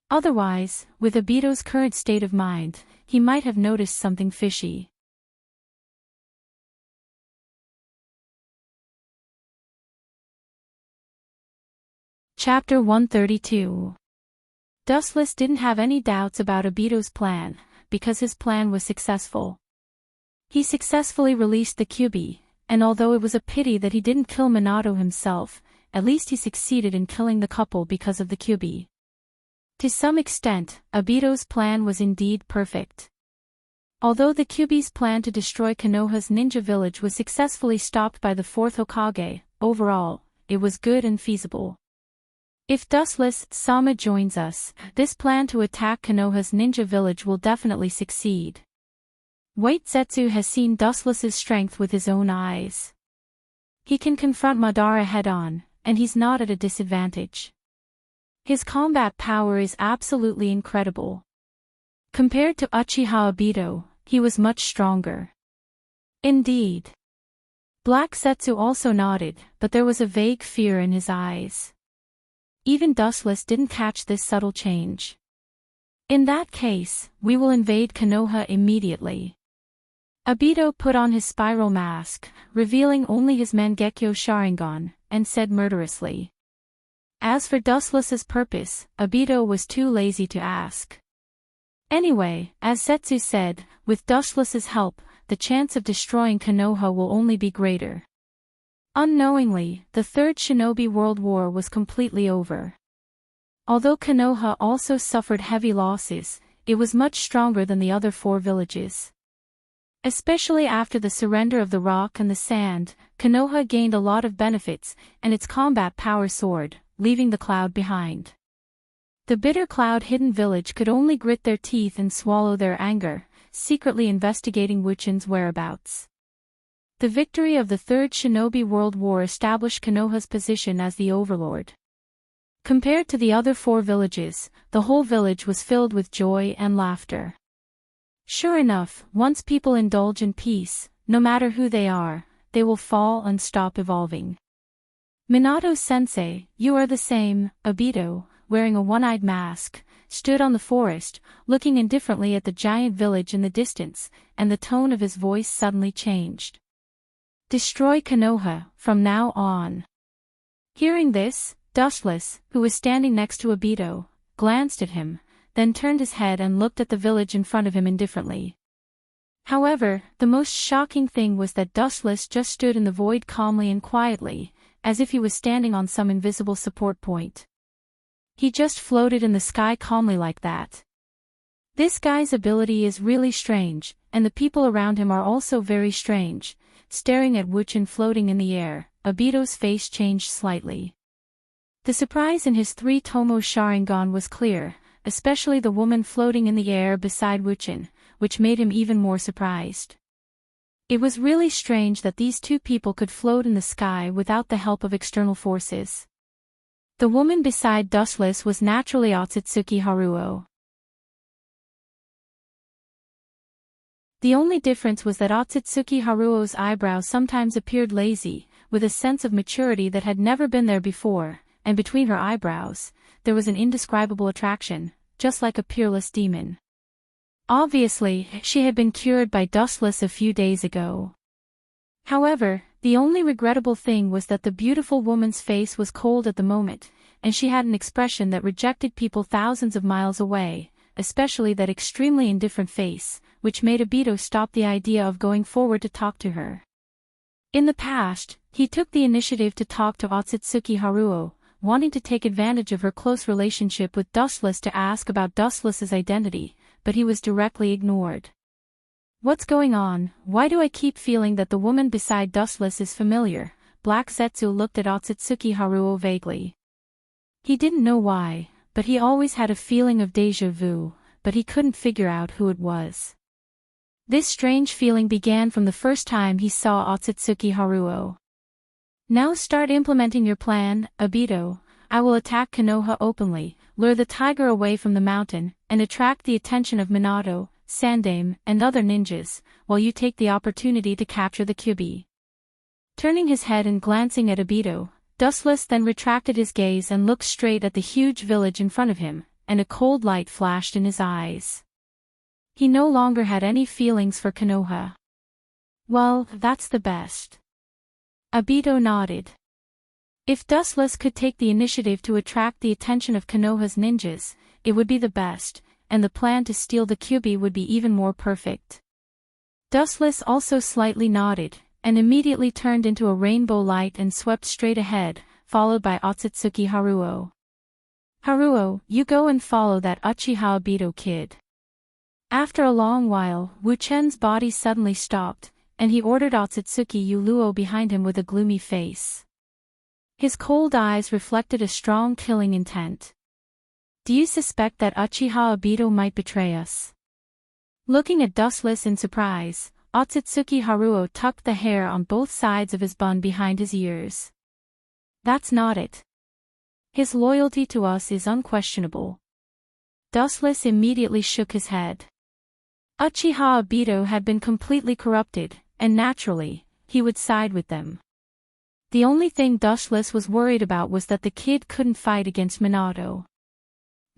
Otherwise, with Obito's current state of mind, he might have noticed something fishy. Chapter 132. Dustless didn't have any doubts about Obito's plan, because his plan was successful. He successfully released the Kyuubi, and although it was a pity that he didn't kill Minato himself, at least he succeeded in killing the couple because of the Kyuubi. To some extent, Obito's plan was indeed perfect. Although the Kyuubi's plan to destroy Konoha's ninja village was successfully stopped by the fourth Hokage, overall, it was good and feasible. If Dustless-sama joins us, this plan to attack Konoha's ninja village will definitely succeed. White Zetsu has seen Dustless's strength with his own eyes. He can confront Madara head-on, and he's not at a disadvantage. His combat power is absolutely incredible. Compared to Uchiha Obito, he was much stronger. Indeed. Black Zetsu also nodded, but there was a vague fear in his eyes. Even Dustless didn't catch this subtle change. "In that case, we will invade Konoha immediately." Obito put on his spiral mask, revealing only his Mangekyo Sharingan, and said murderously. As for Dustless's purpose, Obito was too lazy to ask. Anyway, as Zetsu said, with Dustless's help, the chance of destroying Konoha will only be greater. Unknowingly, the Third Shinobi World War was completely over. Although Konoha also suffered heavy losses, it was much stronger than the other four villages. Especially after the surrender of the rock and the sand, Konoha gained a lot of benefits, and its combat power soared, leaving the cloud behind. The bitter cloud-hidden village could only grit their teeth and swallow their anger, secretly investigating Wuchin's whereabouts. The victory of the Third Shinobi World War established Konoha's position as the overlord. Compared to the other four villages, the whole village was filled with joy and laughter. Sure enough, once people indulge in peace, no matter who they are, they will fall and stop evolving. Minato-sensei, you are the same, Obito, wearing a one-eyed mask, stood on the forest, looking indifferently at the giant village in the distance, and the tone of his voice suddenly changed. "Destroy Konoha, from now on." Hearing this, Dustless, who was standing next to Obito, glanced at him, then turned his head and looked at the village in front of him indifferently. However, the most shocking thing was that Dustless just stood in the void calmly and quietly, as if he was standing on some invisible support point. He just floated in the sky calmly like that. This guy's ability is really strange, and the people around him are also very strange. Staring at Wuchin floating in the air, Obito's face changed slightly. The surprise in his three Tomo Sharingan was clear, especially the woman floating in the air beside Wuchin, which made him even more surprised. It was really strange that these two people could float in the sky without the help of external forces. The woman beside Dustless was naturally Otsutsuki Haruo. The only difference was that Otsutsuki Haruo's eyebrows sometimes appeared lazy, with a sense of maturity that had never been there before, and between her eyebrows, there was an indescribable attraction, just like a peerless demon. Obviously, she had been cured by Dustless a few days ago. However, the only regrettable thing was that the beautiful woman's face was cold at the moment, and she had an expression that rejected people thousands of miles away, especially that extremely indifferent face, which made Obito stop the idea of going forward to talk to her. In the past, he took the initiative to talk to Otsutsuki Haruo, wanting to take advantage of her close relationship with Dustless to ask about Dustless's identity, but he was directly ignored. What's going on? Why do I keep feeling that the woman beside Dustless is familiar? Black Zetsu looked at Otsutsuki Haruo vaguely. He didn't know why, but he always had a feeling of déjà vu, but he couldn't figure out who it was. This strange feeling began from the first time he saw Otsutsuki Haruo. Now start implementing your plan, Obito. I will attack Konoha openly, lure the tiger away from the mountain, and attract the attention of Minato, Sandame, and other ninjas, while you take the opportunity to capture the Kyuubi. Turning his head and glancing at Obito, Dustless then retracted his gaze and looked straight at the huge village in front of him, and a cold light flashed in his eyes. He no longer had any feelings for Konoha. Well, that's the best. Obito nodded. If Dustless could take the initiative to attract the attention of Konoha's ninjas, it would be the best, and the plan to steal the Kyuubi would be even more perfect. Dustless also slightly nodded, and immediately turned into a rainbow light and swept straight ahead, followed by Otsutsuki Haruo. Haruo, you go and follow that Uchiha Obito kid. After a long while, Wu Chen's body suddenly stopped, and he ordered Otsutsuki Uluo behind him with a gloomy face. His cold eyes reflected a strong killing intent. Do you suspect that Uchiha Obito might betray us? Looking at Dustless in surprise, Otsutsuki Haruo tucked the hair on both sides of his bun behind his ears. That's not it. His loyalty to us is unquestionable. Dustless immediately shook his head. Uchiha Obito had been completely corrupted, and naturally, he would side with them. The only thing Dustless was worried about was that the kid couldn't fight against Minato.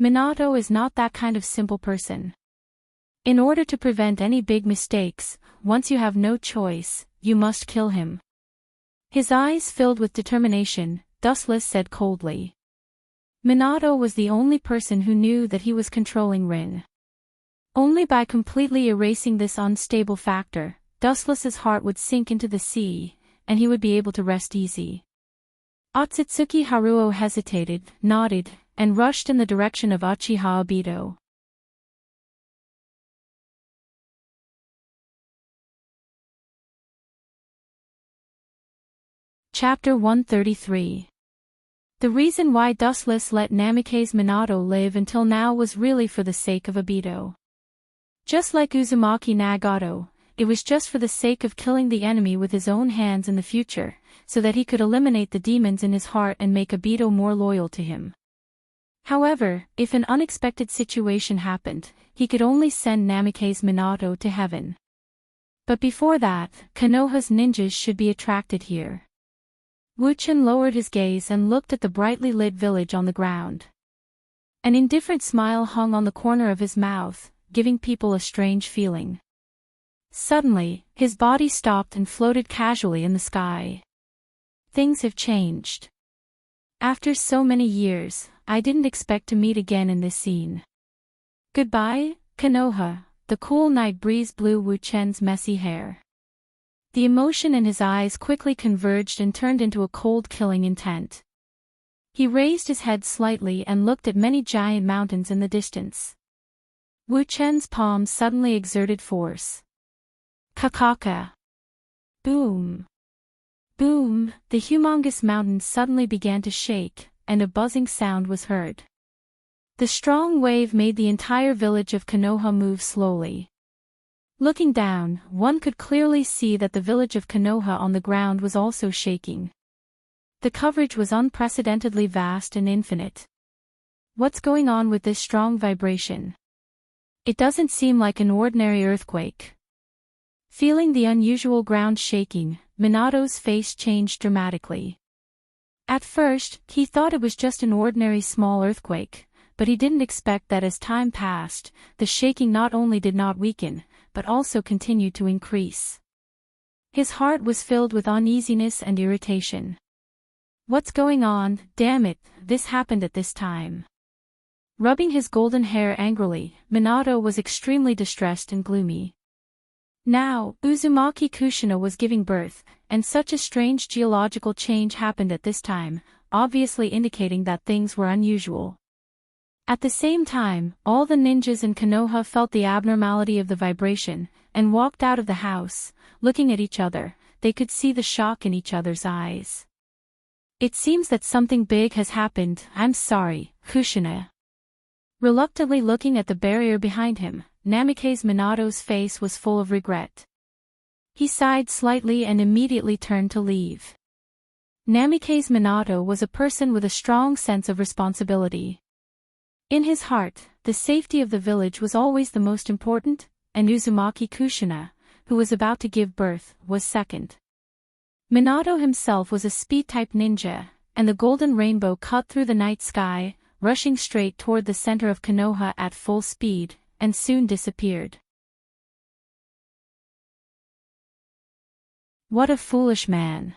Minato is not that kind of simple person. In order to prevent any big mistakes, once you have no choice, you must kill him. His eyes filled with determination, Dustless said coldly. Minato was the only person who knew that he was controlling Rin. Only by completely erasing this unstable factor, Dustless's heart would sink into the sea, and he would be able to rest easy. Otsutsuki Haruo hesitated, nodded, and rushed in the direction of Uchiha Obito. Chapter 133. The reason why Dustless let Namikaze Minato live until now was really for the sake of Obito. Just like Uzumaki Nagato, it was just for the sake of killing the enemy with his own hands in the future, so that he could eliminate the demons in his heart and make Obito more loyal to him. However, if an unexpected situation happened, he could only send Namikaze Minato to heaven. But before that, Konoha's ninjas should be attracted here. Wu Chen lowered his gaze and looked at the brightly lit village on the ground. An indifferent smile hung on the corner of his mouth, giving people a strange feeling. Suddenly, his body stopped and floated casually in the sky. Things have changed. After so many years, I didn't expect to meet again in this scene. Goodbye, Konoha. The cool night breeze blew Wu Chen's messy hair. The emotion in his eyes quickly converged and turned into a cold killing intent. He raised his head slightly and looked at many giant mountains in the distance. Wu Chen's palm suddenly exerted force. Kakaka. Boom. Boom, the humongous mountains suddenly began to shake, and a buzzing sound was heard. The strong wave made the entire village of Konoha move slowly. Looking down, one could clearly see that the village of Konoha on the ground was also shaking. The coverage was unprecedentedly vast and infinite. What's going on with this strong vibration? It doesn't seem like an ordinary earthquake. Feeling the unusual ground shaking, Minato's face changed dramatically. At first, he thought it was just an ordinary small earthquake, but he didn't expect that as time passed, the shaking not only did not weaken, but also continued to increase. His heart was filled with uneasiness and irritation. What's going on? Damn it, this happened at this time. Rubbing his golden hair angrily, Minato was extremely distressed and gloomy. Now, Uzumaki Kushina was giving birth, and such a strange geological change happened at this time, obviously indicating that things were unusual. At the same time, all the ninjas in Konoha felt the abnormality of the vibration, and walked out of the house. Looking at each other, they could see the shock in each other's eyes. It seems that something big has happened. I'm sorry, Kushina. Reluctantly looking at the barrier behind him, Namikaze Minato's face was full of regret. He sighed slightly and immediately turned to leave. Namikaze Minato was a person with a strong sense of responsibility. In his heart, the safety of the village was always the most important, and Uzumaki Kushina, who was about to give birth, was second. Minato himself was a speed-type ninja, and the golden rainbow cut through the night sky, rushing straight toward the center of Konoha at full speed, and soon disappeared. What a foolish man.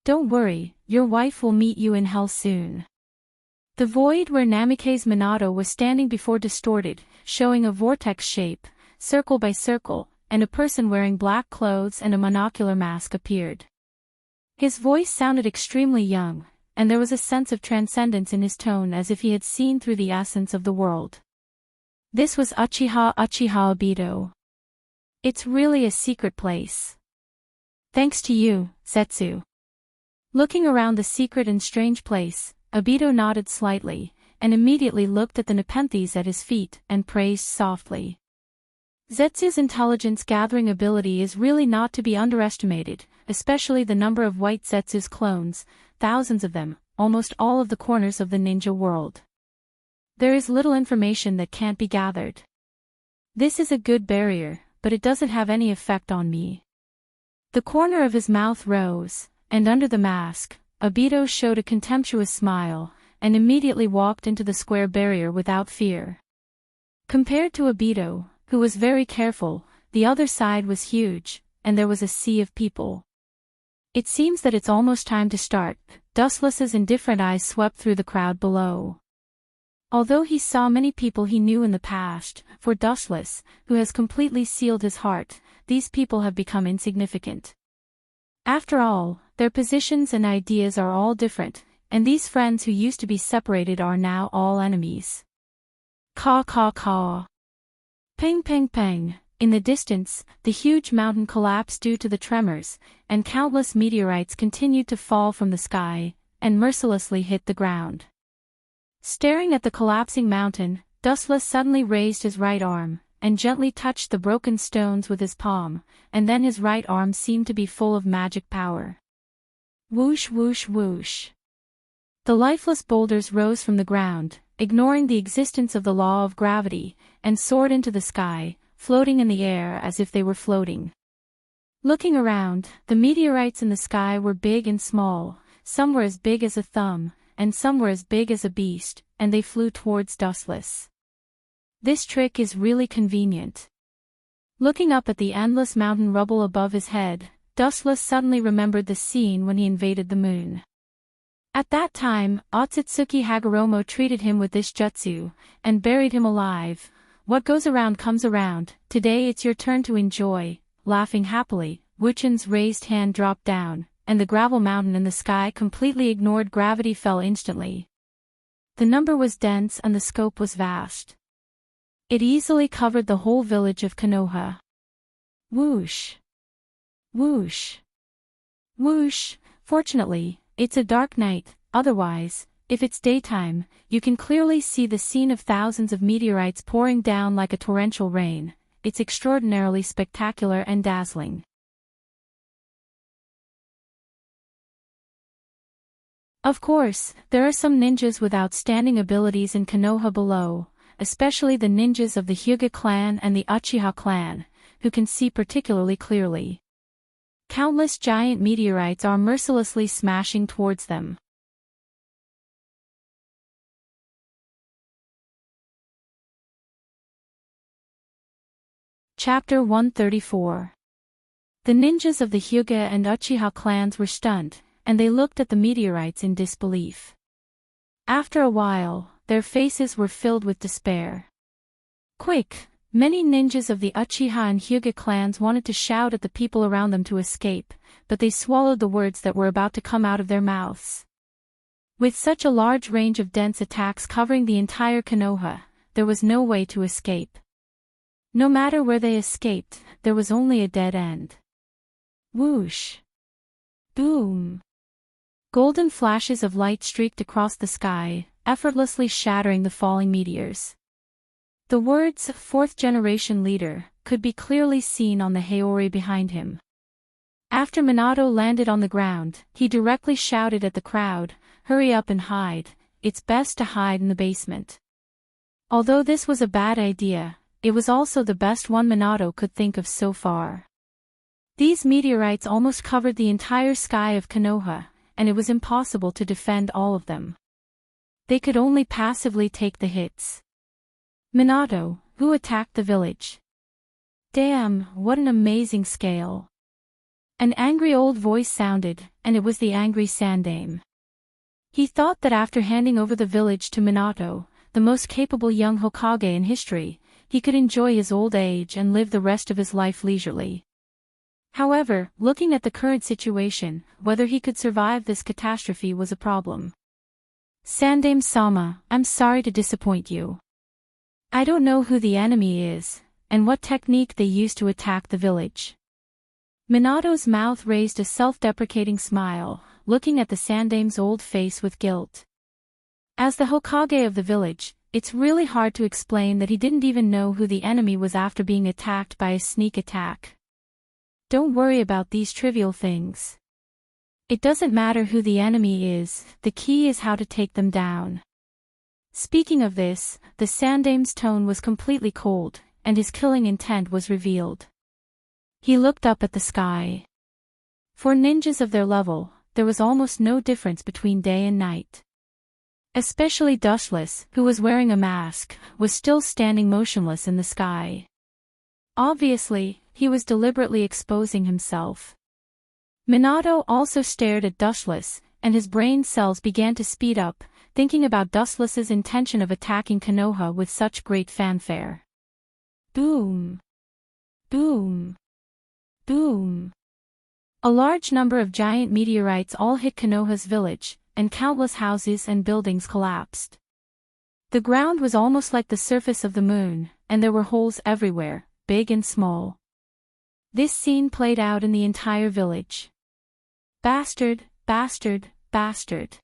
Don't worry, your wife will meet you in hell soon. The void where Namikaze Minato was standing before distorted, showing a vortex shape, circle by circle, and a person wearing black clothes and a monocular mask appeared. His voice sounded extremely young, and there was a sense of transcendence in his tone as if he had seen through the essence of the world. This was Uchiha Obito. It's really a secret place. Thanks to you, Zetsu. Looking around the secret and strange place, Obito nodded slightly, and immediately looked at the Nepenthes at his feet and praised softly. Zetsu's intelligence-gathering ability is really not to be underestimated, especially the number of white Zetsu's clones, thousands of them, almost all of the corners of the ninja world. There is little information that can't be gathered. This is a good barrier, but it doesn't have any effect on me. The corner of his mouth rose, and under the mask, Obito showed a contemptuous smile, and immediately walked into the square barrier without fear. Compared to Obito, who was very careful, the other side was huge, and there was a sea of people. It seems that it's almost time to start. Dustless's indifferent eyes swept through the crowd below. Although he saw many people he knew in the past, for Dustless, who has completely sealed his heart, these people have become insignificant. After all, their positions and ideas are all different, and these friends who used to be separated are now all enemies. Caw caw caw. Ping ping ping. In the distance, the huge mountain collapsed due to the tremors, and countless meteorites continued to fall from the sky, and mercilessly hit the ground. Staring at the collapsing mountain, Dustless suddenly raised his right arm, and gently touched the broken stones with his palm, and then his right arm seemed to be full of magic power. Whoosh whoosh whoosh. The lifeless boulders rose from the ground, ignoring the existence of the law of gravity, and soared into the sky, floating in the air as if they were floating. Looking around, the meteorites in the sky were big and small, some were as big as a thumb, and some were as big as a beast, and they flew towards Dustless. This trick is really convenient. Looking up at the endless mountain rubble above his head, Dustless suddenly remembered the scene when he invaded the moon. At that time, Otsutsuki Hagoromo treated him with this jutsu, and buried him alive. What goes around comes around. Today it's your turn to enjoy. Laughing happily, Wuchen's raised hand dropped down, and the gravel mountain in the sky completely ignored gravity fell instantly. The number was dense and the scope was vast. It easily covered the whole village of Konoha. Whoosh. Whoosh. Whoosh. Fortunately, it's a dark night, otherwise, if it's daytime, you can clearly see the scene of thousands of meteorites pouring down like a torrential rain. It's extraordinarily spectacular and dazzling. Of course, there are some ninjas with outstanding abilities in Konoha below, especially the ninjas of the Hyuga clan and the Uchiha clan, who can see particularly clearly. Countless giant meteorites are mercilessly smashing towards them. Chapter 134. The ninjas of the Hyuga and Uchiha clans were stunned, and they looked at the meteorites in disbelief. After a while, their faces were filled with despair. Quick! Many ninjas of the Uchiha and Hyuga clans wanted to shout at the people around them to escape, but they swallowed the words that were about to come out of their mouths. With such a large range of dense attacks covering the entire Konoha, there was no way to escape. No matter where they escaped, there was only a dead end. Whoosh! Boom! Golden flashes of light streaked across the sky, effortlessly shattering the falling meteors. The words, "Fourth Generation Leader," could be clearly seen on the Haori behind him. After Minato landed on the ground, he directly shouted at the crowd, "Hurry up and hide, it's best to hide in the basement." Although this was a bad idea, it was also the best one Minato could think of so far. These meteorites almost covered the entire sky of Konoha, and it was impossible to defend all of them. They could only passively take the hits. Minato, who attacked the village? Damn, what an amazing scale. An angry old voice sounded, and it was the angry Sandaime. He thought that after handing over the village to Minato, the most capable young Hokage in history, he could enjoy his old age and live the rest of his life leisurely. However, looking at the current situation, whether he could survive this catastrophe was a problem. Sandaime-sama, I'm sorry to disappoint you. I don't know who the enemy is, and what technique they used to attack the village. Minato's mouth raised a self-deprecating smile, looking at the Sandaime's old face with guilt. As the Hokage of the village, it's really hard to explain that he didn't even know who the enemy was after being attacked by a sneak attack. Don't worry about these trivial things. It doesn't matter who the enemy is, the key is how to take them down. Speaking of this, the Sandaime's tone was completely cold, and his killing intent was revealed. He looked up at the sky. For ninjas of their level, there was almost no difference between day and night. Especially Dustless, who was wearing a mask, was still standing motionless in the sky. Obviously, he was deliberately exposing himself. Minato also stared at Dustless, and his brain cells began to speed up, thinking about Dustless's intention of attacking Konoha with such great fanfare. Boom! Boom! Boom! A large number of giant meteorites all hit Konoha's village, and countless houses and buildings collapsed. The ground was almost like the surface of the moon, and there were holes everywhere, big and small. This scene played out in the entire village. Bastard, bastard, bastard.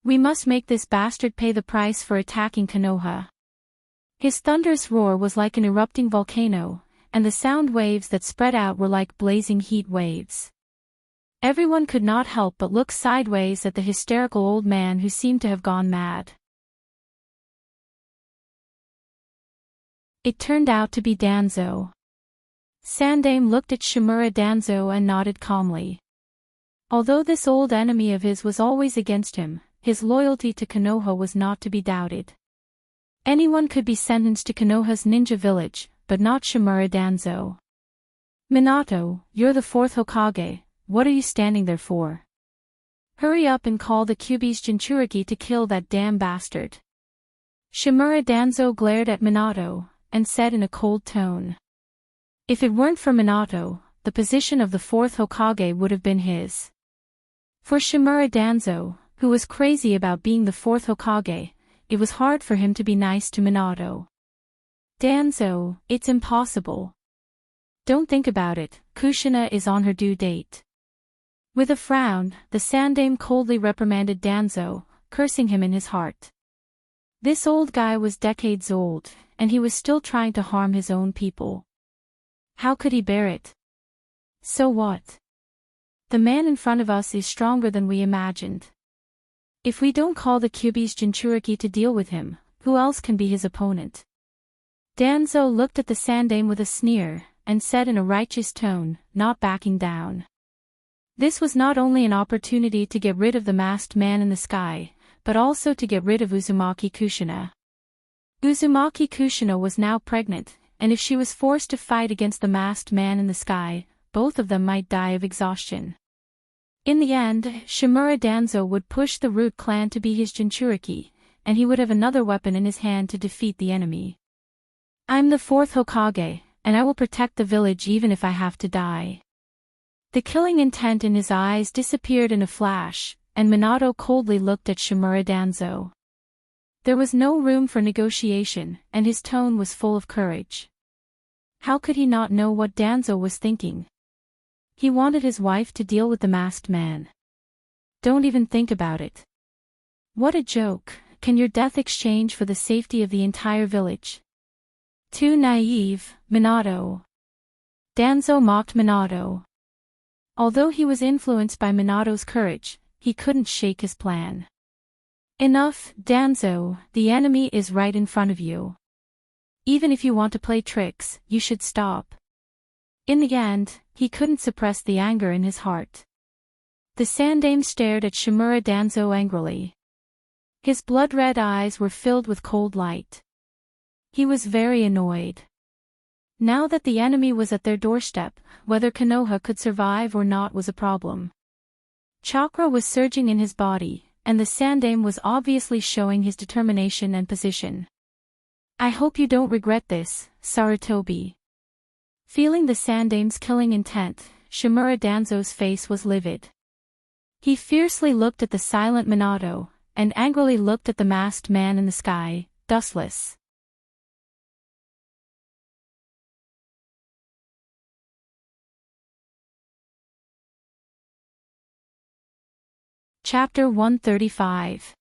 We must make this bastard pay the price for attacking Konoha. His thunderous roar was like an erupting volcano, and the sound waves that spread out were like blazing heat waves. Everyone could not help but look sideways at the hysterical old man who seemed to have gone mad. It turned out to be Danzo. Sandaime looked at Shimura Danzo and nodded calmly. Although this old enemy of his was always against him, his loyalty to Konoha was not to be doubted. Anyone could be sentenced to Konoha's ninja village, but not Shimura Danzo. Minato, you're the fourth Hokage, what are you standing there for? Hurry up and call the Kyuubi's Jinchuriki to kill that damn bastard. Shimura Danzo glared at Minato, and said in a cold tone. If it weren't for Minato, the position of the fourth Hokage would have been his. For Shimura Danzo, who was crazy about being the fourth Hokage, it was hard for him to be nice to Minato. Danzo, it's impossible. Don't think about it, Kushina is on her due date. With a frown, the Sandaime coldly reprimanded Danzo, cursing him in his heart. This old guy was decades old, and he was still trying to harm his own people. How could he bear it? So what? The man in front of us is stronger than we imagined. If we don't call the Kyuubi's Jinchuriki to deal with him, who else can be his opponent? Danzo looked at the Sandaime with a sneer, and said in a righteous tone, not backing down. This was not only an opportunity to get rid of the masked man in the sky, but also to get rid of Uzumaki Kushina. Uzumaki Kushina was now pregnant, and if she was forced to fight against the masked man in the sky, both of them might die of exhaustion. In the end, Shimura Danzo would push the Root clan to be his Jinchuriki, and he would have another weapon in his hand to defeat the enemy. I'm the fourth Hokage, and I will protect the village even if I have to die. The killing intent in his eyes disappeared in a flash, and Minato coldly looked at Shimura Danzo. There was no room for negotiation, and his tone was full of courage. How could he not know what Danzo was thinking? He wanted his wife to deal with the masked man. Don't even think about it. What a joke, can your death exchange for the safety of the entire village? Too naive, Minato. Danzo mocked Minato. Although he was influenced by Minato's courage, he couldn't shake his plan. Enough, Danzo, the enemy is right in front of you. Even if you want to play tricks, you should stop. In the end, he couldn't suppress the anger in his heart. The Sandaime stared at Shimura Danzo angrily. His blood-red eyes were filled with cold light. He was very annoyed. Now that the enemy was at their doorstep, whether Konoha could survive or not was a problem. Chakra was surging in his body, and the Sandaime was obviously showing his determination and position. I hope you don't regret this, Sarutobi. Feeling the Sandaime's killing intent, Shimura Danzo's face was livid. He fiercely looked at the silent Minato, and angrily looked at the masked man in the sky, dustless. Chapter 135.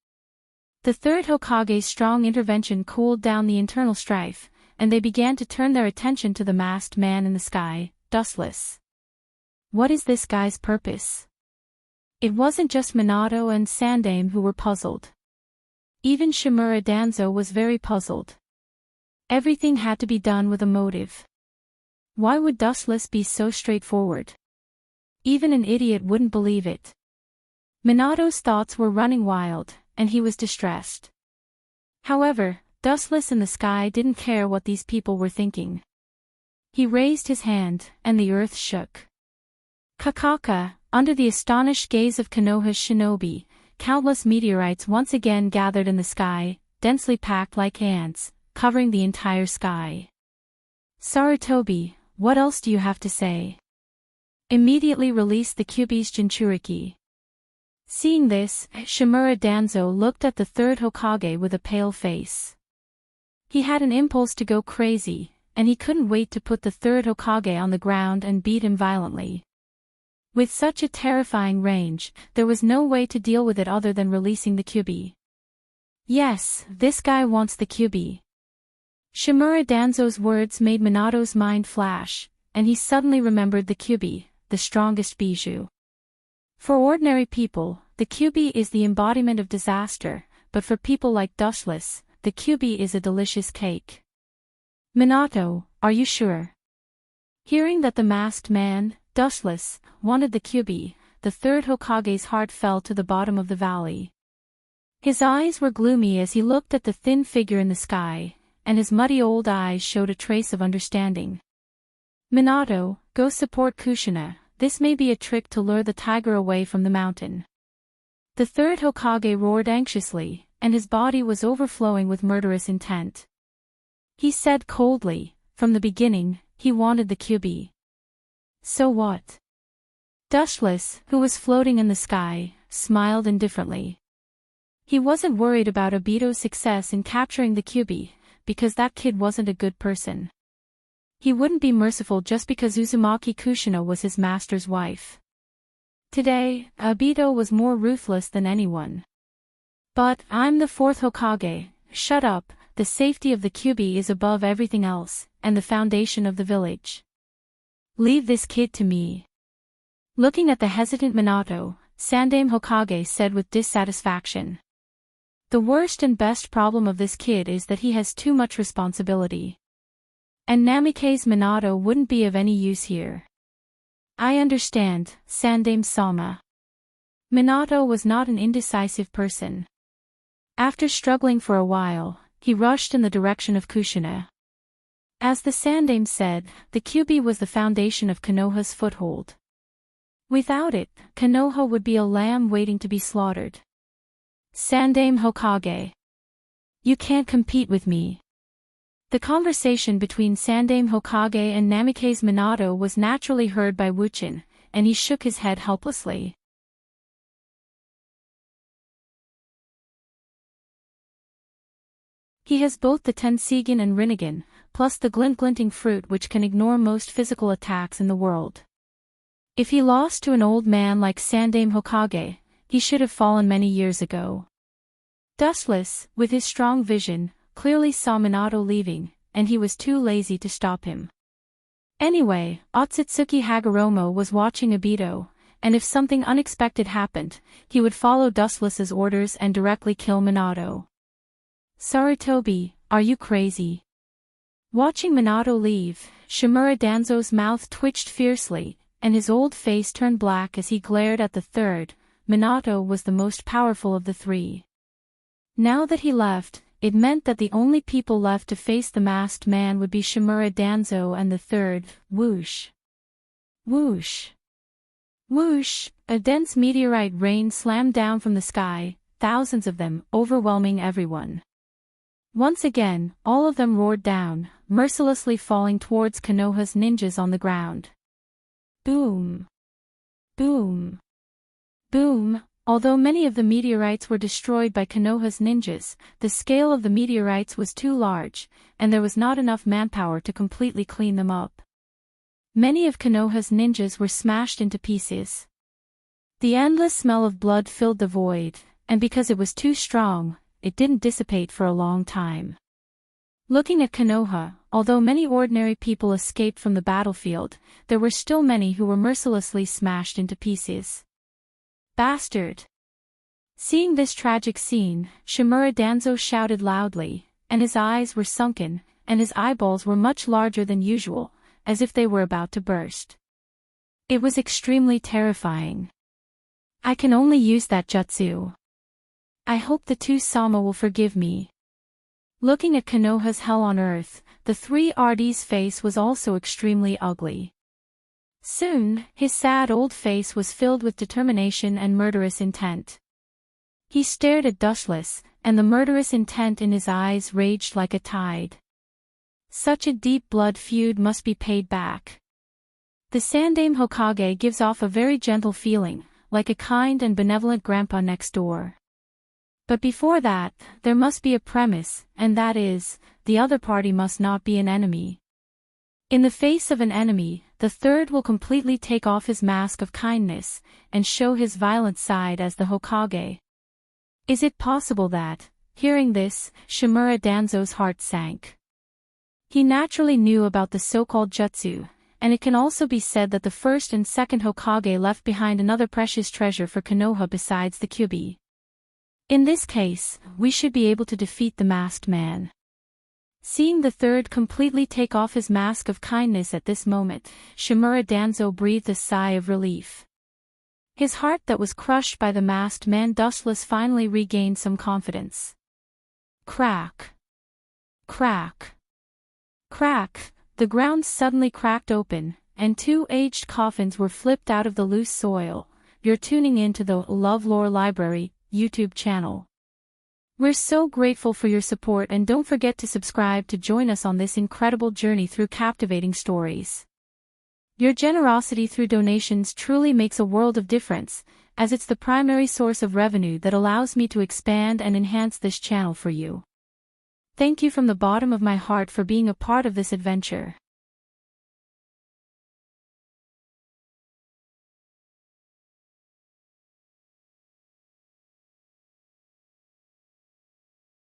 The third Hokage's strong intervention cooled down the internal strife, and they began to turn their attention to the masked man in the sky, dustless. What is this guy's purpose? It wasn't just Minato and Sandaime who were puzzled. Even Shimura Danzo was very puzzled. Everything had to be done with a motive. Why would Dustless be so straightforward? Even an idiot wouldn't believe it. Minato's thoughts were running wild, and he was distressed. However, Dustless in the sky didn't care what these people were thinking. He raised his hand, and the earth shook. Kakaka, under the astonished gaze of Konoha's shinobi, countless meteorites once again gathered in the sky, densely packed like ants, covering the entire sky. Sarutobi, what else do you have to say? Immediately release the Kyuubi's Jinchuriki. Seeing this, Shimura Danzo looked at the third Hokage with a pale face. He had an impulse to go crazy, and he couldn't wait to put the third Hokage on the ground and beat him violently. With such a terrifying range, there was no way to deal with it other than releasing the Kyuubi. Yes, this guy wants the Kyuubi. Shimura Danzo's words made Minato's mind flash, and he suddenly remembered the Kyuubi, the strongest bijou. For ordinary people, the Kyuubi is the embodiment of disaster, but for people like Dustless, the Kyuubi is a delicious cake. Minato, are you sure? Hearing that the masked man, Dustless, wanted the Kyuubi, the third Hokage's heart fell to the bottom of the valley. His eyes were gloomy as he looked at the thin figure in the sky, and his muddy old eyes showed a trace of understanding. Minato, go support Kushina, this may be a trick to lure the tiger away from the mountain. The third Hokage roared anxiously, and his body was overflowing with murderous intent. He said coldly, from the beginning, he wanted the Kyuubi. So what? Dustless, who was floating in the sky, smiled indifferently. He wasn't worried about Obito's success in capturing the Kyuubi, because that kid wasn't a good person. He wouldn't be merciful just because Uzumaki Kushina was his master's wife. Today, Obito was more ruthless than anyone. But, I'm the fourth Hokage, shut up, the safety of the Kyuubi is above everything else, and the foundation of the village. Leave this kid to me. Looking at the hesitant Minato, Sandaime Hokage said with dissatisfaction. The worst and best problem of this kid is that he has too much responsibility. And Namikaze Minato wouldn't be of any use here. I understand, Sandaime-sama. Minato was not an indecisive person. After struggling for a while, he rushed in the direction of Kushina. As the Sandaime said, the Kyubi was the foundation of Konoha's foothold. Without it, Konoha would be a lamb waiting to be slaughtered. Sandaime Hokage. You can't compete with me. The conversation between Sandaime Hokage and Namikaze Minato was naturally heard by Wuchin, and he shook his head helplessly. He has both the Tensigen and Rinnegan, plus the glinting fruit which can ignore most physical attacks in the world. If he lost to an old man like Sandaime Hokage, he should have fallen many years ago. Dustless, with his strong vision, clearly saw Minato leaving, and he was too lazy to stop him. Anyway, Otsutsuki Hagoromo was watching Obito, and if something unexpected happened, he would follow Dustless's orders and directly kill Minato. Sarutobi, are you crazy? Watching Minato leave, Shimura Danzo's mouth twitched fiercely, and his old face turned black as he glared at the third. Minato was the most powerful of the three. Now that he left, it meant that the only people left to face the masked man would be Shimura Danzo and the third. Whoosh! Whoosh! Whoosh! A dense meteorite rain slammed down from the sky, thousands of them, overwhelming everyone. Once again, all of them roared down, mercilessly falling towards Konoha's ninjas on the ground. Boom! Boom! Boom! Although many of the meteorites were destroyed by Konoha's ninjas, the scale of the meteorites was too large, and there was not enough manpower to completely clean them up. Many of Konoha's ninjas were smashed into pieces. The endless smell of blood filled the void, and because it was too strong, it didn't dissipate for a long time. Looking at Konoha, although many ordinary people escaped from the battlefield, there were still many who were mercilessly smashed into pieces. Bastard! Seeing this tragic scene, Shimura Danzo shouted loudly, and his eyes were sunken, and his eyeballs were much larger than usual, as if they were about to burst. It was extremely terrifying. I can only use that jutsu. I hope the two Sama will forgive me. Looking at Konoha's hell on earth, the three RD's face was also extremely ugly. Soon, his sad old face was filled with determination and murderous intent. He stared at Dustless, and the murderous intent in his eyes raged like a tide. Such a deep blood feud must be paid back. The Sandaime Hokage gives off a very gentle feeling, like a kind and benevolent grandpa next door. But before that, there must be a premise, and that is, the other party must not be an enemy. In the face of an enemy, the third will completely take off his mask of kindness, and show his violent side as the Hokage. Is it possible that, hearing this, Shimura Danzo's heart sank? He naturally knew about the so-called jutsu, and it can also be said that the first and second Hokage left behind another precious treasure for Konoha besides the Kyubi. In this case, we should be able to defeat the masked man. Seeing the third completely take off his mask of kindness at this moment, Shimura Danzo breathed a sigh of relief. His heart that was crushed by the masked man Dustless finally regained some confidence. Crack! Crack! Crack! The ground suddenly cracked open, and two aged coffins were flipped out of the loose soil. You're tuning in to the LoveLore Library YouTube channel. We're so grateful for your support, and don't forget to subscribe to join us on this incredible journey through captivating stories. Your generosity through donations truly makes a world of difference, as it's the primary source of revenue that allows me to expand and enhance this channel for you. Thank you from the bottom of my heart for being a part of this adventure.